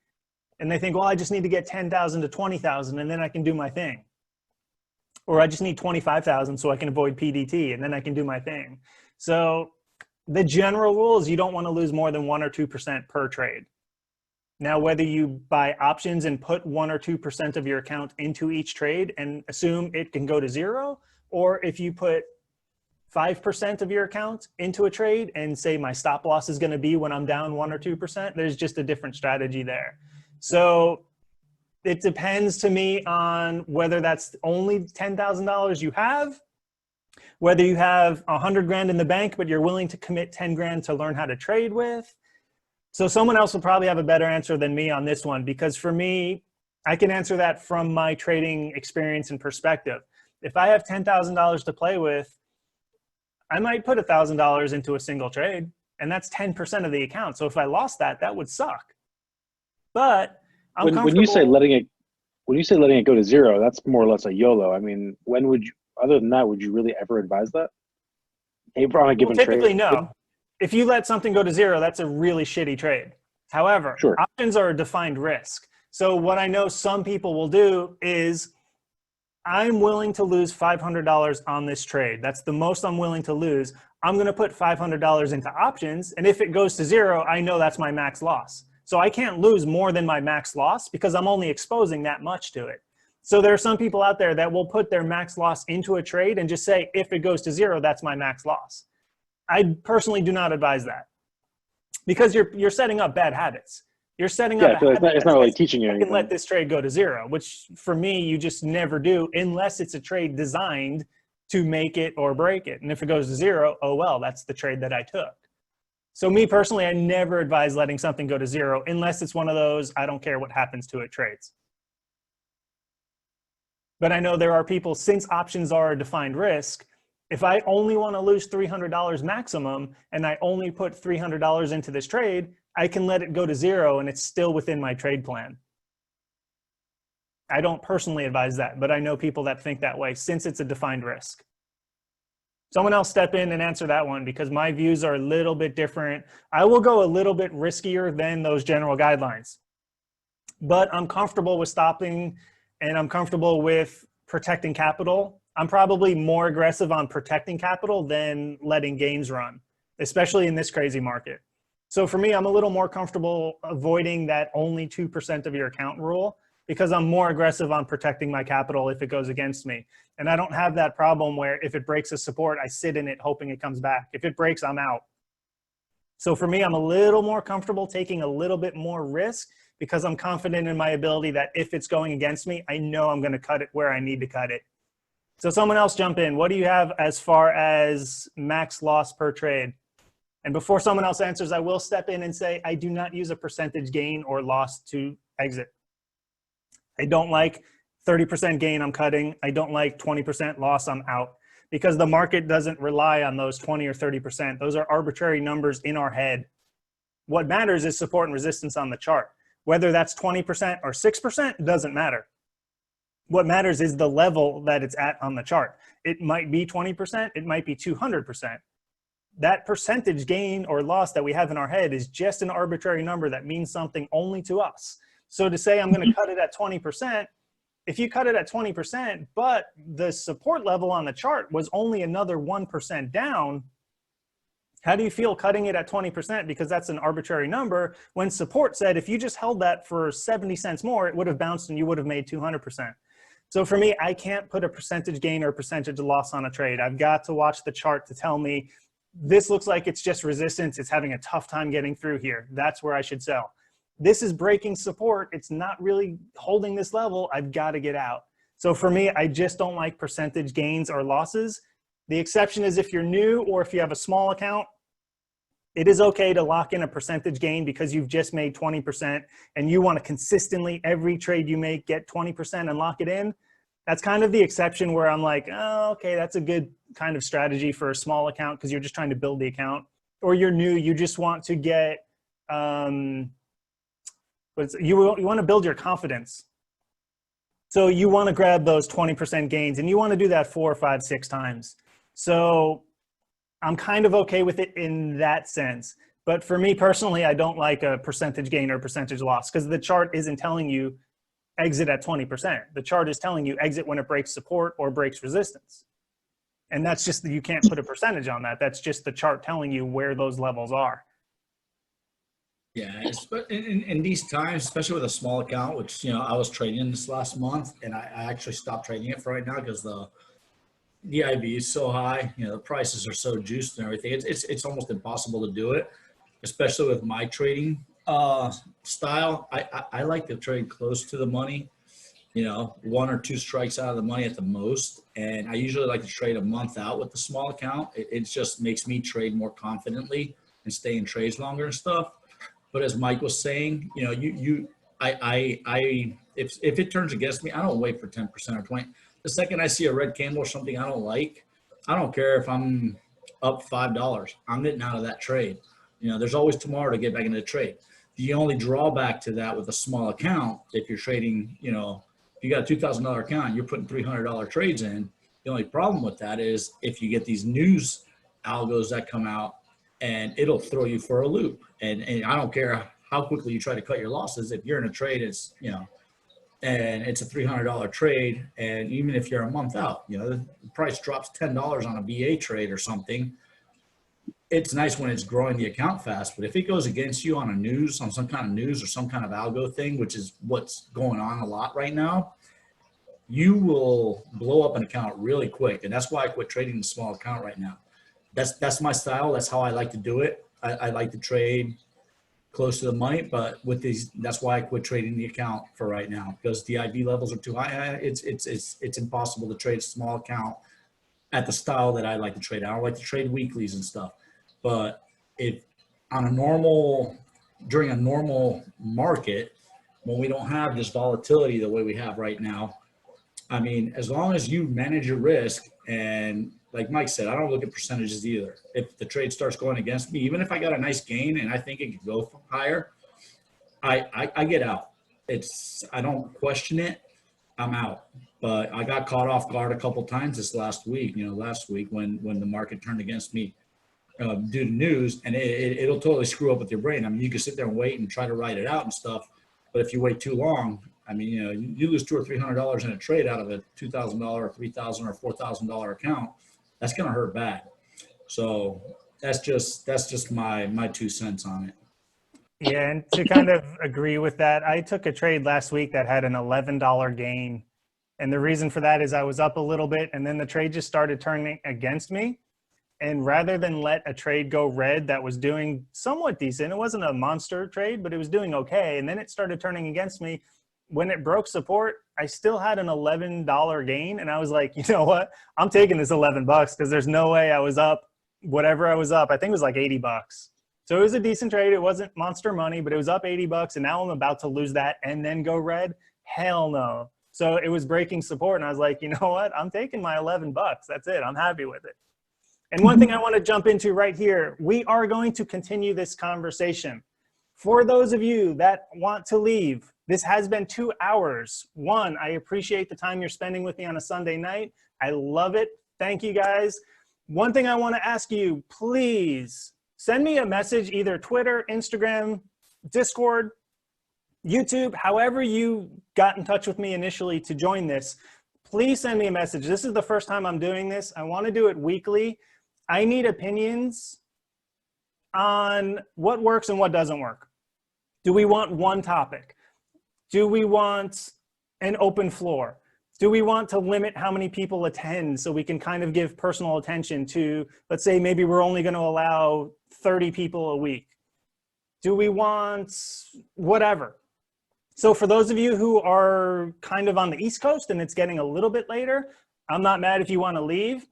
A: and they think, well, I just need to get 10,000 to 20,000 and then I can do my thing. Or I just need 25,000 so I can avoid PDT and then I can do my thing. So the general rule is you don't want to lose more than 1 or 2% per trade. Now, whether you buy options and put 1 or 2% of your account into each trade and assume it can go to zero, or if you put 5% of your account into a trade and say my stop loss is going to be when I'm down 1 or 2%, there's just a different strategy there. So it depends to me on whether that's only $10,000 you have, whether you have 100 grand in the bank, but you're willing to commit 10 grand to learn how to trade with. So someone else will probably have a better answer than me on this one, because for me, I can answer that from my trading experience and perspective. If I have $10,000 to play with, I might put $1,000 into a single trade, and that's 10% of the account. So if I lost that, that would suck. But I'm comfortable.
O: When you say letting it go to zero, that's more or less a YOLO. I mean, when would you, other than that, would you really ever advise that? On a given
A: typically,
O: trade?
A: no. If you let something go to zero, that's a really shitty trade. However,
O: sure,
A: options are a defined risk. So what I know some people will do is, I'm willing to lose $500 on this trade. That's the most I'm willing to lose. I'm going to put $500 into options. And if it goes to zero, I know that's my max loss. So I can't lose more than my max loss because I'm only exposing that much to it. So there are some people out there that will put their max loss into a trade and just say, if it goes to zero, that's my max loss. I personally do not advise that, because you're setting up bad habits. You're setting up
O: it's not really teaching you
A: anything. I can
O: anything.
A: let this trade go to zero, which for me, you just never do unless it's a trade designed to make it or break it. And if it goes to zero, oh well, that's the trade that I took. So me personally, I never advise letting something go to zero unless it's one of those I don't care what happens to it trades. But I know there are people, since options are a defined risk, if I only want to lose $300 maximum and I only put $300 into this trade, I can let it go to zero and it's still within my trade plan. I don't personally advise that, but I know people that think that way since it's a defined risk. Someone else step in and answer that one because my views are a little bit different. I will go a little bit riskier than those general guidelines, but I'm comfortable with stopping and I'm comfortable with protecting capital. I'm probably more aggressive on protecting capital than letting gains run, especially in this crazy market. So for me, I'm a little more comfortable avoiding that only 2% of your account rule because I'm more aggressive on protecting my capital if it goes against me. And I don't have that problem where if it breaks a support, I sit in it hoping it comes back. If it breaks, I'm out. So for me, I'm a little more comfortable taking a little bit more risk because I'm confident in my ability that if it's going against me, I know I'm going to cut it where I need to cut it. So someone else jump in. What do you have as far as max loss per trade? And before someone else answers, I will step in and say, I do not use a percentage gain or loss to exit. I don't like 30% gain, I'm cutting. I don't like 20% loss, I'm out. Because the market doesn't rely on those 20 or 30%. Those are arbitrary numbers in our head. What matters is support and resistance on the chart. Whether that's 20% or 6% doesn't matter. What matters is the level that it's at on the chart. It might be 20%, it might be 200%. That percentage gain or loss that we have in our head is just an arbitrary number that means something only to us. So to say I'm going to cut it at 20%, if you cut it at 20%, but the support level on the chart was only another 1% down, how do you feel cutting it at 20%? Because that's an arbitrary number. When support said if you just held that for 70 cents more, it would have bounced and you would have made 200%. So for me, I can't put a percentage gain or percentage loss on a trade. I've got to watch the chart to tell me this looks like it's just resistance. It's having a tough time getting through here. That's where I should sell. This is breaking support. It's not really holding this level. I've got to get out. So for me, I just don't like percentage gains or losses. The exception is if you're new or if you have a small account, it is okay to lock in a percentage gain because you've just made 20% and you want to consistently, every trade you make, get 20% and lock it in. That's kind of the exception where I'm like, oh, okay, that's a good kind of strategy for a small account because you're just trying to build the account. Or you're new, you just want to get, you want to build your confidence. So you want to grab those 20% gains and you want to do that 4, 5, 6 times. So I'm kind of okay with it in that sense. But for me personally, I don't like a percentage gain or percentage loss because the chart isn't telling you exit at 20%. The chart is telling you exit when it breaks support or breaks resistance. And that's just, you can't put a percentage on that. That's just the chart telling you where those levels are.
M: Yeah, in these times, especially with a small account, which, I was trading this last month and I actually stopped trading it for right now because the DIV is so high, the prices are so juiced and everything. It's almost impossible to do it, especially with my trading style. I like to trade close to the money, 1 or 2 strikes out of the money at the most. And I usually like to trade a month out with the small account. It just makes me trade more confidently and stay in trades longer and stuff. But as Mike was saying, if it turns against me, I don't wait for 10% or 20. The second I see a red candle or something I don't like, I don't care if I'm up $5. I'm getting out of that trade. There's always tomorrow to get back into the trade. The only drawback to that with a small account, if you're trading, if you got a $2,000 account, you're putting $300 trades in. The only problem with that is if you get these news algos that come out and it'll throw you for a loop. And I don't care how quickly you try to cut your losses. If you're in a trade, it's, and it's a $300 trade. And even if you're a month out, the price drops $10 on a VA trade or something. It's nice when it's growing the account fast, but if it goes against you on some kind of news or some kind of algo thing, which is what's going on a lot right now, you will blow up an account really quick. And that's why I quit trading the small account right now. That's my style. That's how I like to do it. I like to trade close to the money, but with these, that's why I quit trading the account for right now because the IB levels are too high. It's impossible to trade a small account at the style that I like to trade. I don't like to trade weeklies and stuff, but if during a normal market, when we don't have this volatility the way we have right now, I mean, as long as you manage your risk and like Mike said, I don't look at percentages either. If the trade starts going against me, even if I got a nice gain and I think it could go higher, I get out. I don't question it. I'm out. But I got caught off guard a couple times this last week. Last week when the market turned against me due to news, and it'll totally screw up with your brain. I mean, you can sit there and wait and try to write it out and stuff, but if you wait too long, I mean, you lose $200 or $300 in a trade out of a $2,000 or $3,000 or $4,000 account. That's gonna hurt bad. So that's just my 2 cents on it.
A: Yeah, and to kind of agree with that, I took a trade last week that had an $11 gain. And the reason for that is I was up a little bit and then the trade just started turning against me. And rather than let a trade go red that was doing somewhat decent, it wasn't a monster trade, but it was doing okay. And then it started turning against me. When it broke support, I still had an $11 gain. And I was like, you know what? I'm taking this $11 because there's no way I was up whatever I was up. I think it was like $80. So it was a decent trade. It wasn't monster money, but it was up $80. And now I'm about to lose that and then go red. Hell no. So it was breaking support. And I was like, you know what? I'm taking my $11. That's it. I'm happy with it. And one thing I want to jump into right here, we are going to continue this conversation. For those of you that want to leave, this has been 2 hours. One, I appreciate the time you're spending with me on a Sunday night. I love it. Thank you guys. One thing I want to ask you, please send me a message, either Twitter, Instagram, Discord, YouTube, however you got in touch with me initially to join this. Please send me a message. This is the first time I'm doing this. I want to do it weekly. I need opinions on what works and what doesn't work. Do we want one topic? Do we want an open floor? Do we want to limit how many people attend so we can kind of give personal attention to, let's say maybe we're only going to allow 30 people a week? Do we want whatever? So for those of you who are kind of on the East Coast and it's getting a little bit later, I'm not mad if you want to leave.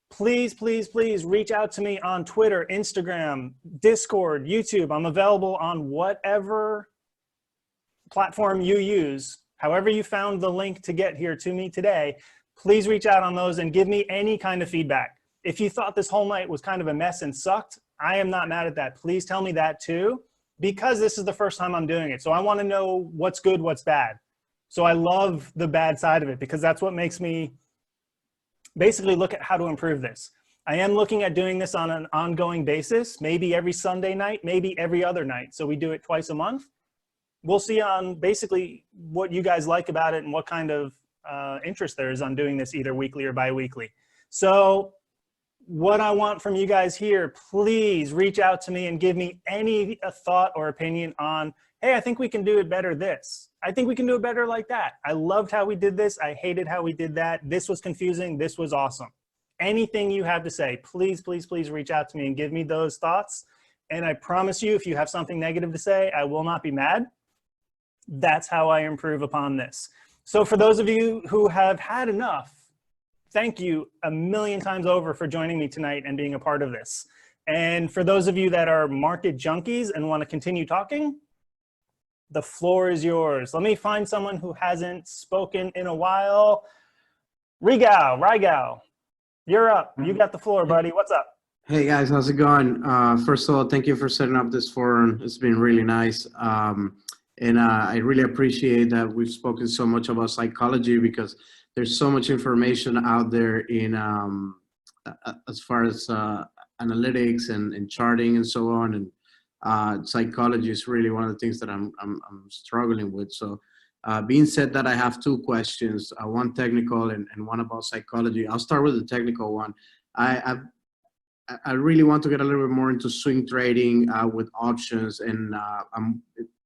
A: Please, please, please reach out to me on Twitter, Instagram, Discord, YouTube. I'm available on whatever platform you use. However you found the link to get here to me today, please reach out on those and give me any kind of feedback. If you thought this whole night was kind of a mess and sucked, I am not mad at that. Please tell me that too, because this is the first time I'm doing it. So I want to know what's good, what's bad. So I love the bad side of it because that's what makes me basically look at how to improve this. I am looking at doing this on an ongoing basis, maybe every Sunday night, maybe every other night. So we do it twice a month. We'll see on basically what you guys like about it and what kind of interest there is on doing this either weekly or bi-weekly. So what I want from you guys here, please reach out to me and give me any thought or opinion on, hey, I think we can do it better this. I think we can do it better like that. I loved how we did this. I hated how we did that. This was confusing. This was awesome. Anything you have to say, please, please, please reach out to me and give me those thoughts. And I promise you, if you have something negative to say, I will not be mad. That's how I improve upon this. So for those of you who have had enough, thank you a million times over for joining me tonight and being a part of this. And for those of you that are market junkies and want to continue talking, the floor is yours. Let me find someone who hasn't spoken in a while. Rigao, you're up. You got the floor, buddy. What's up?
R: Hey guys, how's it going? First of all, thank you for setting up this forum. It's been really nice. And I really appreciate that we've spoken so much about psychology because there's so much information out there in as far as analytics and charting and so on. And psychology is really one of the things that I'm struggling with. So being said that, I have 2 questions, one technical and one about psychology. I'll start with the technical one. I really want to get a little bit more into swing trading with options, and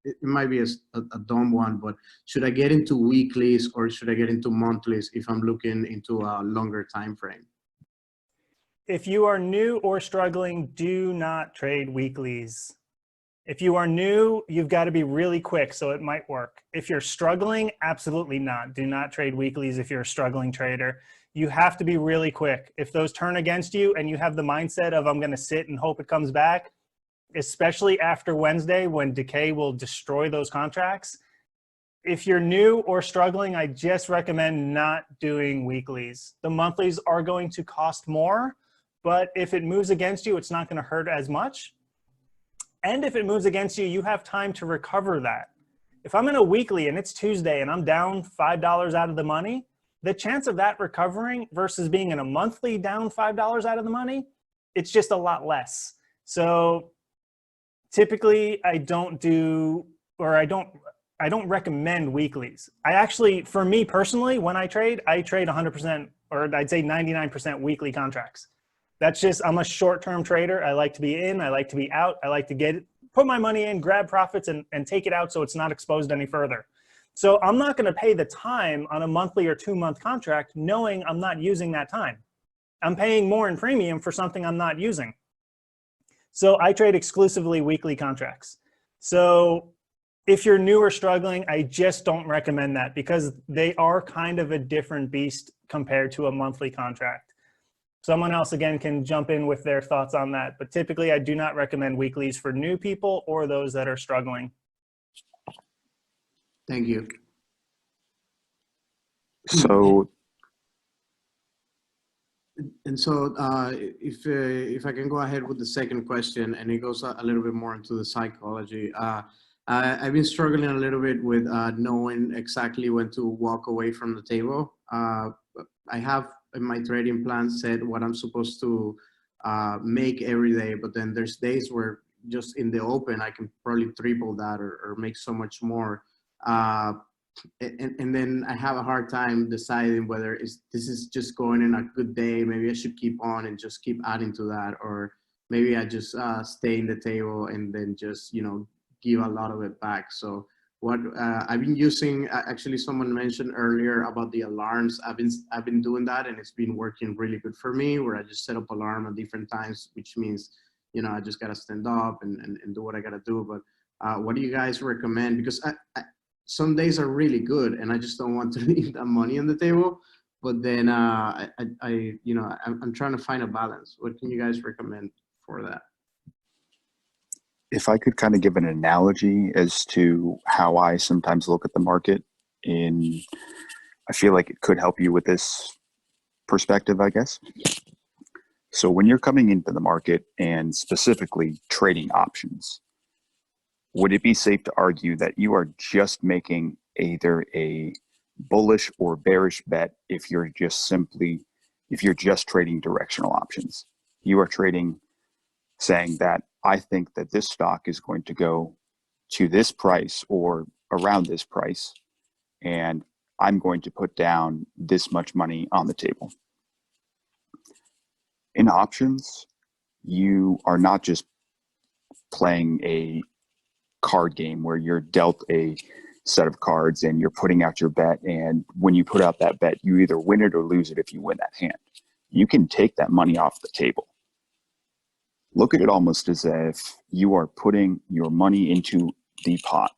R: it might be a dumb one, but should I get into weeklies or should I get into monthlies if I'm looking into a longer time frame?
A: If you are new or struggling, do not trade weeklies. If you are new, you've got to be really quick, so it might work. If you're struggling, absolutely not. Do not trade weeklies if you're a struggling trader. You have to be really quick. If those turn against you and you have the mindset of I'm going to sit and hope it comes back, especially after Wednesday when decay will destroy those contracts, if you're new or struggling, I just recommend not doing weeklies. The monthlies are going to cost more, but if it moves against you, it's not going to hurt as much. And if it moves against you, you have time to recover that. If I'm in a weekly and it's Tuesday and I'm down $5 out of the money, the chance of that recovering versus being in a monthly down $5 out of the money, it's just a lot less. So typically I don't recommend weeklies. I actually, for me personally, when I trade 100%, or I'd say 99% weekly contracts. That's just, I'm a short-term trader. I like to be in, I like to be out. I like to put my money in, grab profits and take it out so it's not exposed any further. So I'm not gonna pay the time on a monthly or 2-month contract knowing I'm not using that time. I'm paying more in premium for something I'm not using. So I trade exclusively weekly contracts. So if you're new or struggling, I just don't recommend that because they are kind of a different beast compared to a monthly contract. Someone else, again, can jump in with their thoughts on that, but typically I do not recommend weeklies for new people or those that are struggling.
R: Thank you.
E: So,
R: and so if I can go ahead with the second question, and it goes a little bit more into the psychology. I've been struggling a little bit with knowing exactly when to walk away from the table. I have in my trading plan said what I'm supposed to make every day, but then there's days where just in the open, I can probably triple that or make so much more. And then I have a hard time deciding whether this is just going in a good day. Maybe I should keep on and just keep adding to that, or maybe I just stay in the table and then just, you know, give a lot of it back. So what I've been using, actually someone mentioned earlier about the alarms. I've been doing that, and it's been working really good for me, where I just set up alarm at different times, which means, you know, I just got to stand up and do what I got to do. But what do you guys recommend? Because some days are really good and I just don't want to leave that money on the table. But then you know, I'm trying to find a balance. What can you guys recommend for that?
E: if I could kind of give an analogy as to how I sometimes look at the market, I feel like it could help you with this perspective, I guess. So when you're coming into the market and specifically trading options, would it be safe to argue that you are just making either a bullish or bearish bet if you're just trading directional options? You are trading saying that I think that this stock is going to go to this price or around this price, and I'm going to put down this much money on the table. In options, you are not just playing a card game where you're dealt a set of cards and you're putting out your bet, and when you put out that bet, you either win it or lose it if you win that hand. You can take that money off the table. Look at it almost as if you are putting your money into the pot,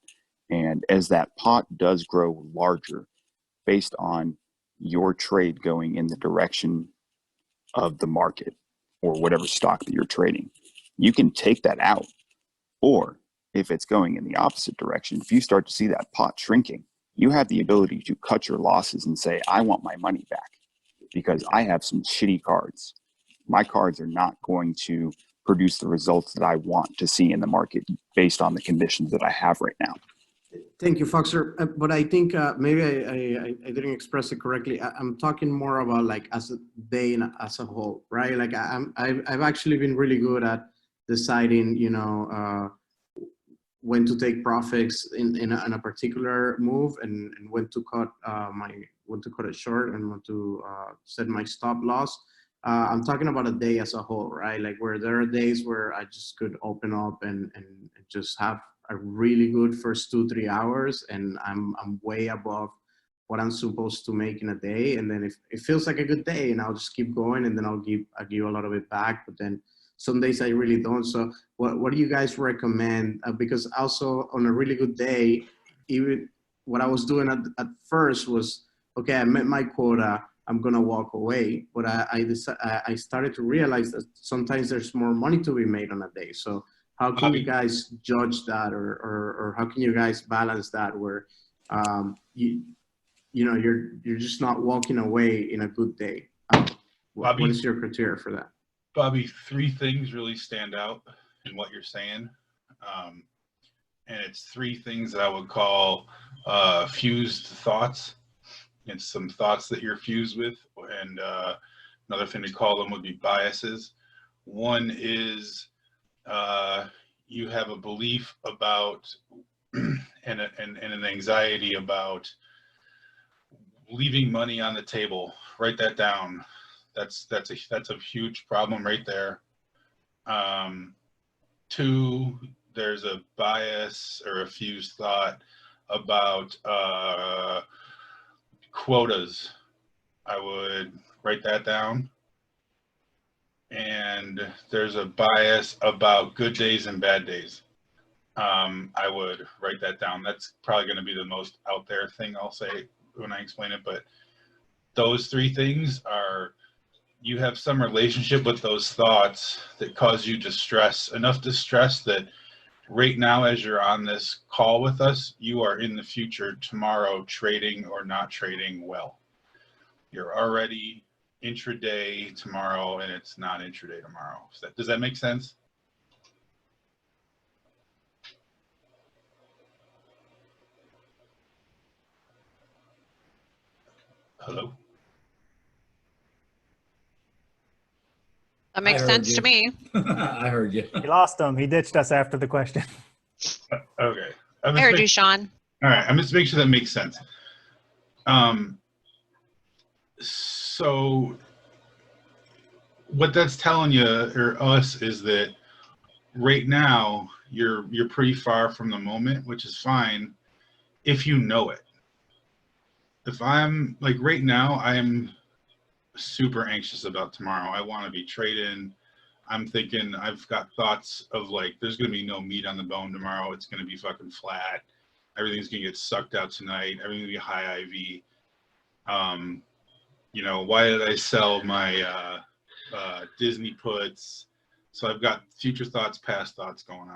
E: and as that pot does grow larger based on your trade going in the direction of the market or whatever stock that you're trading, you can take that out. Or if it's going in the opposite direction, if you start to see that pot shrinking, you have the ability to cut your losses and say, I want my money back because I have some shitty cards. My cards are not going to produce the results that I want to see in the market based on the conditions that I have right now.
R: Thank you, Foxer. But I think maybe I didn't express it correctly. I'm talking more about like as a day and as a whole, right? Like I've actually been really good at deciding, you know, when to take profits in a particular move and when to cut when to cut it short and when to set my stop loss. I'm talking about a day as a whole, right? Like where there are days where I just could open up and just have a really good first 2-3 hours, and I'm way above what I'm supposed to make in a day. And then if it feels like a good day, and I'll just keep going, and then I'll give a lot of it back. But then some days I really don't. So what do you guys recommend? Because also on a really good day, even what I was doing at first was, okay, I met my quota, I'm gonna walk away. But I started to realize that sometimes there's more money to be made on a day. So how can you guys judge that, or how can you guys balance that where you know you're just not walking away in a good day? What is your criteria for that?
G: Bobby, 3 things really stand out in what you're saying. and it's 3 things that I would call fused thoughts. It's some thoughts that you're fused with, and another thing to call them would be biases. One is you have a belief about and an anxiety about leaving money on the table. Write that down. That's a huge problem right there. 2, there's a bias or a fused thought about quotas. I would write that down. And there's a bias about good days and bad days. I would write that down. That's probably going to be the most out there thing I'll say when I explain it. But those 3 things are, you have some relationship with those thoughts that cause you distress, enough distress that right now, as you're on this call with us, you are in the future tomorrow trading or not trading well. You're already intraday tomorrow and it's not intraday tomorrow. Does that make sense? Hello?
D: That makes sense to me.
M: I heard you.
A: He lost him. He ditched us after the question.
G: Okay.
D: I heard you, Sean.
G: All right. I'm just making sure that makes sense. So what that's telling you or us is that right now you're pretty far from the moment, which is fine if you know it. If I'm like right now, I'm super anxious about tomorrow. I want to be trading. I'm thinking, I've got thoughts of like, there's going to be no meat on the bone tomorrow. It's going to be fucking flat. Everything's going to get sucked out tonight. Everything's going to be high IV. You know, why did I sell my Disney puts? So I've got future thoughts, past thoughts going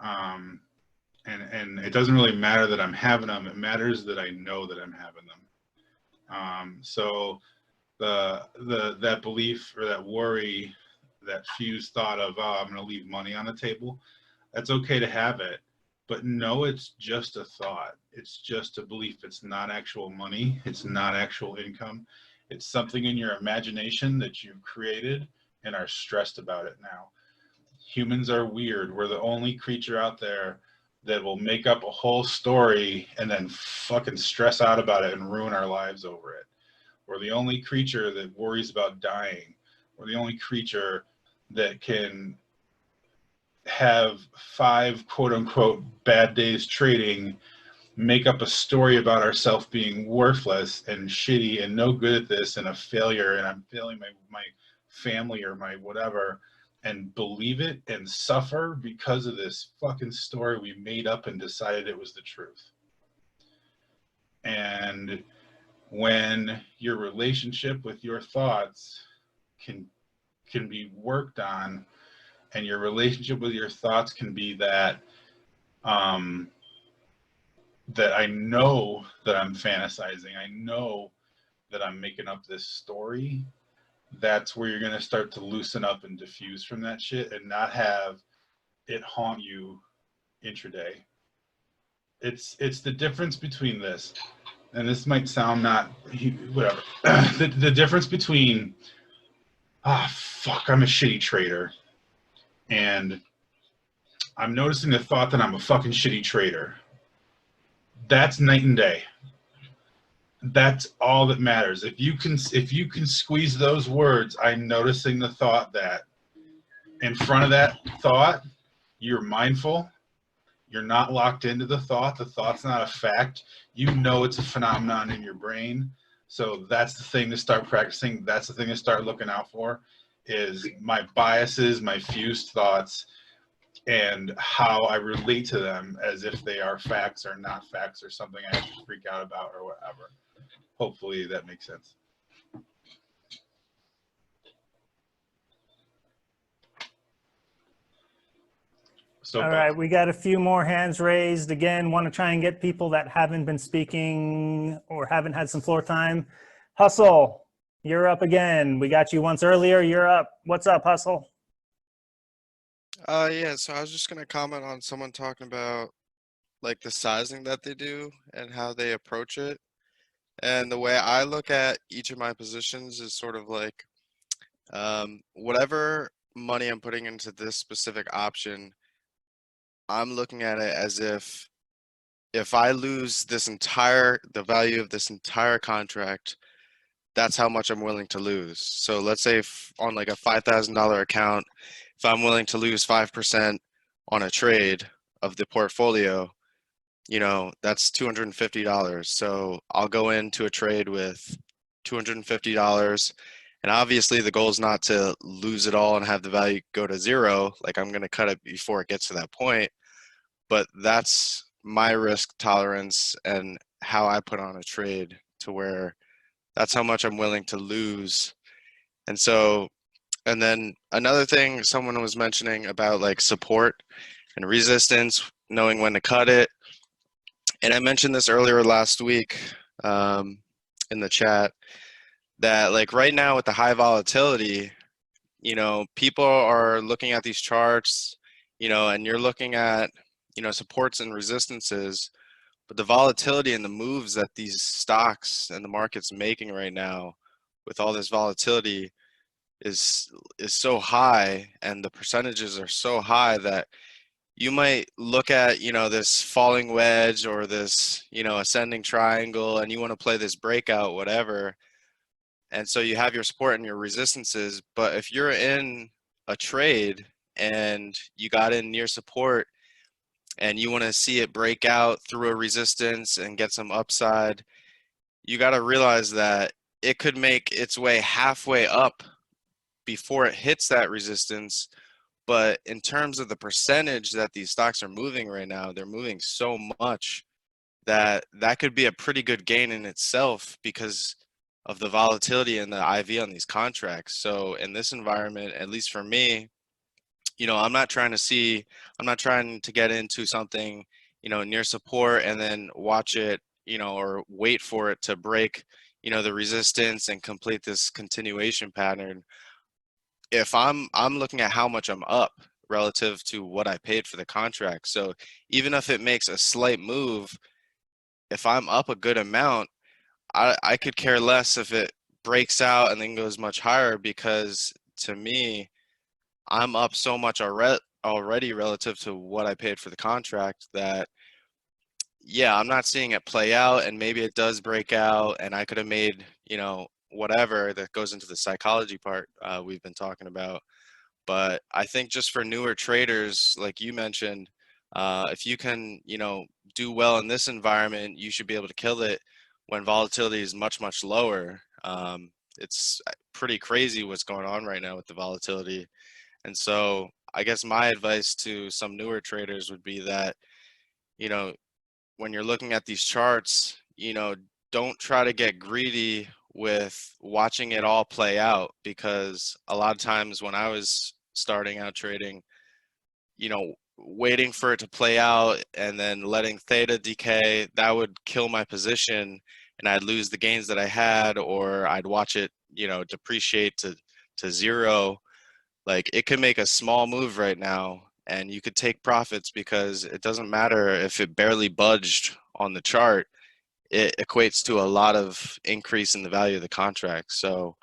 G: on. And it doesn't really matter that I'm having them. It matters that I know that I'm having them. So that belief or that worry, that fused thought of, oh, I'm going to leave money on the table, that's okay to have it, but no, it's just a thought. It's just a belief. It's not actual money. It's not actual income. It's something in your imagination that you've created and are stressed about it now. Humans are weird. We're the only creature out there that will make up a whole story and then fucking stress out about it and ruin our lives over it. We're the only creature that worries about dying. We're the only creature that can have 5 quote unquote bad days trading, make up a story about ourselves being worthless and shitty and no good at this and a failure, and I'm failing my family or my whatever, and believe it and suffer because of this fucking story we made up and decided it was the truth. And when your relationship with your thoughts can be worked on, and your relationship with your thoughts can be that that I know that I'm fantasizing, I know that I'm making up this story, that's where you're going to start to loosen up and diffuse from that shit and not have it haunt you intraday. It's the difference between this, and this might sound not whatever, the difference between fuck, I'm a shitty trader, and I'm noticing the thought that I'm a fucking shitty trader. That's night and day. That's all that matters. If you can squeeze those words, I'm noticing the thought, that in front of that thought, you're mindful. You're not locked into the thought. The thought's not a fact. You know it's a phenomenon in your brain. So that's the thing to start practicing. That's the thing to start looking out for, is my biases, my fused thoughts, and how I relate to them as if they are facts or not facts or something I have to freak out about or whatever. Hopefully that makes sense.
A: All right, we got a few more hands raised. Again, want to try and get people that haven't been speaking or haven't had some floor time. Hustle, you're up again. We got you once earlier. You're up. What's up, Hustle?
S: Yeah, so I was just going to comment on someone talking about
L: like the sizing that they do and how they approach it. And the way I look at each of my positions is sort of like whatever money I'm putting into this specific option, I'm looking at it as if I lose the value of this entire contract, that's how much I'm willing to lose. So let's say if on like a $5,000 account, if I'm willing to lose 5% on a trade of the portfolio, that's $250. So I'll go into a trade with $250. And obviously the goal is not to lose it all and have the value go to zero. Like I'm going to cut it before it gets to that point. But that's my risk tolerance and how I put on a trade to where that's how much I'm willing to lose. And so, and then another thing someone was mentioning about like support and resistance, knowing when to cut it. And I mentioned this earlier last week in the chat that like right now with the high volatility, people are looking at these charts, and you're looking at, supports and resistances, but the volatility and the moves that these stocks and the market's making right now with all this volatility is so high, and the percentages are so high that you might look at, this falling wedge or this, ascending triangle, and you want to play this breakout, whatever. And so you have your support and your resistances, but if you're in a trade and you got in near support and you want to see it break out through a resistance and get some upside, you got to realize that it could make its way halfway up before it hits that resistance. But in terms of the percentage that these stocks are moving right now, they're moving so much that that could be a pretty good gain in itself because of the volatility and the IV on these contracts. So in this environment, at least for me, I'm not trying to get into something, near support and then watch it, or wait for it to break, the resistance and complete this continuation pattern. If I'm looking at how much I'm up relative to what I paid for the contract. So even if it makes a slight move, if I'm up a good amount, I could care less if it breaks out and then goes much higher, because to me, I'm up so much already relative to what I paid for the contract that, yeah, I'm not seeing it play out, and maybe it does break out and I could have made, whatever that goes into the psychology part we've been talking about. But I think just for newer traders, like you mentioned, if you can, do well in this environment, you should be able to kill it when volatility is much, much lower. It's pretty crazy what's going on right now with the volatility. And so I guess my advice to some newer traders would be that, when you're looking at these charts, don't try to get greedy with watching it all play out, because a lot of times when I was starting out trading, waiting for it to play out and then letting theta decay, that would kill my position and I'd lose the gains that I had, or I'd watch it, depreciate to zero. Like it could make a small move right now and you could take profits because it doesn't matter if it barely budged on the chart. It equates to a lot of increase in the value of the contract. So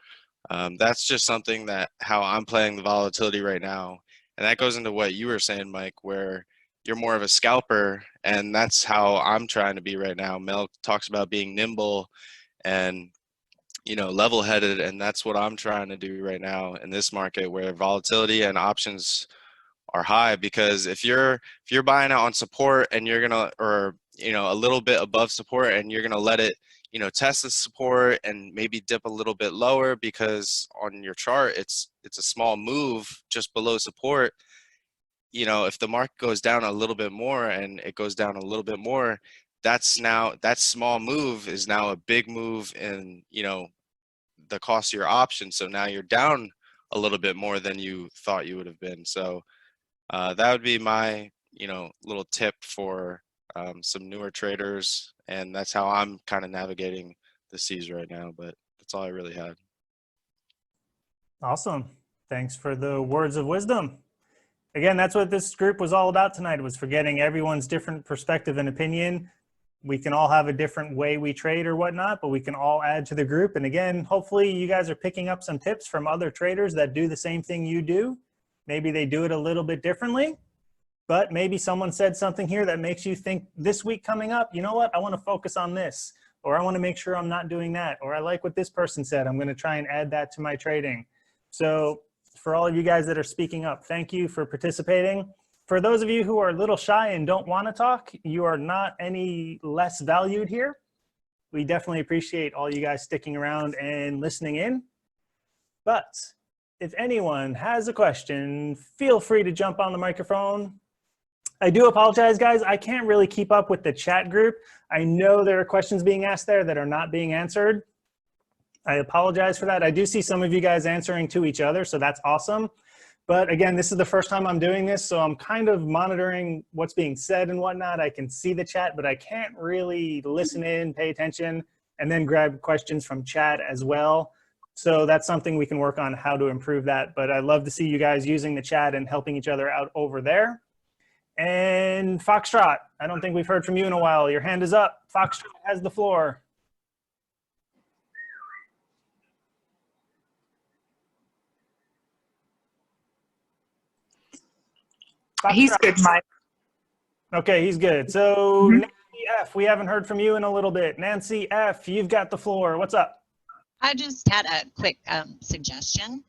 L: that's just something that how I'm playing the volatility right now. And that goes into what you were saying, Mike, where you're more of a scalper, and that's how I'm trying to be right now. Mel talks about being nimble and level-headed, and that's what I'm trying to do right now in this market where volatility and options are high. Because if you're buying out on support and you're gonna, or a little bit above support, and you're gonna let it test the support and maybe dip a little bit lower because on your chart it's a small move just below support, if the market goes down a little bit more and it goes down a little bit more, that small move is now a big move in the cost of your option. So now you're down a little bit more than you thought you would have been. So that would be my little tip for some newer traders, and that's how I'm kind of navigating the seas right now. But that's all I really had.
A: Awesome. Thanks for the words of wisdom. Again, that's what this group was all about tonight, was for getting everyone's different perspective and opinion. We can all have a different way we trade or whatnot, but we can all add to the group. And again, hopefully you guys are picking up some tips from other traders that do the same thing you do. Maybe they do it a little bit differently, but maybe someone said something here that makes you think this week coming up, you know what, I want to focus on this, or I want to make sure I'm not doing that, or I like what this person said, I'm going to try and add that to my trading. So for all of you guys that are speaking up, thank you for participating. For those of you who are a little shy and don't want to talk, you are not any less valued here. We definitely appreciate all you guys sticking around and listening in. But if anyone has a question, feel free to jump on the microphone. I do apologize, guys. I can't really keep up with the chat group. I know there are questions being asked there that are not being answered. I apologize for that. I do see some of you guys answering to each other, so that's awesome. But again, this is the first time I'm doing this, so I'm kind of monitoring what's being said and whatnot. I can see the chat, but I can't really listen in, pay attention, and then grab questions from chat as well. So that's something we can work on, how to improve that. But I'd love to see you guys using the chat and helping each other out over there. And Foxtrot, I don't think we've heard from you in a while. Your hand is up. Foxtrot has the floor.
I: He's good, Mike.
A: Okay, he's good. So Nancy F, we haven't heard from you in a little bit. Nancy F, you've got the floor. What's up?
D: I just had a quick suggestion.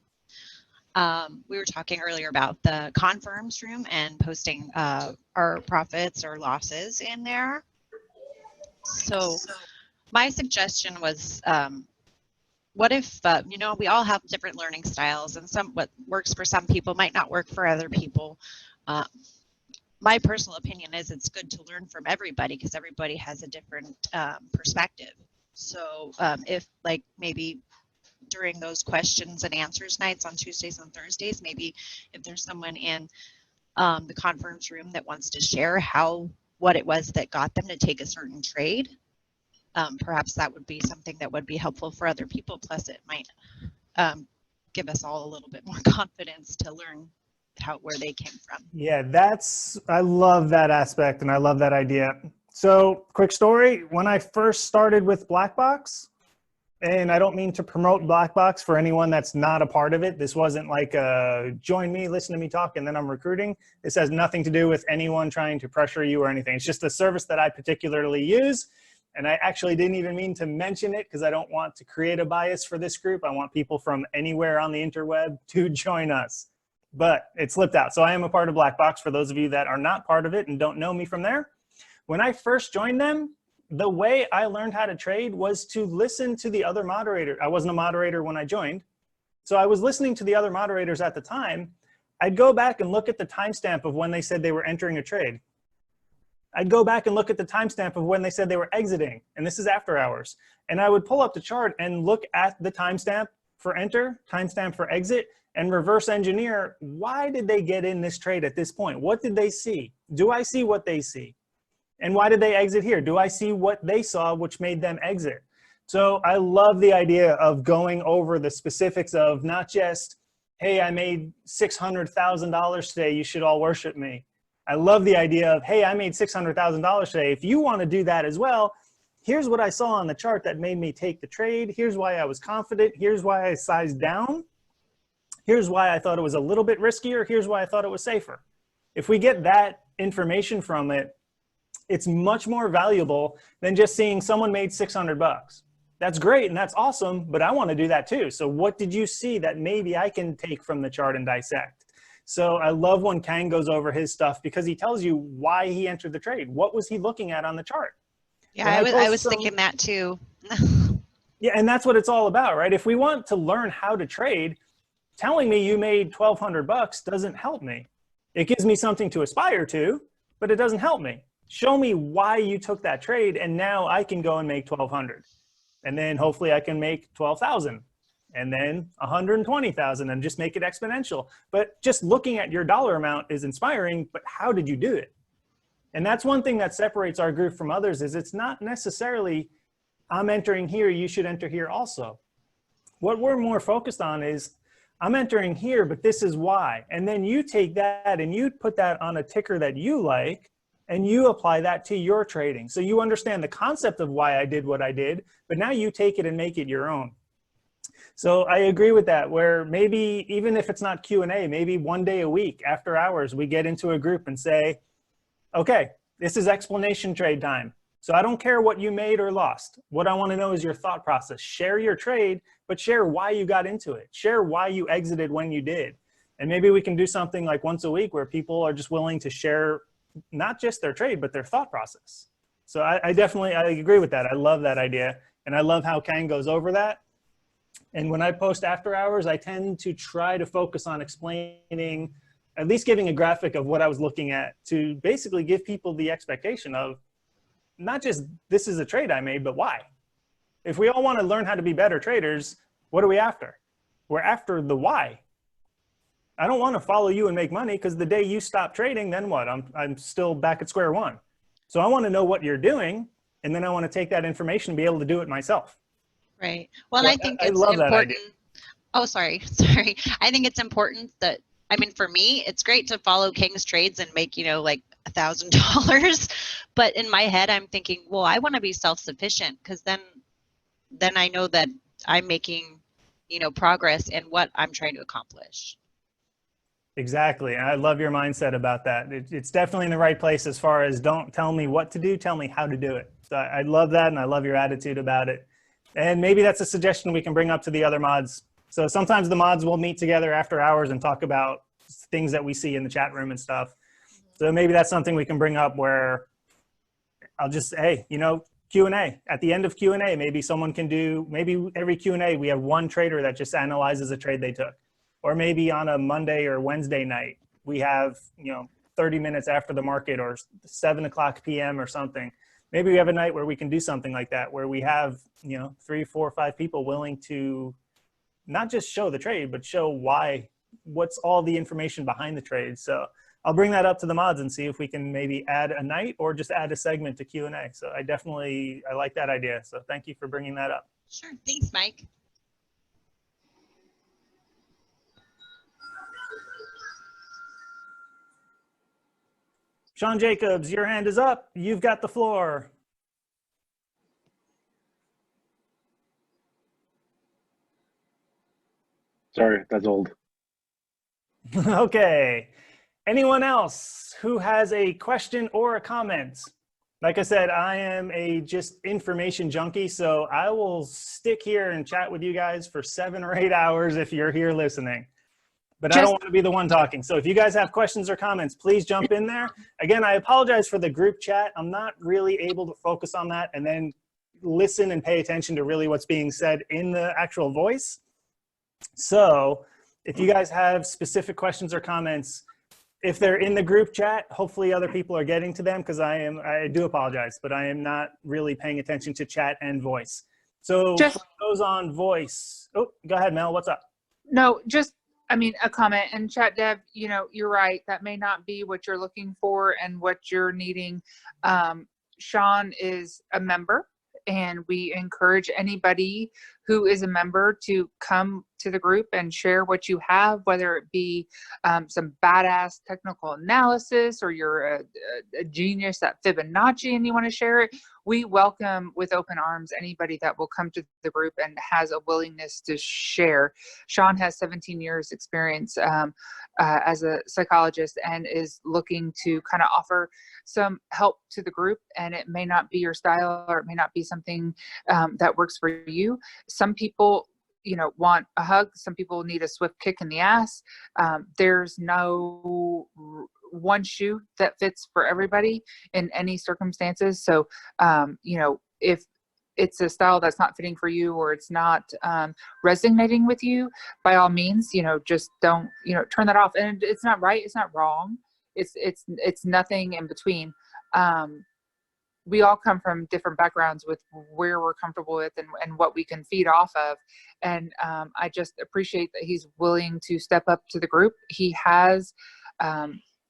D: We were talking earlier about the confirms room and posting our profits or losses in there. So my suggestion was, what if, you know, we all have different learning styles, and what works for some people might not work for other people. My personal opinion is it's good to learn from everybody because everybody has a different perspective. So if like maybe during those questions and answers nights on Tuesdays and Thursdays, maybe if there's someone in the conference room that wants to share what it was that got them to take a certain trade, perhaps that would be something that would be helpful for other people. Plus it might give us all a little bit more confidence to learn where they came from.
A: Yeah, I love that aspect and I love that idea. So quick story, when I first started with Black Box, and I don't mean to promote Black Box for anyone that's not a part of it. This wasn't like join me, listen to me talk, and then I'm recruiting. This has nothing to do with anyone trying to pressure you or anything. It's just a service that I particularly use. And I actually didn't even mean to mention it because I don't want to create a bias for this group. I want people from anywhere on the interweb to join us. But it slipped out. So I am a part of Black Box for those of you that are not part of it and don't know me from there. When I first joined them, the way I learned how to trade was to listen to the other moderator. I wasn't a moderator when I joined. So I was listening to the other moderators at the time. I'd go back and look at the timestamp of when they said they were entering a trade. I'd go back and look at the timestamp of when they said they were exiting. And this is after hours. And I would pull up the chart and look at the timestamp for enter, timestamp for exit, and reverse engineer, why did they get in this trade at this point? What did they see? Do I see what they see? And why did they exit here? Do I see what they saw which made them exit? So I love the idea of going over the specifics of not just, hey, I made $600,000 today, you should all worship me. I love the idea of, hey, I made $600,000 today. If you want to do that as well, here's what I saw on the chart that made me take the trade. Here's why I was confident. Here's why I sized down. Here's why I thought it was a little bit riskier. Here's why I thought it was safer. If we get that information from it, it's much more valuable than just seeing someone made 600 bucks. That's great and that's awesome, but I want to do that too. So what did you see that maybe I can take from the chart and dissect? So I love when Kang goes over his stuff because he tells you why he entered the trade. What was he looking at on the chart?
D: Yeah, I was thinking that too.
A: Yeah, and that's what it's all about, right? If we want to learn how to trade, telling me you made 1,200 bucks doesn't help me. It gives me something to aspire to, but it doesn't help me. Show me why you took that trade, and now I can go and make 1,200. And then hopefully I can make 12,000 and then 120,000 and just make it exponential. But just looking at your dollar amount is inspiring, but how did you do it? And that's one thing that separates our group from others is it's not necessarily I'm entering here, you should enter here also. What we're more focused on is I'm entering here, but this is why. And then you take that and you put that on a ticker that you like, and you apply that to your trading. So you understand the concept of why I did what I did, but now you take it and make it your own. So I agree with that, where maybe even if it's not Q&A, maybe one day a week after hours, we get into a group and say, okay, this is explanation trade time. So I don't care what you made or lost. What I want to know is your thought process. Share your trade, but share why you got into it. Share why you exited when you did. And maybe we can do something like once a week where people are just willing to share not just their trade, but their thought process. So I definitely, I agree with that. I love that idea. And I love how Kang goes over that. And when I post after hours, I tend to try to focus on explaining, at least giving a graphic of what I was looking at, to basically give people the expectation of not just this is a trade I made, but why. If we all want to learn how to be better traders, what are we after? We're after the why. I don't want to follow you and make money, because the day you stop trading, then what? I'm still back at square one. So I want to know what you're doing, and then I want to take that information and be able to do it myself.
D: Right. Well,
A: So
D: and I think
A: I
D: it's
A: love that idea.
D: important. Oh, sorry. I think it's important that, I mean, for me, it's great to follow King's trades and make, like $1,000. But in my head, I'm thinking, well, I want to be self-sufficient, because then I know that I'm making, progress in what I'm trying to accomplish.
A: Exactly. And I love your mindset about that. It's definitely in the right place as far as don't tell me what to do, tell me how to do it. So I love that, and I love your attitude about it. And maybe that's a suggestion we can bring up to the other mods. So sometimes the mods will meet together after hours and talk about things that we see in the chat room and stuff. So maybe that's something we can bring up where I'll just, hey, Q&A. At the end of Q&A, maybe someone can do, maybe every Q&A we have one trader that just analyzes a trade they took. Or maybe on a Monday or Wednesday night, we have, 30 minutes after the market, or 7 o'clock PM or something. Maybe we have a night where we can do something like that, where we have, 3, 4, 5 people willing to not just show the trade, but show why, what's all the information behind the trade. So I'll bring that up to the mods and see if we can maybe add a night or just add a segment to Q&A. So I like that idea. So thank you for bringing that up.
D: Sure. Thanks, Mike.
A: Sean Jacobs, your hand is up. You've got the floor.
O: Sorry, that's old.
A: Okay. Anyone else who has a question or a comment? Like I said, I am a just information junkie, so I will stick here and chat with you guys for 7 or 8 hours if you're here listening. But I don't want to be the one talking. So if you guys have questions or comments, please jump in there. Again, I apologize for the group chat. I'm not really able to focus on that and then listen and pay attention to really what's being said in the actual voice. So if you guys have specific questions or comments, if they're in the group chat, hopefully other people are getting to them, because I do apologize, but I am not really paying attention to chat and voice. So for those on voice, oh, go ahead, Mel, what's up?
I: No, a comment. And chat dev, you're right. That may not be what you're looking for and what you're needing. Sean is a member, and we encourage anybody who is a member to come to the group and share what you have, whether it be some badass technical analysis, or you're a genius at Fibonacci and you want to share it. We welcome with open arms anybody that will come to the group and has a willingness to share. Sean has 17 years experience as a psychologist, and is looking to kind of offer some help to the group. And it may not be your style, or it may not be something that works for you. Some people, want a hug. Some people need a swift kick in the ass. There's no one shoe that fits for everybody in any circumstances. So, if it's a style that's not fitting for you, or it's not resonating with you, by all means, just don't, turn that off. And it's not right. It's not wrong. It's nothing in between. We all come from different backgrounds with where we're comfortable with and what we can feed off of. And I just appreciate that he's willing to step up to the group. He has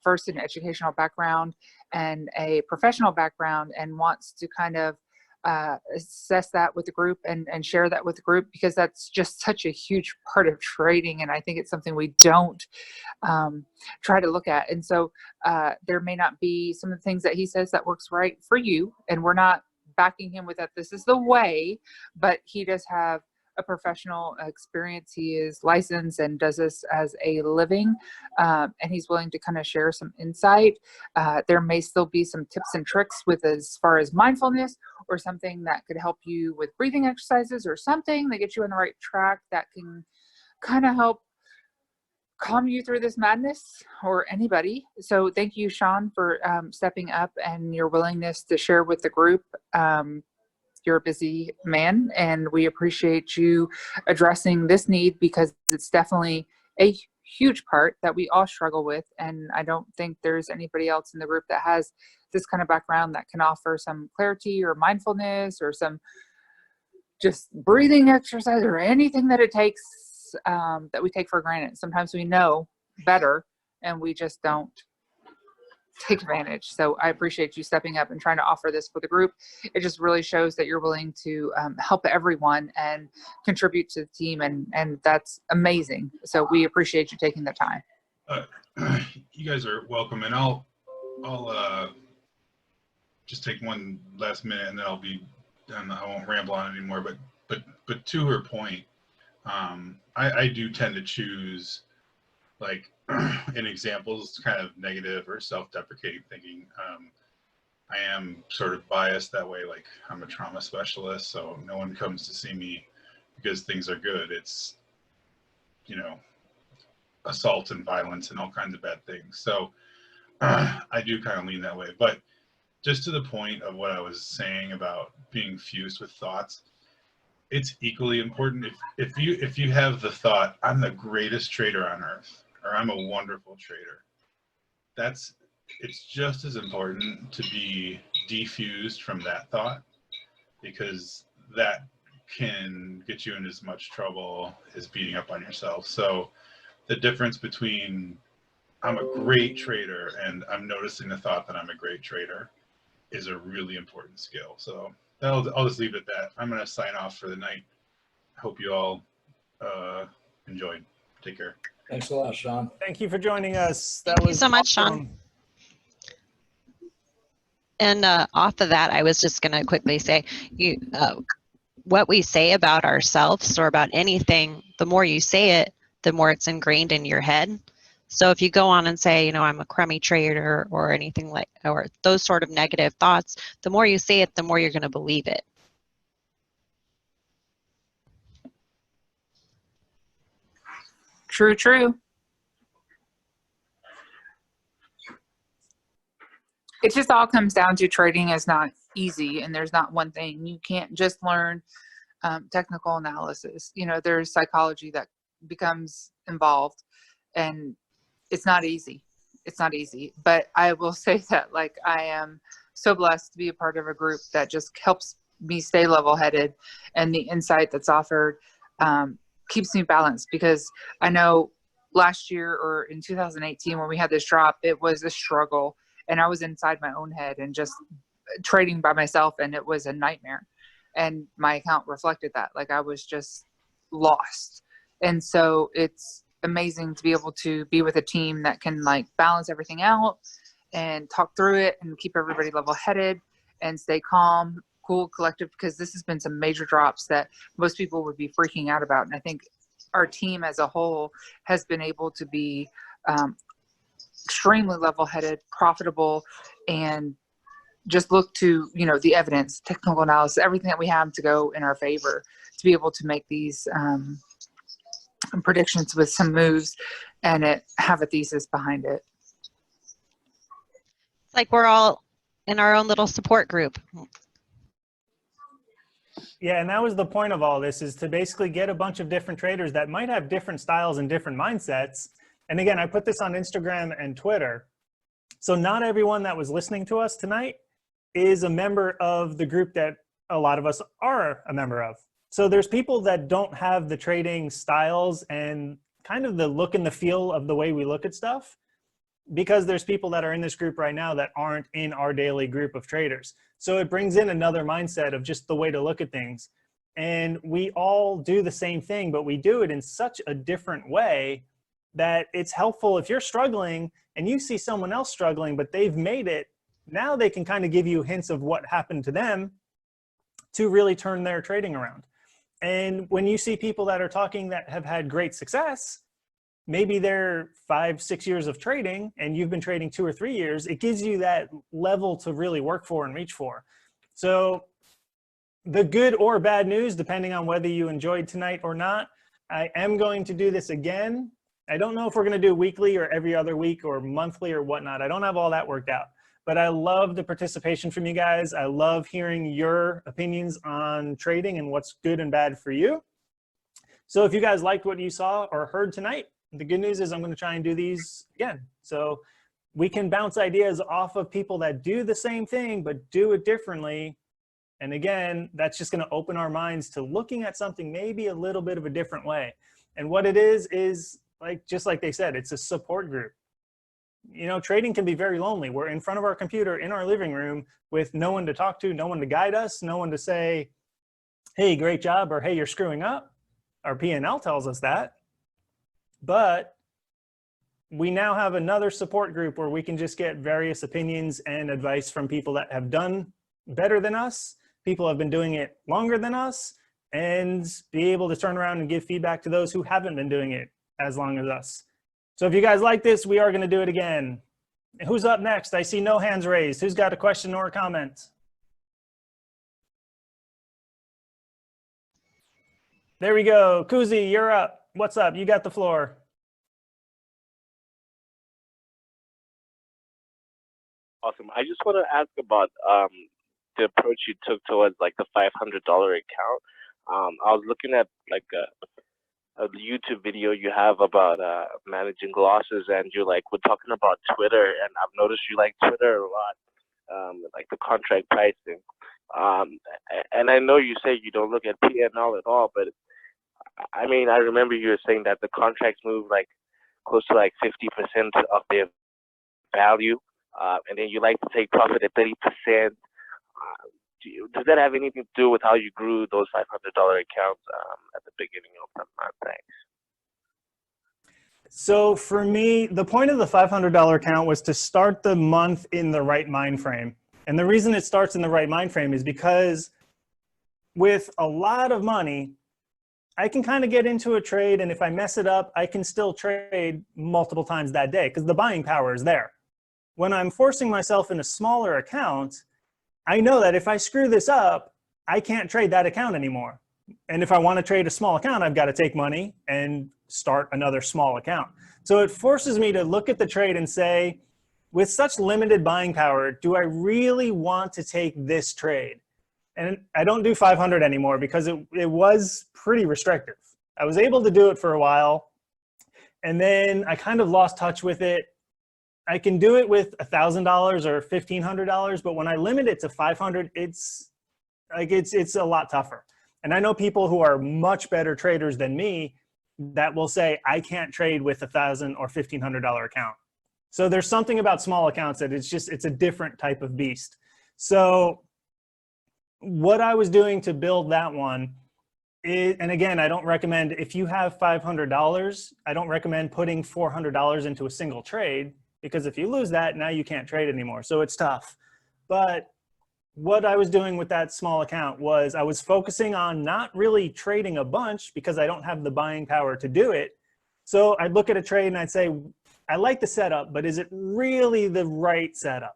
I: first an educational background and a professional background, and wants to kind of assess that with the group and share that with the group, because that's just such a huge part of trading. And I think it's something we don't try to look at. And so there may not be some of the things that he says that works right for you. And we're not backing him with that this is the way, but he does have a professional experience. He is licensed and does this as a living, and he's willing to kind of share some insight. There may still be some tips and tricks with as far as mindfulness, or something that could help you with breathing exercises, or something that gets you on the right track that can kind of help calm you through this madness, or anybody. So thank you, Sean, for stepping up and your willingness to share with the group. You're a busy man, and we appreciate you addressing this need, because it's definitely a huge part that we all struggle with. And I don't think there's anybody else in the group that has this kind of background that can offer some clarity or mindfulness or some just breathing exercise or anything that it takes, that we take for granted. Sometimes we know better and we just don't take advantage. So I appreciate you stepping up and trying to offer this for the group. It just really shows that you're willing to help everyone and contribute to the team, and that's amazing. So we appreciate you taking the time.
G: You guys are welcome, and I'll just take one last minute, and then I'll be done. I won't ramble on anymore. But to her point, I do tend to choose, like, in examples, kind of negative or self-deprecating thinking. I am sort of biased that way. Like, I'm a trauma specialist, so no one comes to see me because things are good. It's, you know, assault and violence and all kinds of bad things. So I do kind of lean that way. But just to the point of what I was saying about being fused with thoughts, it's equally important. If you have the thought, I'm the greatest trader on earth, or I'm a wonderful trader, it's just as important to be defused from that thought, because that can get you in as much trouble as beating up on yourself. So the difference between I'm a great trader and I'm noticing the thought that I'm a great trader is a really important skill. So I'll just leave it at that. I'm going to sign off for the night. Hope you all enjoyed. Take care.
M: Thanks a lot, Sean.
A: Thank you for joining us.
D: Thank you so much, Sean. And off of that, I was just going to quickly say, what we say about ourselves or about anything, the more you say it, the more it's ingrained in your head. So if you go on and say, you know, I'm a crummy trader or anything like, or those sort of negative thoughts, the more you say it, the more you're going to believe it.
I: True, true. It just all comes down to trading is not easy, and there's not one thing. You can't just learn technical analysis. You know, there's psychology that becomes involved, and it's not easy. It's not easy. But I will say that, like, I am so blessed to be a part of a group that just helps me stay level-headed, and the insight that's offered keeps me balanced, because I know last year, or in 2018 when we had this drop, it was a struggle, and I was inside my own head and just trading by myself, and it was a nightmare. And my account reflected that. Like, I was just lost. And so it's amazing to be able to be with a team that can, like, balance everything out and talk through it and keep everybody level-headed and stay calm, cool, collective, because this has been some major drops that most people would be freaking out about. And I think our team as a whole has been able to be extremely level-headed, profitable, and just look to, you know, the evidence, technical analysis, everything that we have to go in our favor to be able to make these predictions with some moves and have a thesis behind it.
D: It's like we're all in our own little support group.
A: Yeah, and that was the point of all this, is to basically get a bunch of different traders that might have different styles and different mindsets. And again, I put this on Instagram and Twitter. So not everyone that was listening to us tonight is a member of the group that a lot of us are a member of. So there's people that don't have the trading styles and kind of the look and the feel of the way we look at stuff. because there's people that are in this group right now that aren't in our daily group of traders. So it brings in another mindset of just the way to look at things. And we all do the same thing, but we do it in such a different way that it's helpful if you're struggling and you see someone else struggling, but they've made it. Now they can kind of give you hints of what happened to them to really turn their trading around. And when you see people that are talking that have had great success, maybe they're 5-6 years of trading and you've been trading 2 or 3 years, it gives you that level to really work for and reach for. So the good or bad news, depending on whether you enjoyed tonight or not, I am going to do this again. I don't know if we're going to do weekly or every other week or monthly or whatnot. I don't have all that worked out, but I love the participation from you guys. I love hearing your opinions on trading and what's good and bad for you. So if you guys liked what you saw or heard tonight, the good news is I'm going to try and do these again. So we can bounce ideas off of people that do the same thing, but do it differently. And again, that's just going to open our minds to looking at something maybe a little bit of a different way. And what it is like, just like they said, it's a support group. You know, trading can be very lonely. We're in front of our computer in our living room with no one to talk to, no one to guide us, no one to say, hey, great job, or hey, you're screwing up. Our P&L tells us that. But we now have another support group where we can just get various opinions and advice from people that have done better than us, people have been doing it longer than us, and be able to turn around and give feedback to those who haven't been doing it as long as us. So if you guys like this, we are going to do it again. Who's up next? I see no hands raised. Who's got a question or a comment? There we go. Kuzi, you're up. What's up? You got the floor.
S: Awesome. I just want to ask about the approach you took towards like the $500 account. I was looking at like a YouTube video you have about managing losses, and you're like, we're talking about Twitter, and I've noticed you like Twitter a lot, like the contract pricing. And I know you say you don't look at P&L at all, but I mean, I remember you were saying that the contracts move like close to like 50% of their value, and then you like to take profit at 30%. Does that have anything to do with how you grew those $500 accounts at the beginning of the month? Thanks.
A: So for me, the point of the $500 account was to start the month in the right mind frame. And the reason it starts in the right mind frame is because with a lot of money, I can kind of get into a trade, and if I mess it up, I can still trade multiple times that day because the buying power is there. When I'm forcing myself in a smaller account, I know that if I screw this up, I can't trade that account anymore. And if I want to trade a small account, I've got to take money and start another small account. So it forces me to look at the trade and say, with such limited buying power, do I really want to take this trade? And I don't do 500 anymore because it was pretty restrictive. I was able to do it for a while, and then I kind of lost touch with it. I can do it with $1,000 or $1,500, but when I limit it to 500, it's a lot tougher. And I know people who are much better traders than me that will say, I can't trade with $1,000 or $1,500 account. So there's something about small accounts that it's a different type of beast. So what I was doing to build that one is, and again, I don't recommend, if you have $500, I don't recommend putting $400 into a single trade, because if you lose that, now you can't trade anymore. So it's tough. But what I was doing with that small account was I was focusing on not really trading a bunch because I don't have the buying power to do it. So I'd look at a trade and I'd say, I like the setup, but is it really the right setup?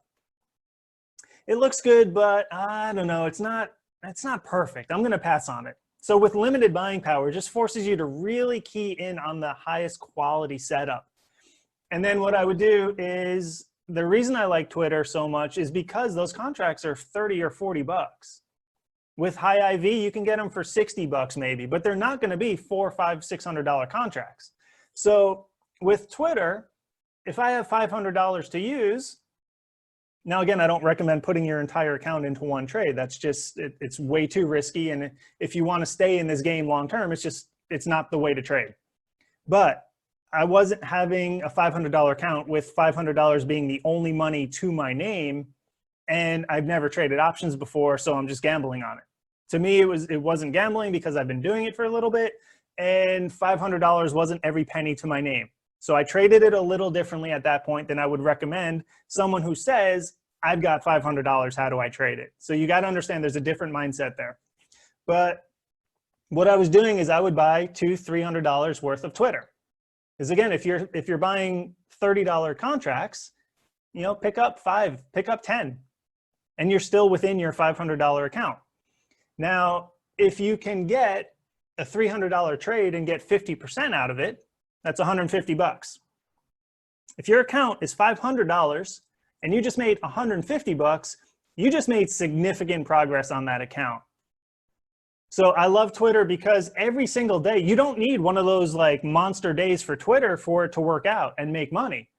A: It looks good, but I don't know, it's not perfect. I'm going to pass on it. So with limited buying power, it just forces you to really key in on the highest quality setup. And then what I would do is, the reason I like Twitter so much is because those contracts are 30 or 40 bucks. With high IV, you can get them for 60 bucks maybe, but they're not going to be $400, $500, $600 contracts. So with Twitter, if I have $500 to use, now again, I don't recommend putting your entire account into one trade. That's just, it's way too risky. And if you want to stay in this game long term, it's not the way to trade. But I wasn't having a $500 account with $500 being the only money to my name, and I've never traded options before, so I'm just gambling on it. To me, it wasn't gambling because I've been doing it for a little bit, and $500 wasn't every penny to my name. So I traded it a little differently at that point than I would recommend someone who says, I've got $500, how do I trade it? So you got to understand there's a different mindset there. But what I was doing is I would buy $200-300 worth of Twitter. Because again, if you're buying $30 contracts, pick up 5, pick up 10, and you're still within your $500 account. Now, if you can get a $300 trade and get 50% out of it, that's $150. If your account is $500 and you just made $150, you just made significant progress on that account. So I love Twitter because every single day, you don't need one of those like monster days for Twitter for it to work out and make money.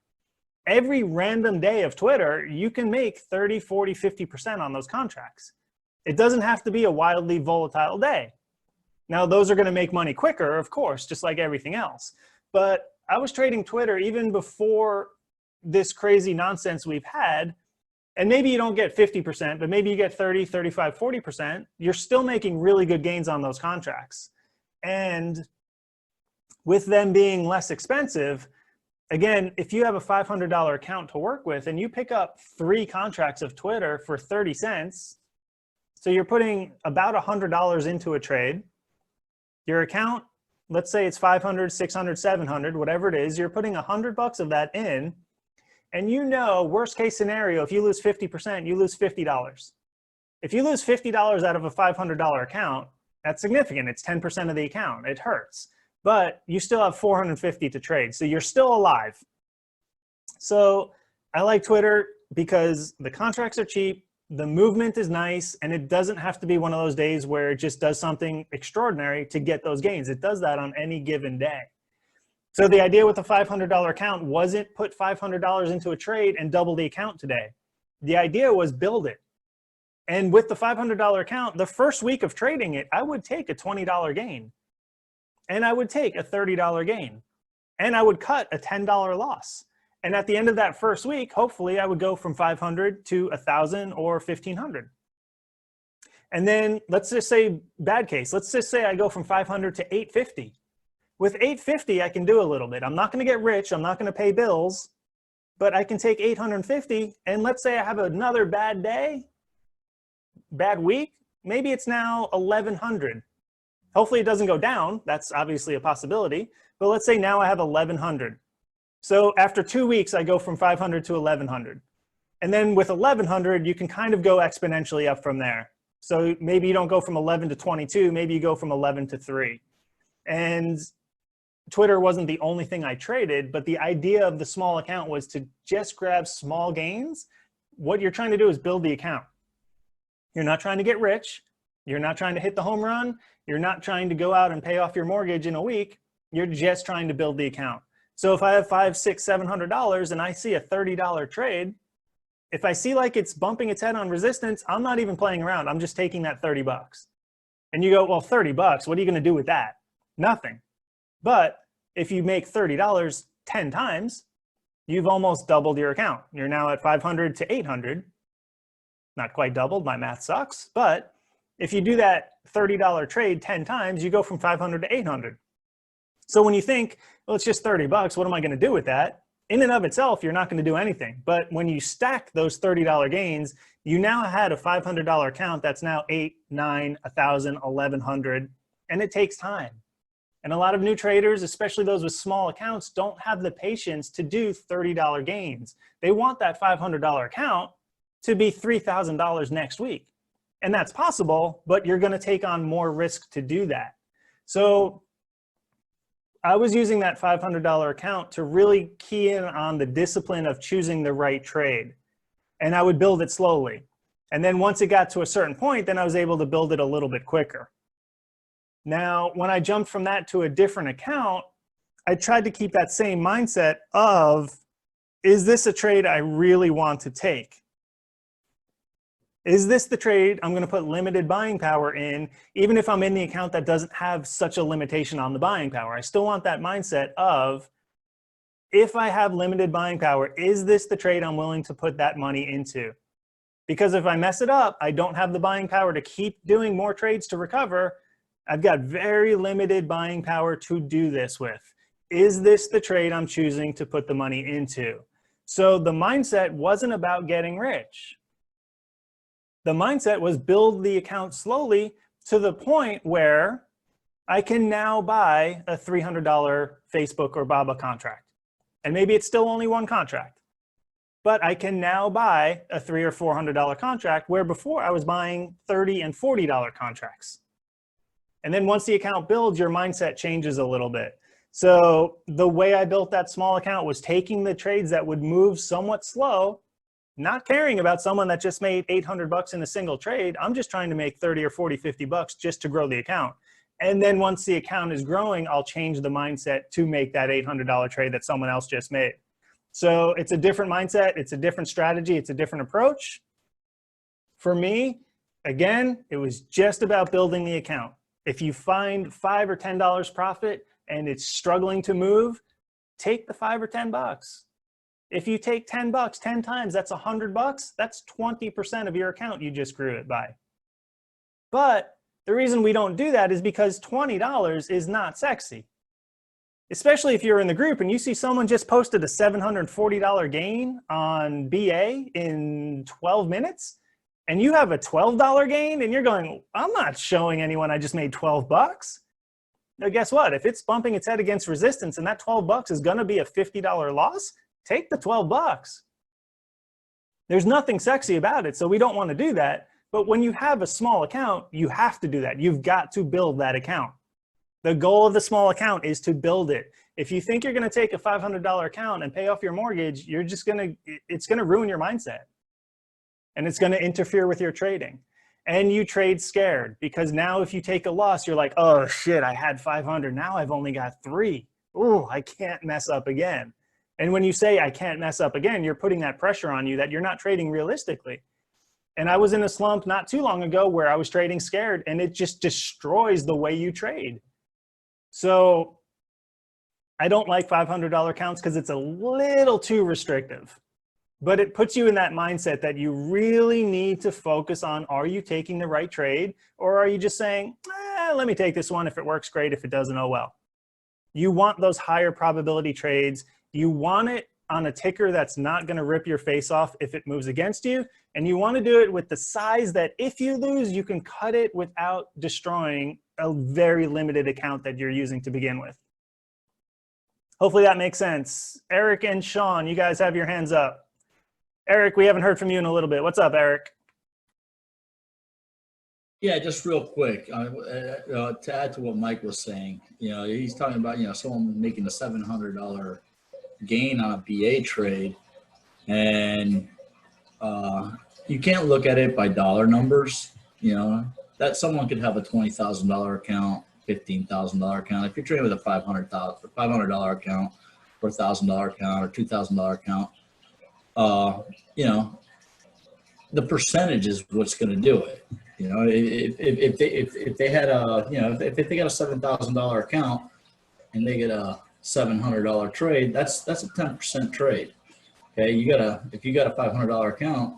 A: Every random day of Twitter, you can make 30, 40, 50% on those contracts. It doesn't have to be a wildly volatile day. Now, those are going to make money quicker, of course, just like everything else. But I was trading Twitter even before this crazy nonsense we've had. And maybe you don't get 50%, but maybe you get 30, 35, 40%. You're still making really good gains on those contracts. And with them being less expensive, again, if you have a $500 account to work with and you pick up 3 contracts of Twitter for 30 cents, so you're putting about $100 into a trade. Your account, let's say it's 500, 600, 700, whatever it is, you're putting $100 of that in. And worst case scenario, if you lose 50%, you lose $50. If you lose $50 out of a $500 account, that's significant. It's 10% of the account. It hurts. But you still have $450 to trade. So you're still alive. So I like Twitter because the contracts are cheap, the movement is nice, and it doesn't have to be one of those days where it just does something extraordinary to get those gains. It does that on any given day. So the idea with a $500 account wasn't put $500 into a trade and double the account today. The idea was build it. And with the $500 account, the first week of trading it, I would take a $20 gain. And I would take a $30 gain. And I would cut a $10 loss. And at the end of that first week, hopefully I would go from 500 to 1,000 or 1,500. And then let's just say, bad case, let's just say I go from 500 to 850. With 850, I can do a little bit. I'm not going to get rich. I'm not going to pay bills. But I can take 850, and let's say I have another bad day, bad week. Maybe it's now 1,100. Hopefully it doesn't go down. That's obviously a possibility. But let's say now I have 1,100. So after 2 weeks, I go from 500 to 1,100. And then with 1,100, you can kind of go exponentially up from there. So maybe you don't go from 11 to 22. Maybe you go from 11 to 3. And Twitter wasn't the only thing I traded, but the idea of the small account was to just grab small gains. What you're trying to do is build the account. You're not trying to get rich. You're not trying to hit the home run. You're not trying to go out and pay off your mortgage in a week. You're just trying to build the account. So if I have $500, $600, $700 and I see a $30 trade, if I see like it's bumping its head on resistance, I'm not even playing around. I'm just taking that $30. And you go, well, $30, what are you going to do with that? Nothing. But if you make $30 10 times, you've almost doubled your account. You're now at 500 to 800. Not quite doubled, my math sucks. But if you do that $30 trade 10 times, you go from 500 to 800. So when you think, well, it's just $30, what am I going to do with that? In and of itself, you're not going to do anything. But when you stack those $30 gains, you now had a $500 account that's now 8, 9, 1,000, 1,100, and it takes time. And a lot of new traders, especially those with small accounts, don't have the patience to do $30 gains. They want that $500 account to be $3,000 next week. And that's possible, but you're going to take on more risk to do that. So I was using that $500 account to really key in on the discipline of choosing the right trade. And I would build it slowly. And then once it got to a certain point, then I was able to build it a little bit quicker. Now, when I jumped from that to a different account, I tried to keep that same mindset of, is this a trade I really want to take? Is this the trade I'm going to put limited buying power in, even if I'm in the account that doesn't have such a limitation on the buying power? I still want that mindset of, if I have limited buying power, is this the trade I'm willing to put that money into? Because if I mess it up, I don't have the buying power to keep doing more trades to recover. I've got very limited buying power to do this with. Is this the trade I'm choosing to put the money into? So the mindset wasn't about getting rich. The mindset was build the account slowly to the point where I can now buy a $300 Facebook or BABA contract. And maybe it's still only one contract, but I can now buy a $300 or $400 contract where before I was buying $30 and $40 contracts. And then once the account builds, your mindset changes a little bit. So the way I built that small account was taking the trades that would move somewhat slow, not caring about someone that just made 800 bucks in a single trade. I'm just trying to make 30 or 40, 50 bucks just to grow the account. And then once the account is growing, I'll change the mindset to make that $800 trade that someone else just made. So it's a different mindset. It's a different strategy. It's a different approach. For me, again, it was just about building the account. If you find $5 or $10 profit and it's struggling to move, take the 5 or 10 bucks. If you take 10 bucks 10 times, that's 100 bucks. That's 20% of your account you just grew it by. But the reason we don't do that is because $20 is not sexy. Especially if you're in the group and you see someone just posted a $740 gain on BA in 12 minutes, and you have a $12 gain and you're going, I'm not showing anyone I just made 12 bucks. Now guess what? If it's bumping its head against resistance and that 12 bucks is gonna be a $50 loss, take the 12 bucks. There's nothing sexy about it, so we don't want to do that. But when you have a small account, you have to do that. You've got to build that account. The goal of the small account is to build it. If you think you're going to take a $500 account and pay off your mortgage, it's going to ruin your mindset. And it's going to interfere with your trading. And you trade scared because now if you take a loss, you're like, oh shit, I had 500. Now I've only got 3. Ooh, I can't mess up again. And when you say I can't mess up again, you're putting that pressure on you that you're not trading realistically. And I was in a slump not too long ago where I was trading scared, and it just destroys the way you trade. So I don't like $500 accounts because it's a little too restrictive. But it puts you in that mindset that you really need to focus on, are you taking the right trade? Or are you just saying, let me take this one. If it works, great. If it doesn't, oh well. You want those higher probability trades. You want it on a ticker that's not going to rip your face off if it moves against you. And you want to do it with the size that if you lose, you can cut it without destroying a very limited account that you're using to begin with. Hopefully that makes sense. Eric and Sean, you guys have your hands up. Eric, we haven't heard from you in a little bit. What's up, Eric?
M: Yeah, just real quick, to add to what Mike was saying, he's talking about, someone making a $700 gain on a BA trade, and you can't look at it by dollar numbers. That someone could have a $20,000 account, $15,000 account. If you're trading with a $500 account, or $1,000 account, or $2,000 account, the percentage is what's going to do it. If they had a, if they got a $7,000 account and they get a $700 trade, that's a 10% trade. Okay, if you got a $500 account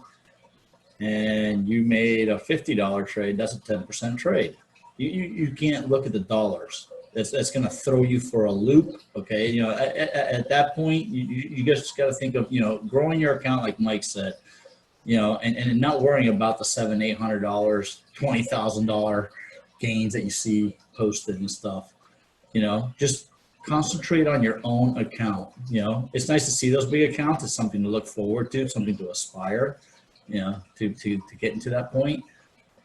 M: and you made a $50 trade, that's a 10% trade. You can't look at the dollars. That's going to throw you for a loop. Okay, at that point, you just got to think of growing your account like Mike said, and not worrying about the $700, $800, $20,000 gains that you see posted and stuff. Just concentrate on your own account. It's nice to see those big accounts. It's something to look forward to, something to aspire, to get into that point.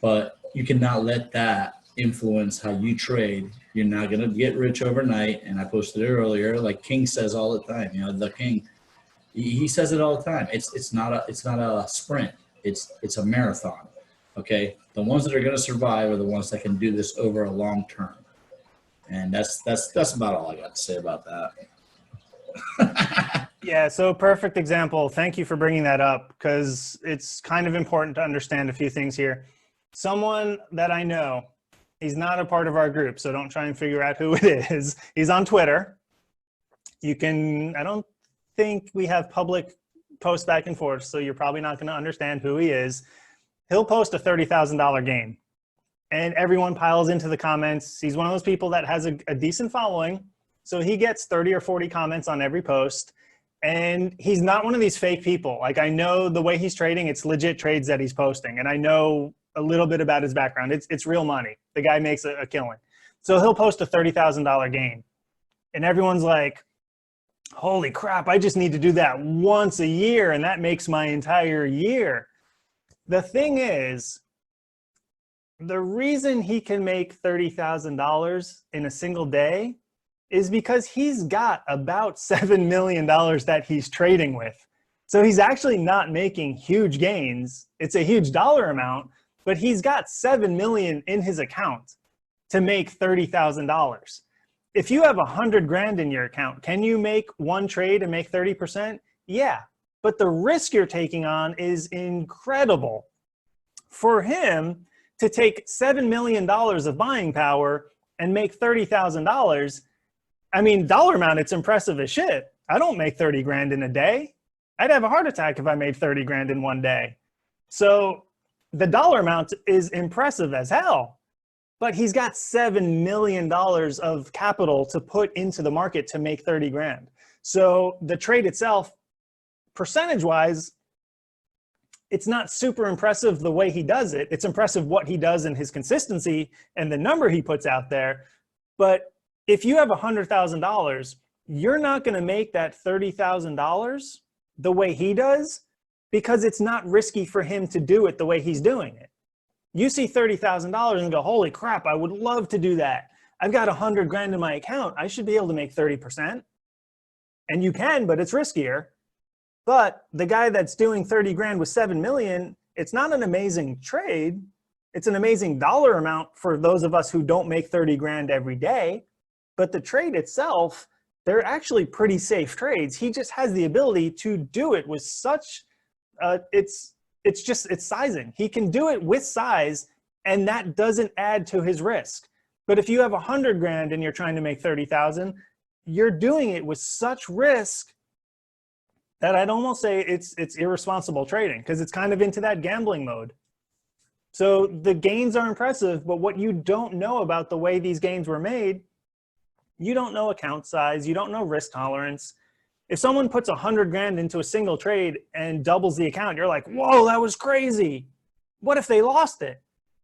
M: But you cannot let that influence how you trade. You're not going to get rich overnight. And I posted it earlier, like King says all the time, the King, he says it all the time. It's not a sprint. It's a marathon. Okay. The ones that are going to survive are the ones that can do this over a long term. And that's about all I got to say about that.
A: Yeah, so perfect example. Thank you for bringing that up because it's kind of important to understand a few things here. Someone that I know, he's not a part of our group, so don't try and figure out who it is. He's on Twitter. I don't think we have public posts back and forth, so you're probably not going to understand who he is. He'll post a $30,000 gain, and everyone piles into the comments. He's one of those people that has a decent following, so he gets 30 or 40 comments on every post. And he's not one of these fake people. Like, I know the way he's trading, it's legit trades that he's posting. And I know a little bit about his background. It's real money. The guy makes a killing. So he'll post a $30,000 gain. And everyone's like, holy crap, I just need to do that once a year, and that makes my entire year. The thing is, the reason he can make $30,000 in a single day is because he's got about $7 million that he's trading with. So he's actually not making huge gains. It's a huge dollar amount, but he's got $7 million in his account to make $30,000. If you have 100 grand in your account, can you make one trade and make 30%? Yeah, but the risk you're taking on is incredible. For him to take $7 million of buying power and make $30,000, I mean, dollar amount, it's impressive as shit. I don't make 30 grand in a day. I'd have a heart attack if I made 30 grand in one day. So the dollar amount is impressive as hell, but he's got $7 million of capital to put into the market to make 30 grand. So the trade itself, percentage-wise, it's not super impressive the way he does it. It's impressive what he does and his consistency and the number he puts out there. But if you have $100,000, you're not going to make that $30,000 the way he does, because it's not risky for him to do it the way he's doing it. You see $30,000 and go, holy crap, I would love to do that. I've got 100 grand in my account. I should be able to make 30%. And you can, but it's riskier. But the guy that's doing 30 grand with 7 million, it's not an amazing trade. It's an amazing dollar amount for those of us who don't make 30 grand every day. But the trade itself, they're actually pretty safe trades. He just has the ability to do it with such, it's sizing. He can do it with size, and that doesn't add to his risk. But if you have 100 grand and you're trying to make 30,000, you're doing it with such risk that I'd almost say it's irresponsible trading, because it's kind of into that gambling mode. So the gains are impressive, but what you don't know about the way these gains were made, you don't know account size, you don't know risk tolerance. If someone puts 100 grand into a single trade and doubles the account, you're like, whoa, that was crazy. What if they lost it?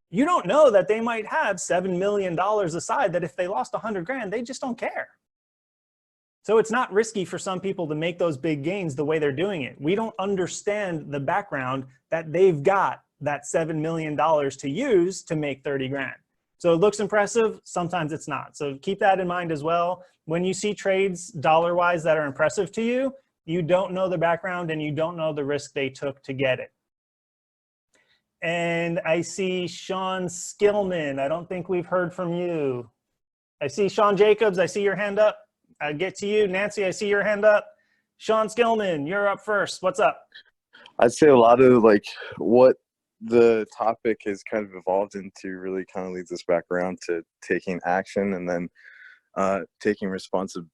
A: You don't know that they might have $7 million aside, that if they lost 100 grand, they just don't care. So it's not risky for some people to make those big gains the way they're doing it. We don't understand the background that they've got that $7 million to use to make 30 grand. So it looks impressive, sometimes it's not. So keep that in mind as well. When you see trades dollar-wise that are impressive to you, you don't know the background and you don't know the risk they took to get it. And I see Sean Skillman. I don't think we've heard from you. I see Sean Jacobs. I see your hand up. I get to you. Nancy, I see your hand up. Sean Skillman, you're up first. What's up?
J: I'd say a lot of like what the topic has kind of evolved into really kind of leads us back around to taking action, and then taking responsible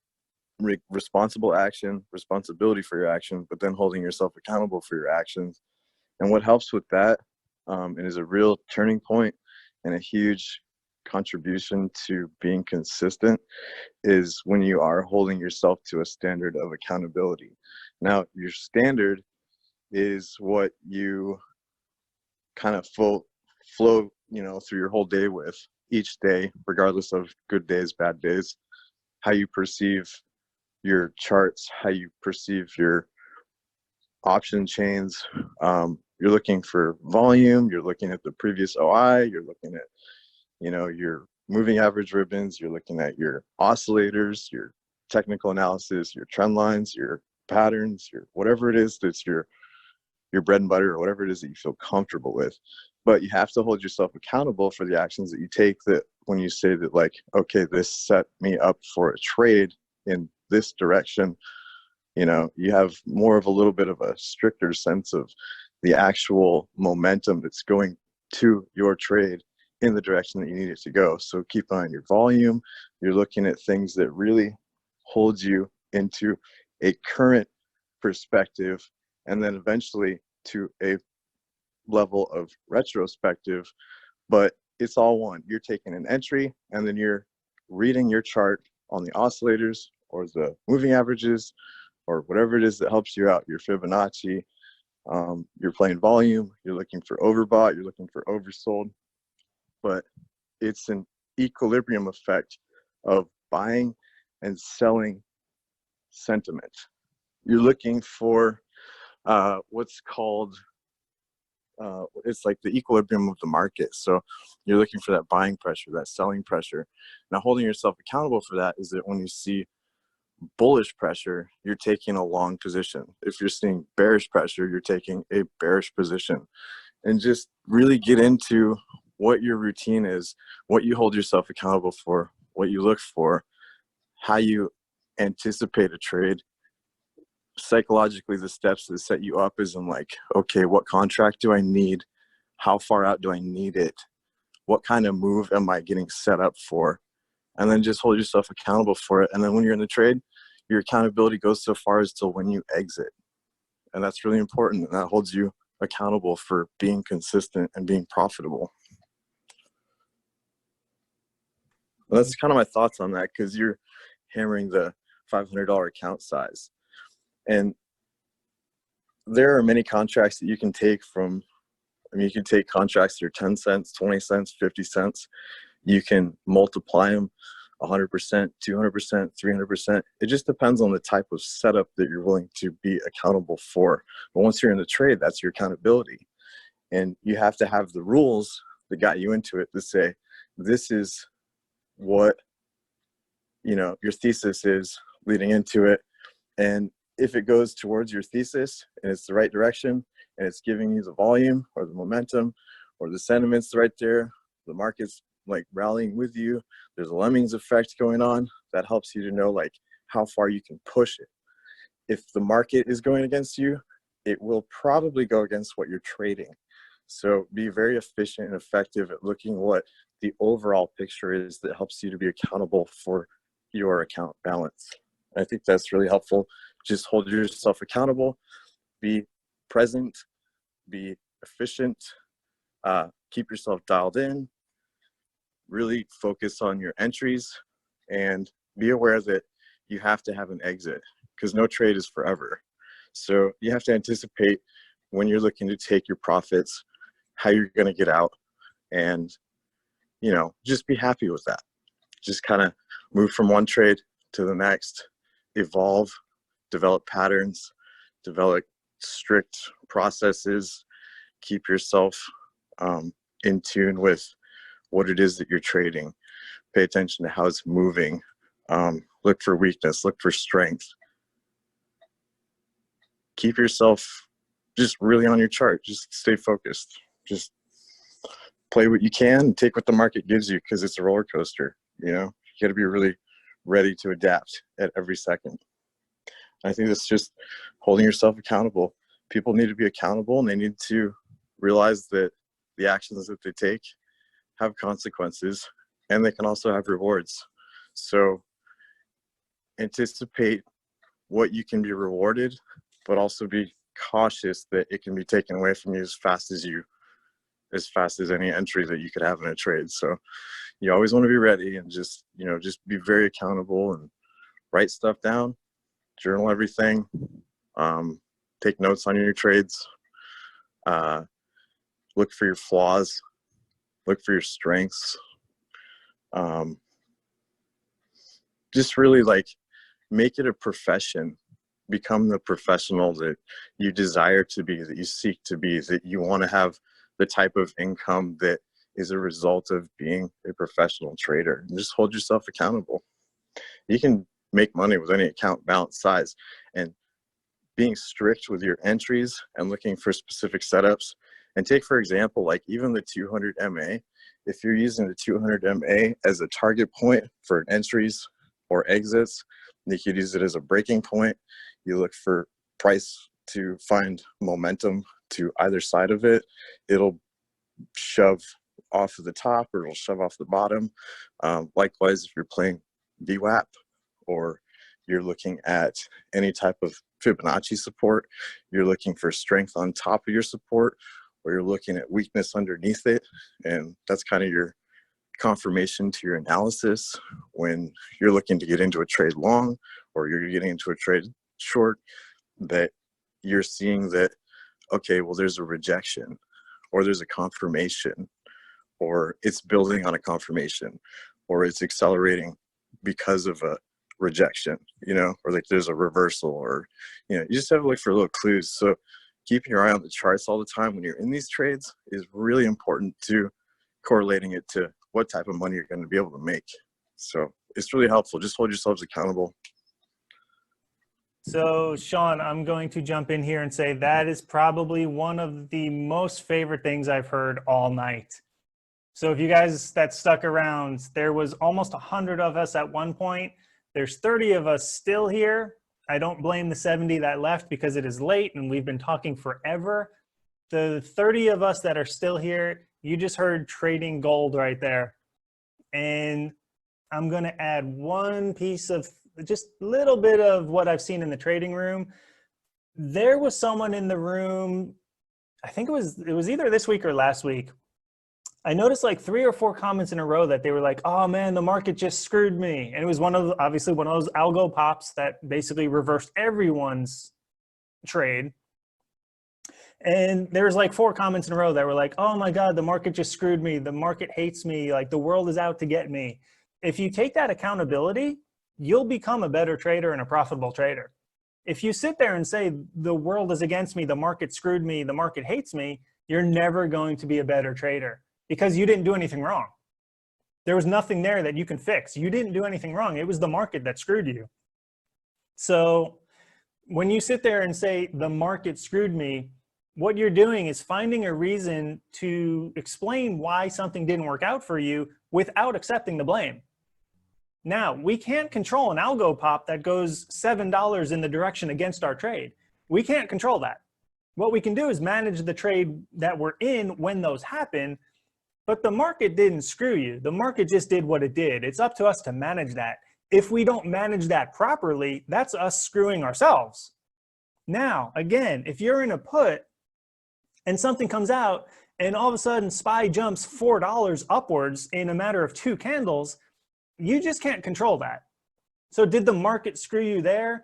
J: action, responsibility for your action, but then holding yourself accountable for your actions. And what helps with that, and is a real turning point and a huge contribution to being consistent, is when you are holding yourself to a standard of accountability. Now, your standard is what you kind of flow, through your whole day with each day, regardless of good days, bad days, how you perceive your charts, how you perceive your option chains. You're looking for volume, you're looking at the previous OI, you're looking at, your moving average ribbons, you're looking at your oscillators, your technical analysis, your trend lines, your patterns, your whatever it is that's your bread and butter, or whatever it is that you feel comfortable with. But you have to hold yourself accountable for the actions that you take, that when you say that, like, okay, this set me up for a trade in this direction, you have more of a little bit of a stricter sense of the actual momentum that's going to your trade in the direction that you need it to go. So keep an eye on your volume. You're looking at things that really hold you into a current perspective, and then eventually to a level of retrospective, but it's all one. You're taking an entry and then you're reading your chart on the oscillators or the moving averages or whatever it is that helps you out, your Fibonacci. You're playing volume, you're looking for overbought, you're looking for oversold, but it's an equilibrium effect of buying and selling sentiment. You're looking for what's called it's like the equilibrium of the market. So you're looking for that buying pressure, that selling pressure. Now, holding yourself accountable for that is that when you see bullish pressure, you're taking a long position. If you're seeing bearish pressure, you're taking a bearish position. And just really get into what your routine is, what you hold yourself accountable for, what you look for, how you anticipate a trade. Psychologically, the steps that set you up is in like, okay, what contract do I need? How far out do I need it? What kind of move am I getting set up for? And then just hold yourself accountable for it. And then when you're in the trade, your accountability goes so far as to when you exit. And that's really important. And that holds you accountable for being consistent and being profitable. Well, that's kind of my thoughts on that, because you're hammering the $500 account size. And there are many contracts that you can take from, I mean, you can take contracts that are 10 cents, 20 cents, 50 cents. You can multiply them 100%, 200%, 300%. It just depends on the type of setup that you're willing to be accountable for. But once you're in the trade, that's your accountability. And you have to have the rules that got you into it to say, this is what, you know, your thesis is leading into it. And if it goes towards your thesis and it's the right direction and it's giving you the volume or the momentum or the sentiment's right there, the market's like rallying with you, there's a lemmings effect going on, that helps you to know like how far you can push it. If the market is going against you, it will probably go against what you're trading. So be very efficient and effective at looking what the overall picture is that helps you to be accountable for your account balance. I think that's really helpful. Just hold yourself accountable, be present, be efficient, keep yourself dialed in, really focus on your entries, and be aware that you have to have an exit, because no trade is forever. So you have to anticipate when you're looking to take your profits, how you're going to get out, and, you know, just be happy with that. Just kind of move from one trade to the next, evolve, develop patterns, develop strict processes, keep yourself in tune with what it is that you're trading. Pay attention to how it's moving. Look for weakness, look for strength. Keep yourself just really on your chart. Just stay focused. Just play what you can and take what the market gives you, because it's a roller coaster. You know, you got to be really ready to adapt at every second. I think that's just holding yourself accountable. People need to be accountable, and they need to realize that the actions that they take have consequences, and they can also have rewards. So anticipate what you can be rewarded, but also be cautious that it can be taken away from you as fast as any entry that you could have in a trade. So you always want to be ready, and just, you know, just be very accountable and write stuff down, journal everything, take notes on your trades, look for your flaws, look for your strengths. Just really like make it a profession. Become the professional that you desire to be, that you seek to be, that you want to have the type of income that is a result of being a professional trader. And just hold yourself accountable. You can make money with any account balance size, and being strict with your entries and looking for specific setups. And take, for example, like even the 200 MA, if you're using the 200 MA as a target point for entries or exits, you could use it as a breaking point. You look for price to find momentum to either side of it. It'll shove off of the top or it'll shove off the bottom. Likewise, if you're playing VWAP or you're looking at any type of Fibonacci support, you're looking for strength on top of your support, or you're looking at weakness underneath it. And that's kind of your confirmation to your analysis when you're looking to get into a trade long or you're getting into a trade short, that you're seeing that, okay, well, there's a rejection, or there's a confirmation, or it's building on a confirmation, or it's accelerating because of a rejection, you know, or like there's a reversal, or, you know, you just have to look for little clues. So keeping your eye on the charts all the time when you're in these trades is really important to correlating it to what type of money you're going to be able to make. So it's really helpful. Just hold yourselves accountable.
A: So Sean, I'm going to jump in here and say that is probably one of the most favorite things I've heard all night. So if you guys that stuck around, there was almost 100 of us at one point. There's 30 of us still here. I don't blame the 70 that left because it is late and we've been talking forever. The 30 of us that are still here, you just heard trading gold right there. And I'm going to add one piece of just a little bit of what I've seen in the trading room. There was someone in the room, I think it was either this week or last week. I noticed like 3 or 4 comments in a row that they were like, oh man, the market just screwed me. And it was obviously one of those algo pops that basically reversed everyone's trade. And there was like 4 comments in a row that were like, oh my God, the market just screwed me. The market hates me. Like the world is out to get me. If you take that accountability, you'll become a better trader and a profitable trader. If you sit there and say, the world is against me, the market screwed me, the market hates me, you're never going to be a better trader because you didn't do anything wrong. There was nothing there that you can fix. You didn't do anything wrong. It was the market that screwed you. So when you sit there and say, the market screwed me, what you're doing is finding a reason to explain why something didn't work out for you without accepting the blame. Now, we can't control an algo pop that goes $7 in the direction against our trade. We can't control that. What we can do is manage the trade that we're in when those happen, but the market didn't screw you. The market just did what it did. It's up to us to manage that. If we don't manage that properly, that's us screwing ourselves. Now, again, if you're in a put and something comes out and all of a sudden SPY jumps $4 upwards in a matter of 2 candles, you just can't control that. So did the market screw you there?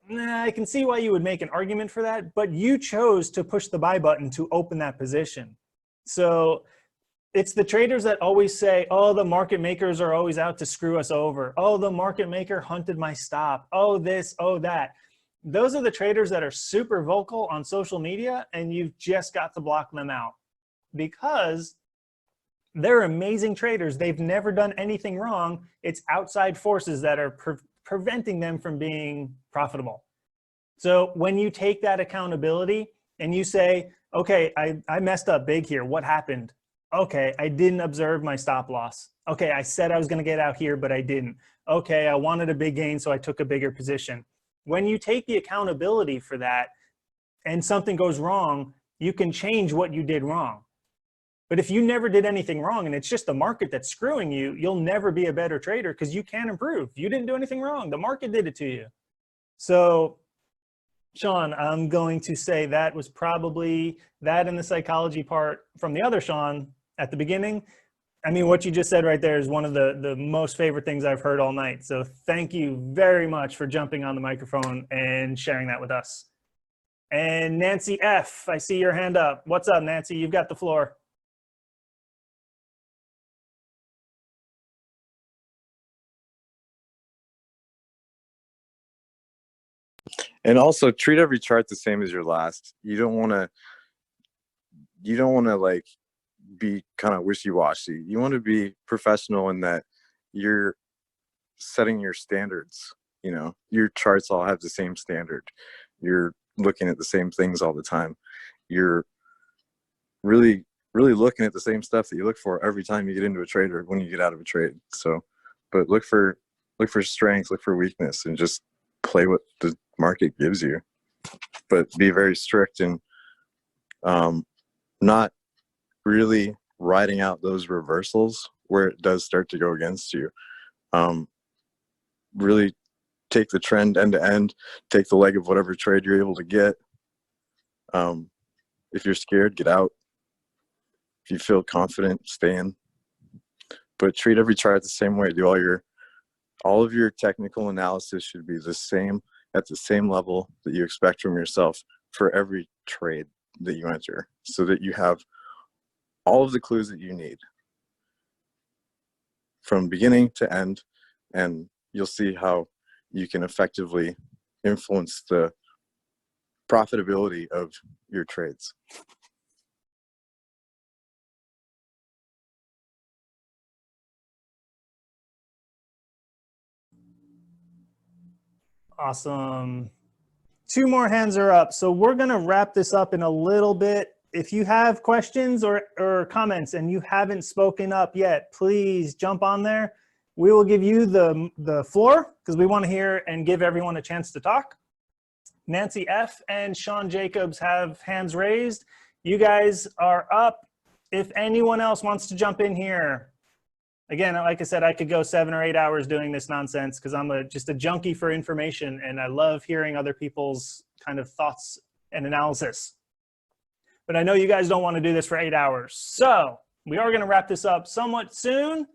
A: Nah, I can see why you would make an argument for that, but you chose to push the buy button to open that position. So it's the traders that always say, oh, the market makers are always out to screw us over. Oh, the market maker hunted my stop. Oh, this, oh, that. Those are the traders that are super vocal on social media, and you've just got to block them out because they're amazing traders. They've never done anything wrong. It's outside forces that are preventing them from being profitable. So when you take that accountability and you say, okay, I messed up big here. What happened? Okay, I didn't observe my stop loss. Okay, I said I was going to get out here, but I didn't. Okay, I wanted a big gain, so I took a bigger position. When you take the accountability for that and something goes wrong, you can change what you did wrong. But if you never did anything wrong and it's just the market that's screwing you, you'll never be a better trader because you can't improve. You didn't do anything wrong. The market did it to you. So, Sean, I'm going to say that was probably that and the psychology part from the other Sean at the beginning. I mean, what you just said right there is one of the most favorite things I've heard all night. So thank you very much for jumping on the microphone and sharing that with us. And Nancy F., I see your hand up. What's up, Nancy? You've got the floor.
J: And also treat every chart the same as your last. You don't want to like be kind of wishy-washy. You want to be professional in that you're setting your standards. You know, your charts all have the same standard. You're looking at the same things all the time. You're really looking at the same stuff that you look for every time you get into a trade or when you get out of a trade. So, but look for strength, look for weakness, and just play what the market gives you. But be very strict and not really riding out those reversals where it does start to go against you. Really take the trend end to end, take the leg of whatever trade you're able to get. If you're scared, get out. If you feel confident, stay in. But treat every chart the same way. Do all of your technical analysis should be the same, at the same level that you expect from yourself for every trade that you enter, so that you have all of the clues that you need from beginning to end, and you'll see how you can effectively influence the profitability of your trades.
A: Awesome. 2 more hands are up. So we're going to wrap this up in a little bit. If you have questions or comments and you haven't spoken up yet, please jump on there. We will give you the floor because we want to hear and give everyone a chance to talk. Nancy F. and Sean Jacobs have hands raised. You guys are up. If anyone else wants to jump in here, again, like I said, I could go 7 or 8 hours doing this nonsense because I'm just a junkie for information, and I love hearing other people's kind of thoughts and analysis. But I know you guys don't want to do this for 8 hours. So we are going to wrap this up somewhat soon.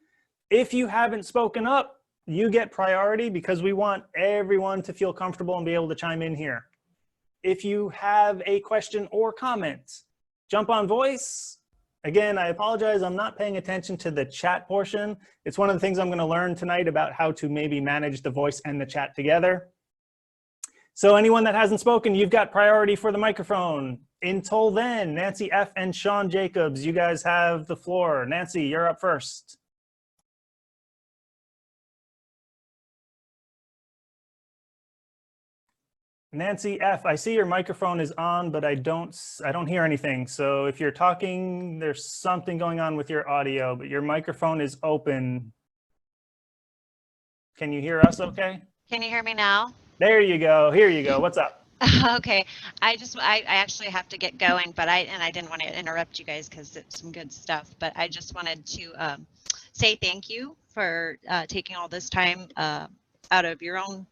A: If you haven't spoken up, you get priority because we want everyone to feel comfortable and be able to chime in here. If you have a question or comment, jump on voice. Again, I apologize, I'm not paying attention to the chat portion. It's one of the things I'm going to learn tonight about how to maybe manage the voice and the chat together. So anyone that hasn't spoken, you've got priority for the microphone. Until then, Nancy F. and Sean Jacobs, you guys have the floor. Nancy, you're up first. Nancy F., I see your microphone is on, but I don't hear anything. So if you're talking, there's something going on with your audio, but your microphone is open. Can you hear us okay?
D: Can you hear me now?
A: There you go. Here you go. What's up?
D: Okay, I actually have to get going, but I didn't want to interrupt you guys because it's some good stuff. But I just wanted to say thank you for taking all this time out of your own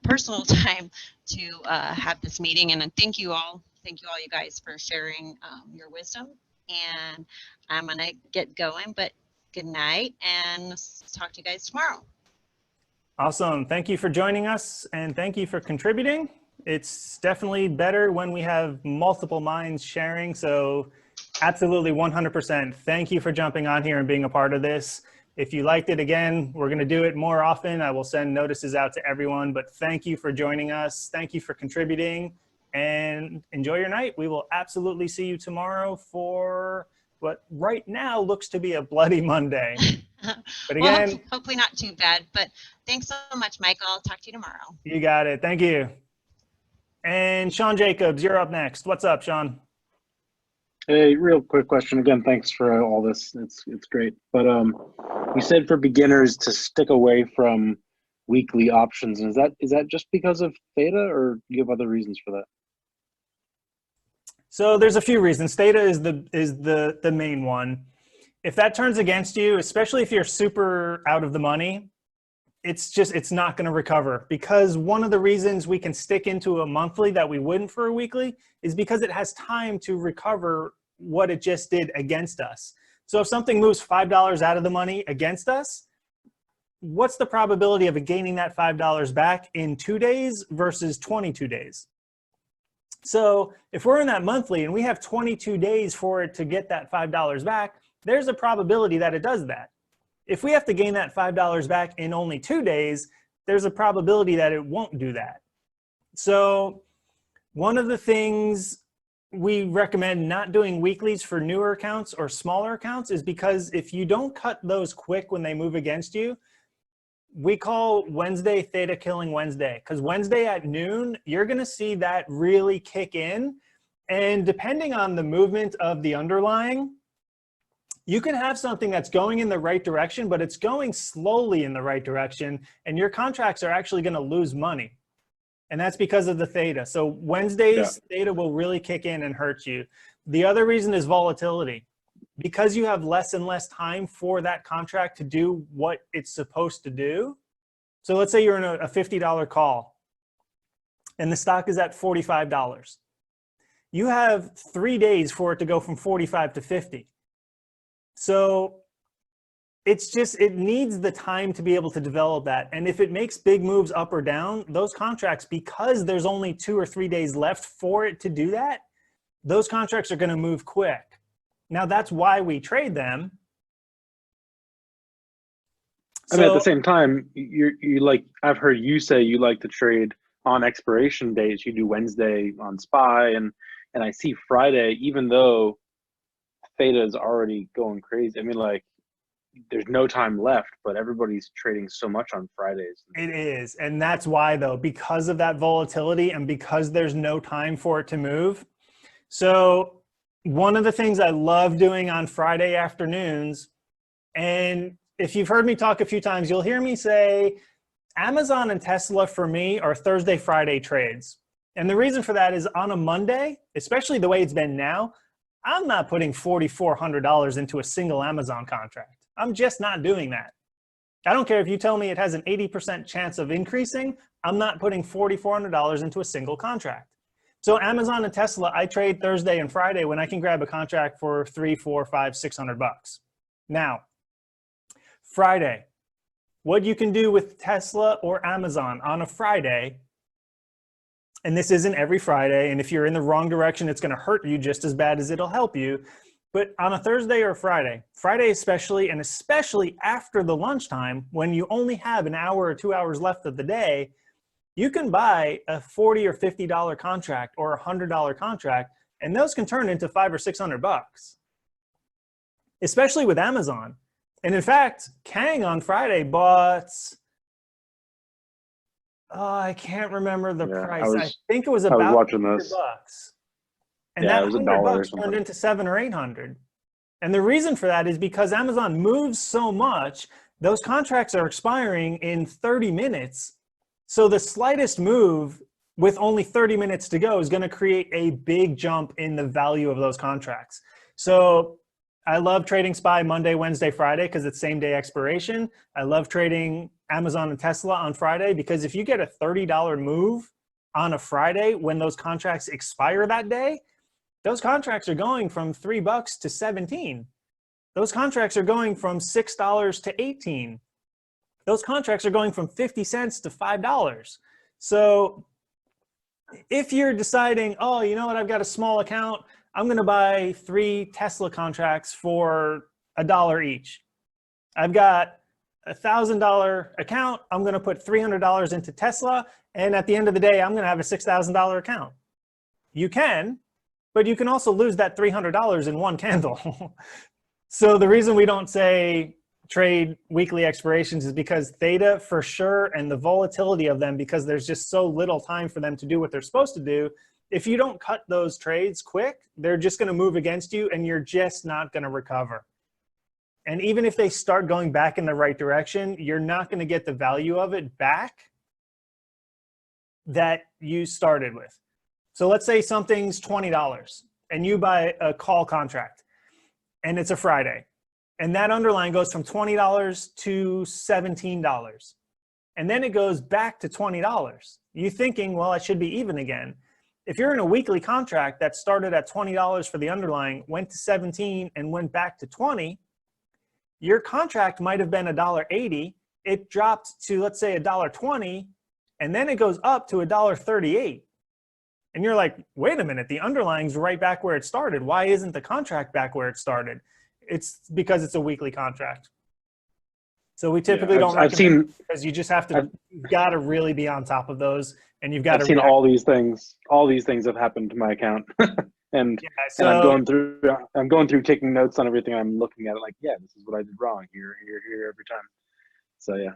D: personal time to have this meeting, and thank you all you guys for sharing your wisdom. And I'm gonna get going, but good night, and talk to you guys tomorrow.
A: Awesome. Thank you for joining us, and thank you for contributing. It's definitely better when we have multiple minds sharing, so absolutely 100%. Thank you for jumping on here and being a part of this. If you liked it, again, we're going to do it more often. I will send notices out to everyone, but thank you for joining us. Thank you for contributing, and enjoy your night. We will absolutely see you tomorrow for what right now looks to be a bloody Monday. But again,
D: well, hopefully not too bad, but thanks so much, Michael. I'll talk to you tomorrow.
A: You got it. Thank you. And Sean Jacobs, you're up next. What's up, Sean?
O: Hey, real quick question. Again, thanks for all this. It's great. But you said for beginners to stick away from weekly options. Is that just because of theta, or do you have other reasons for that?
A: So there's a few reasons. Theta is the main one. If that turns against you, especially if you're super out of the money, it's not going to recover, because one of the reasons we can stick into a monthly that we wouldn't for a weekly is because it has time to recover what it just did against us. So if something moves $5 out of the money against us, what's the probability of it gaining that $5 back in 2 days versus 22 days? So if we're in that monthly and we have 22 days for it to get that $5 back, there's a probability that it does that. If we have to gain that $5 back in only 2 days, there's a probability that it won't do that. So one of the things we recommend not doing weeklies for newer accounts or smaller accounts is because if you don't cut those quick when they move against you, we call Wednesday Theta Killing Wednesday, because Wednesday at noon, you're going to see that really kick in. And depending on the movement of the underlying, you can have something that's going in the right direction, but it's going slowly in the right direction, and your contracts are actually going to lose money. And that's because of the theta. So Wednesday's theta will really kick in and hurt you. The other reason is volatility. Because you have less and less time for that contract to do what it's supposed to do, So let's say you're in a $50 call and the stock is at $45. You have 3 days for it to go from 45 to 50. So it's just, it needs the time to be able to develop that. And if it makes big moves up or down, those contracts, because there's only 2 or 3 days left for it to do that, those contracts are going to move quick. Now that's why we trade them.
O: I mean, at the same time, you like, I've heard you say you like to trade on expiration days. You do Wednesday on SPY, and I see Friday, even though theta is already going crazy. I mean, like, there's no time left, but everybody's trading so much on Fridays.
A: It is. And that's why, though, because of that volatility and because there's no time for it to move. So one of the things I love doing on Friday afternoons, and if you've heard me talk a few times, you'll hear me say Amazon and Tesla for me are Thursday, Friday trades. And the reason for that is on a Monday, especially the way it's been now, I'm not putting $4,400 into a single Amazon contract. I'm just not doing that. I don't care if you tell me it has an 80% chance of increasing, I'm not putting $4,400 into a single contract. So Amazon and Tesla, I trade Thursday and Friday when I can grab a contract for $300, $400, $500, $600. Now, Friday, what you can do with Tesla or Amazon on a Friday, and this isn't every Friday, and if you're in the wrong direction, it's going to hurt you just as bad as it'll help you. But on a Thursday or Friday especially, and especially after the lunchtime, when you only have an hour or 2 hours left of the day, you can buy a $40 or $50 contract or a $100 contract, and those can turn into $500 or $600, especially with Amazon. And in fact, Kang on Friday bought, I can't remember the price. I think it was about $100. And
O: yeah,
A: that
O: it was
A: $100 turned into $700 or $800. And the reason for that is because Amazon moves so much, those contracts are expiring in 30 minutes. So the slightest move with only 30 minutes to go is going to create a big jump in the value of those contracts. So I love trading SPY Monday, Wednesday, Friday because it's same day expiration. I love trading Amazon and Tesla on Friday because if you get a $30 move on a Friday when those contracts expire that day, those contracts are going from $3 to 17. Those contracts are going from $6 to 18. Those contracts are going from 50 cents to $5. So if you're deciding, oh, you know what, I've got a small account, I'm going to buy 3 Tesla contracts for $1 each. I've got a $1,000 account. I'm going to put $300 into Tesla. And at the end of the day, I'm going to have a $6,000 account. You can, but you can also lose that $300 in one candle. So the reason we don't say trade weekly expirations is because theta for sure, and the volatility of them, because there's just so little time for them to do what they're supposed to do. If you don't cut those trades quick, they're just going to move against you and you're just not going to recover. And even if they start going back in the right direction, you're not going to get the value of it back that you started with. So let's say something's $20 and you buy a call contract and it's a Friday. And that underlying goes from $20 to $17. And then it goes back to $20. You thinking, well, I should be even again. If you're in a weekly contract that started at $20 for the underlying, went to 17 and went back to 20, your contract might have been $1.80. It dropped to, let's say, $1.20, and then it goes up to $1.38. And you're like, wait a minute, the underlying's right back where it started. Why isn't the contract back where it started? It's because it's a weekly contract. So we typically don't recommend it because you just have to, you've got to really be on top of those, and you've got to.
O: I've seen all these things. All these things have happened to my account, and
A: so,
O: I'm going through taking notes on everything. I'm looking at it like, yeah, this is what I did wrong here every time. So yeah.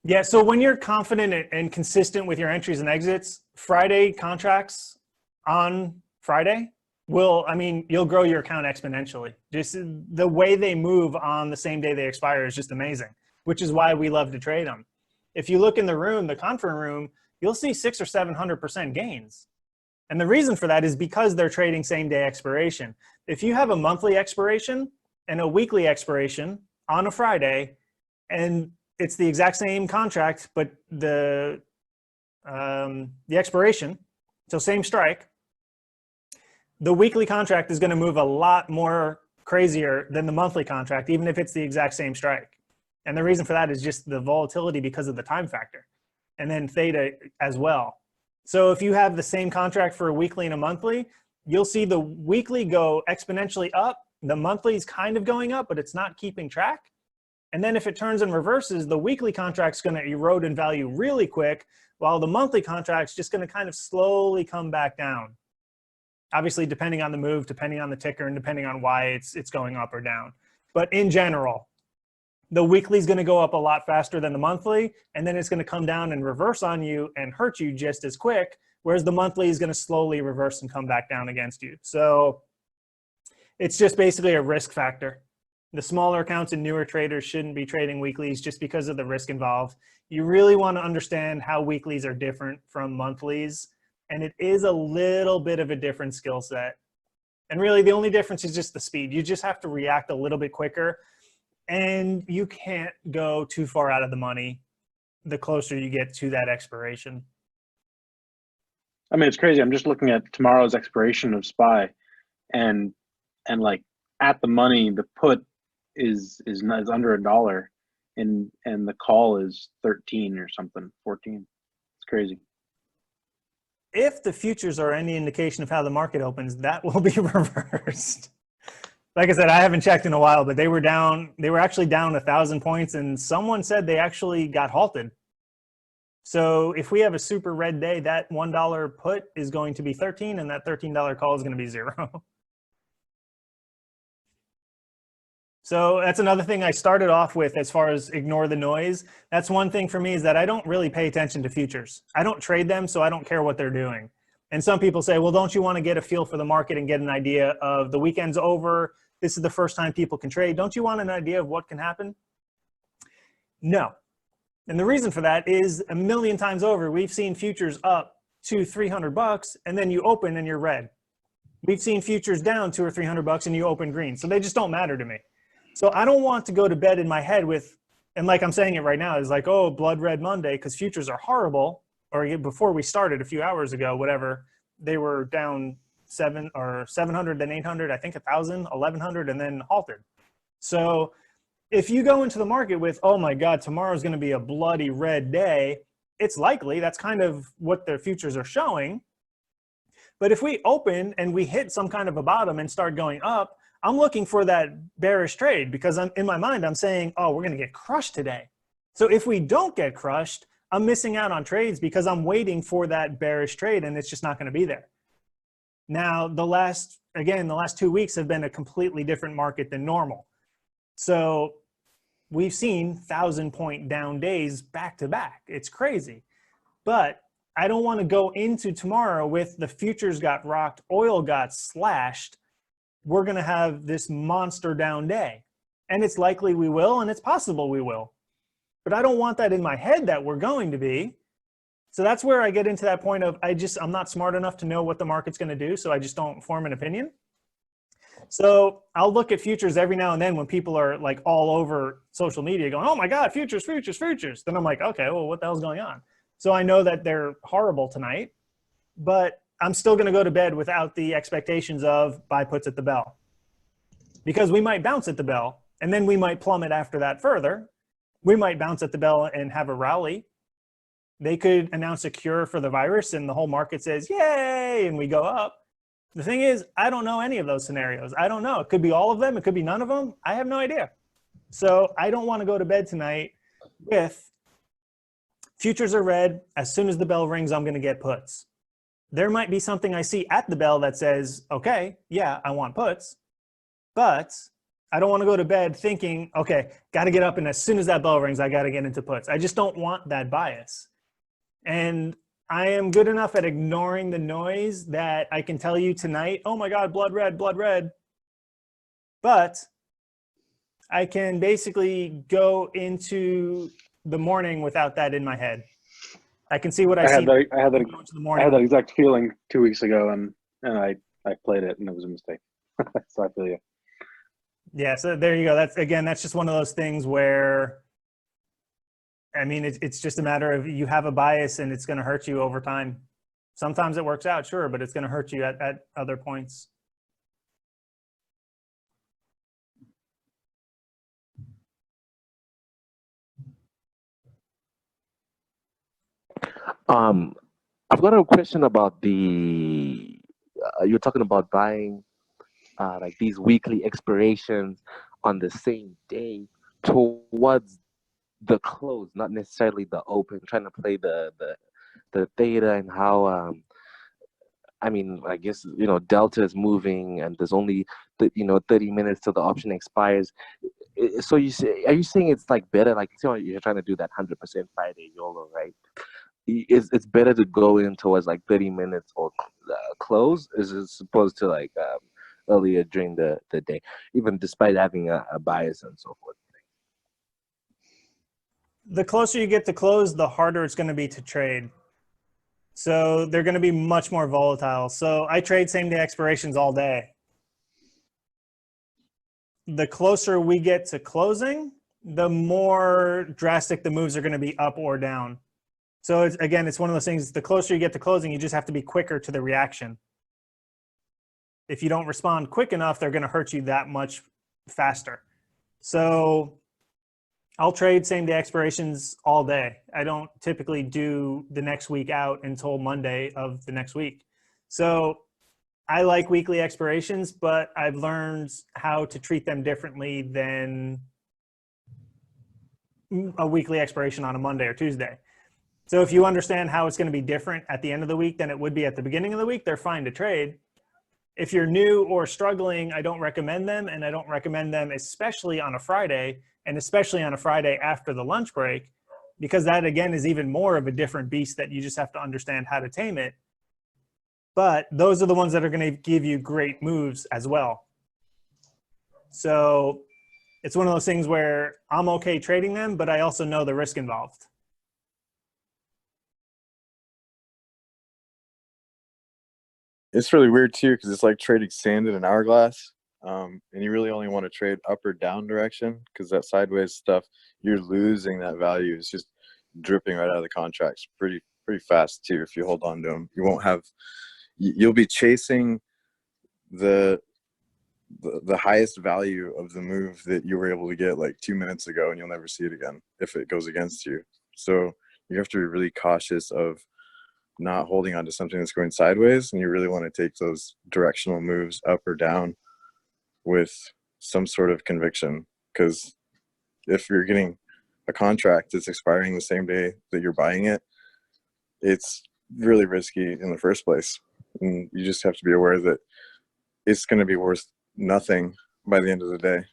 A: Yeah. So when you're confident and consistent with your entries and exits, Friday contracts on Friday will, I mean, you'll grow your account exponentially. Just the way they move on the same day they expire is just amazing, which is why we love to trade them. If you look in the room, the conference room, you'll see 600 or 700% gains. And the reason for that is because they're trading same day expiration. If you have a monthly expiration and a weekly expiration on a Friday, and it's the exact same contract, but the expiration, so same strike, the weekly contract is going to move a lot more crazier than the monthly contract, even if it's the exact same strike. And the reason for that is just the volatility because of the time factor, and then theta as well. So if you have the same contract for a weekly and a monthly, you'll see the weekly go exponentially up. The monthly is kind of going up, but it's not keeping track. And then if it turns and reverses, the weekly contract's going to erode in value really quick, while the monthly contract's just going to kind of slowly come back down. Obviously, depending on the move, depending on the ticker, and depending on why it's going up or down. But in general, the weekly is going to go up a lot faster than the monthly, and then it's going to come down and reverse on you and hurt you just as quick, whereas the monthly is going to slowly reverse and come back down against you. So it's just basically a risk factor. The smaller accounts and newer traders shouldn't be trading weeklies just because of the risk involved. You really want to understand how weeklies are different from monthlies, and it is a little bit of a different skill set. And really the only difference is just the speed. You just have to react a little bit quicker, and you can't go too far out of the money the closer you get to that expiration.
O: I mean, it's crazy. I'm just looking at tomorrow's expiration of SPY, and like at the money, the put is under $1, and the call is 13 or something, 14. It's crazy.
A: If the futures are any indication of how the market opens, that will be reversed. Like I said, I haven't checked in a while, but they were down. They were actually down 1,000 points, and someone said they actually got halted. So if we have a super red day, that $1 put is going to be 13, and that $13 call is going to be 0. So that's another thing I started off with as far as ignore the noise. That's one thing for me, is that I don't really pay attention to futures. I don't trade them, so I don't care what they're doing. And some people say, well, don't you want to get a feel for the market and get an idea of the weekend's over? This is the first time people can trade. Don't you want an idea of what can happen? No. And the reason for that is a million times over, we've seen futures up to $300 and then you open and you're red. We've seen futures down $200 or $300 and you open green. So they just don't matter to me. So I don't want to go to bed in my head with, and like I'm saying it right now, is like, oh, blood red Monday, because futures are horrible. Or before we started a few hours ago, whatever, they were down 700, then 800, I think 1,000, 1,100, and then halted. So if you go into the market with, oh my God, tomorrow's going to be a bloody red day, it's likely that's kind of what the futures are showing. But if we open and we hit some kind of a bottom and start going up, I'm looking for that bearish trade, because in my mind, I'm saying, oh, we're going to get crushed today. So if we don't get crushed, I'm missing out on trades because I'm waiting for that bearish trade, and it's just not going to be there. Now, the last 2 weeks have been a completely different market than normal. So we've seen 1,000-point down days back to back. It's crazy. But I don't want to go into tomorrow with the futures got rocked, oil got slashed. We're going to have this monster down day. And it's likely we will, and it's possible we will. But I don't want that in my head that we're going to be. So that's where I get into that point of I'm not smart enough to know what the market's going to do, so I just don't form an opinion. So I'll look at futures every now and then when people are like all over social media going, oh my God, futures, futures, futures. Then I'm like, okay, well, what the hell's going on? So I know that they're horrible tonight, but I'm still going to go to bed without the expectations of buy puts at the bell. Because we might bounce at the bell, and then we might plummet after that further. We might bounce at the bell and have a rally. They could announce a cure for the virus and the whole market says, yay, and we go up. The thing is, I don't know any of those scenarios. I don't know. It could be all of them. It could be none of them. I have no idea. So I don't want to go to bed tonight with futures are red. As soon as the bell rings, I'm going to get puts. There might be something I see at the bell that says, okay, yeah, I want puts. But I don't want to go to bed thinking, okay, got to get up, and as soon as that bell rings, I got to get into puts. I just don't want that bias. And I am good enough at ignoring the noise that I can tell you tonight, oh my God, blood red, blood red. But I can basically go into the morning without that in my head. I can see what I see.
O: I had that exact feeling 2 weeks ago, and I played it, and it was a mistake. So I feel you.
A: Yeah, so there you go. That's just one of those things where I mean, it's just a matter of you have a bias and it's going to hurt you over time. Sometimes it works out, sure, but it's going to hurt you at other points.
S: I've got a question about you're talking about buying like these weekly expirations on the same day towards the close, not necessarily the open. Trying to play the theta and how I mean, I guess delta is moving and there's only 30 minutes till the option expires. So are you saying it's like better, like you're trying to do that 100% Friday YOLO, right? It's better to go in towards like 30 minutes or close as opposed to like earlier during the day, even despite having a bias and so forth.
A: The closer you get to close, the harder it's going to be to trade. So they're going to be much more volatile. So I trade same day expirations all day. The closer we get to closing, the more drastic the moves are going to be up or down. So it's one of those things, the closer you get to closing, you just have to be quicker to the reaction. If you don't respond quick enough, they're going to hurt you that much faster. So I'll trade same day expirations all day. I don't typically do the next week out until Monday of the next week. So I like weekly expirations, but I've learned how to treat them differently than a weekly expiration on a Monday or Tuesday. So if you understand how it's going to be different at the end of the week than it would be at the beginning of the week, they're fine to trade. If you're new or struggling, I don't recommend them, and I don't recommend them especially on a Friday, and especially on a Friday after the lunch break, because that again is even more of a different beast that you just have to understand how to tame it. But those are the ones that are going to give you great moves as well. So it's one of those things where I'm okay trading them, but I also know the risk involved.
J: It's really weird too, because it's like trading sand in an hourglass. And you really only want to trade up or down direction, because that sideways stuff, you're losing that value. It's just dripping right out of the contracts pretty fast too. If you hold on to them, you won't have. You'll be chasing the highest value of the move that you were able to get like 2 minutes ago, and you'll never see it again if it goes against you. So you have to be really cautious of not holding on to something that's going sideways, and you really want to take those directional moves up or down with some sort of conviction, because if you're getting a contract that's expiring the same day that you're buying it, it's really risky in the first place, and you just have to be aware that it's going to be worth nothing by the end of the day,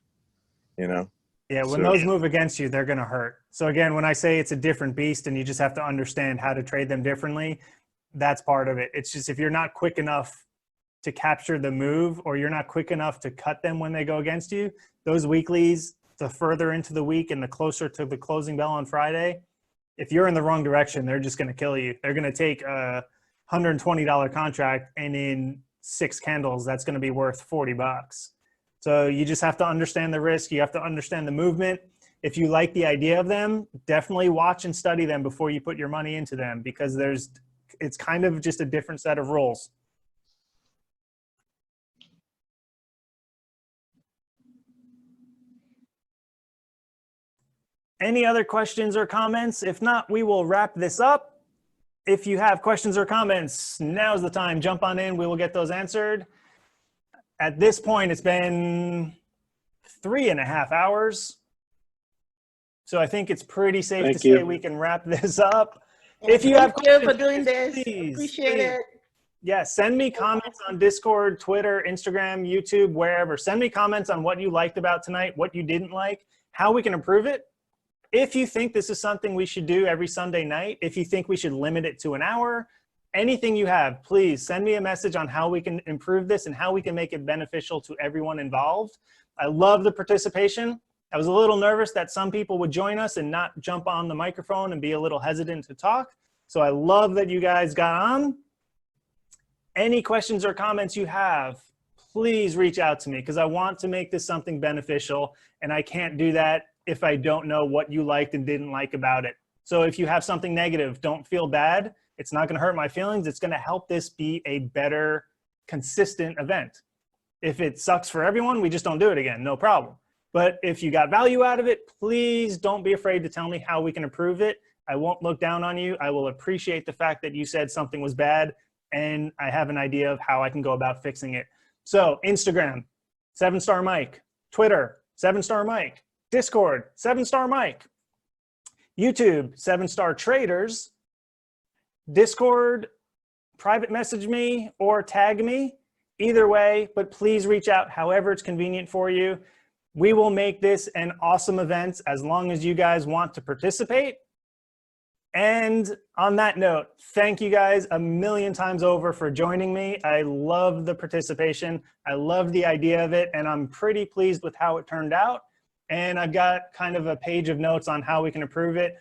A: Yeah, when those move against you, they're going to hurt. So again, when I say it's a different beast and you just have to understand how to trade them differently, that's part of it. It's just if you're not quick enough to capture the move, or you're not quick enough to cut them when they go against you, those weeklies, the further into the week and the closer to the closing bell on Friday, if you're in the wrong direction, they're just going to kill you. They're going to take a $120 contract, and in 6 candles, that's going to be worth $40. So you just have to understand the risk. You have to understand the movement. If you like the idea of them, definitely watch and study them before you put your money into them, because it's kind of just a different set of rules. Any other questions or comments? If not, we will wrap this up. If you have questions or comments, now's the time. Jump on in. We will get those answered. At this point, it's been 3.5 hours. So I think it's pretty safe to say we can wrap this up. If you have
N: Thank you
A: questions,
N: for doing this.
A: please,
N: Appreciate it.
A: Yeah, send me comments on Discord, Twitter, Instagram, YouTube, wherever. Send me comments on what you liked about tonight, what you didn't like, how we can improve it. If you think this is something we should do every Sunday night, if you think we should limit it to an hour, anything you have, please send me a message on how we can improve this and how we can make it beneficial to everyone involved. I love the participation. I was a little nervous that some people would join us and not jump on the microphone and be a little hesitant to talk. So I love that you guys got on. Any questions or comments you have, please reach out to me, because I want to make this something beneficial, and I can't do that if I don't know what you liked and didn't like about it. So if you have something negative, don't feel bad. It's not going to hurt my feelings. It's going to help this be a better, consistent event. If it sucks for everyone, we just don't do it again. No problem. But if you got value out of it, please don't be afraid to tell me how we can improve it. I won't look down on you. I will appreciate the fact that you said something was bad, and I have an idea of how I can go about fixing it. So Instagram, 7-Star Mike. Twitter, 7-Star Mike. Discord, 7-Star Mike. YouTube, 7-Star Traders. Discord, private message me or tag me. Either way, but please reach out however it's convenient for you. We will make this an awesome event as long as you guys want to participate. And on that note, thank you guys a million times over for joining me. I love the participation. I love the idea of it, and I'm pretty pleased with how it turned out. And I've got kind of a page of notes on how we can improve it.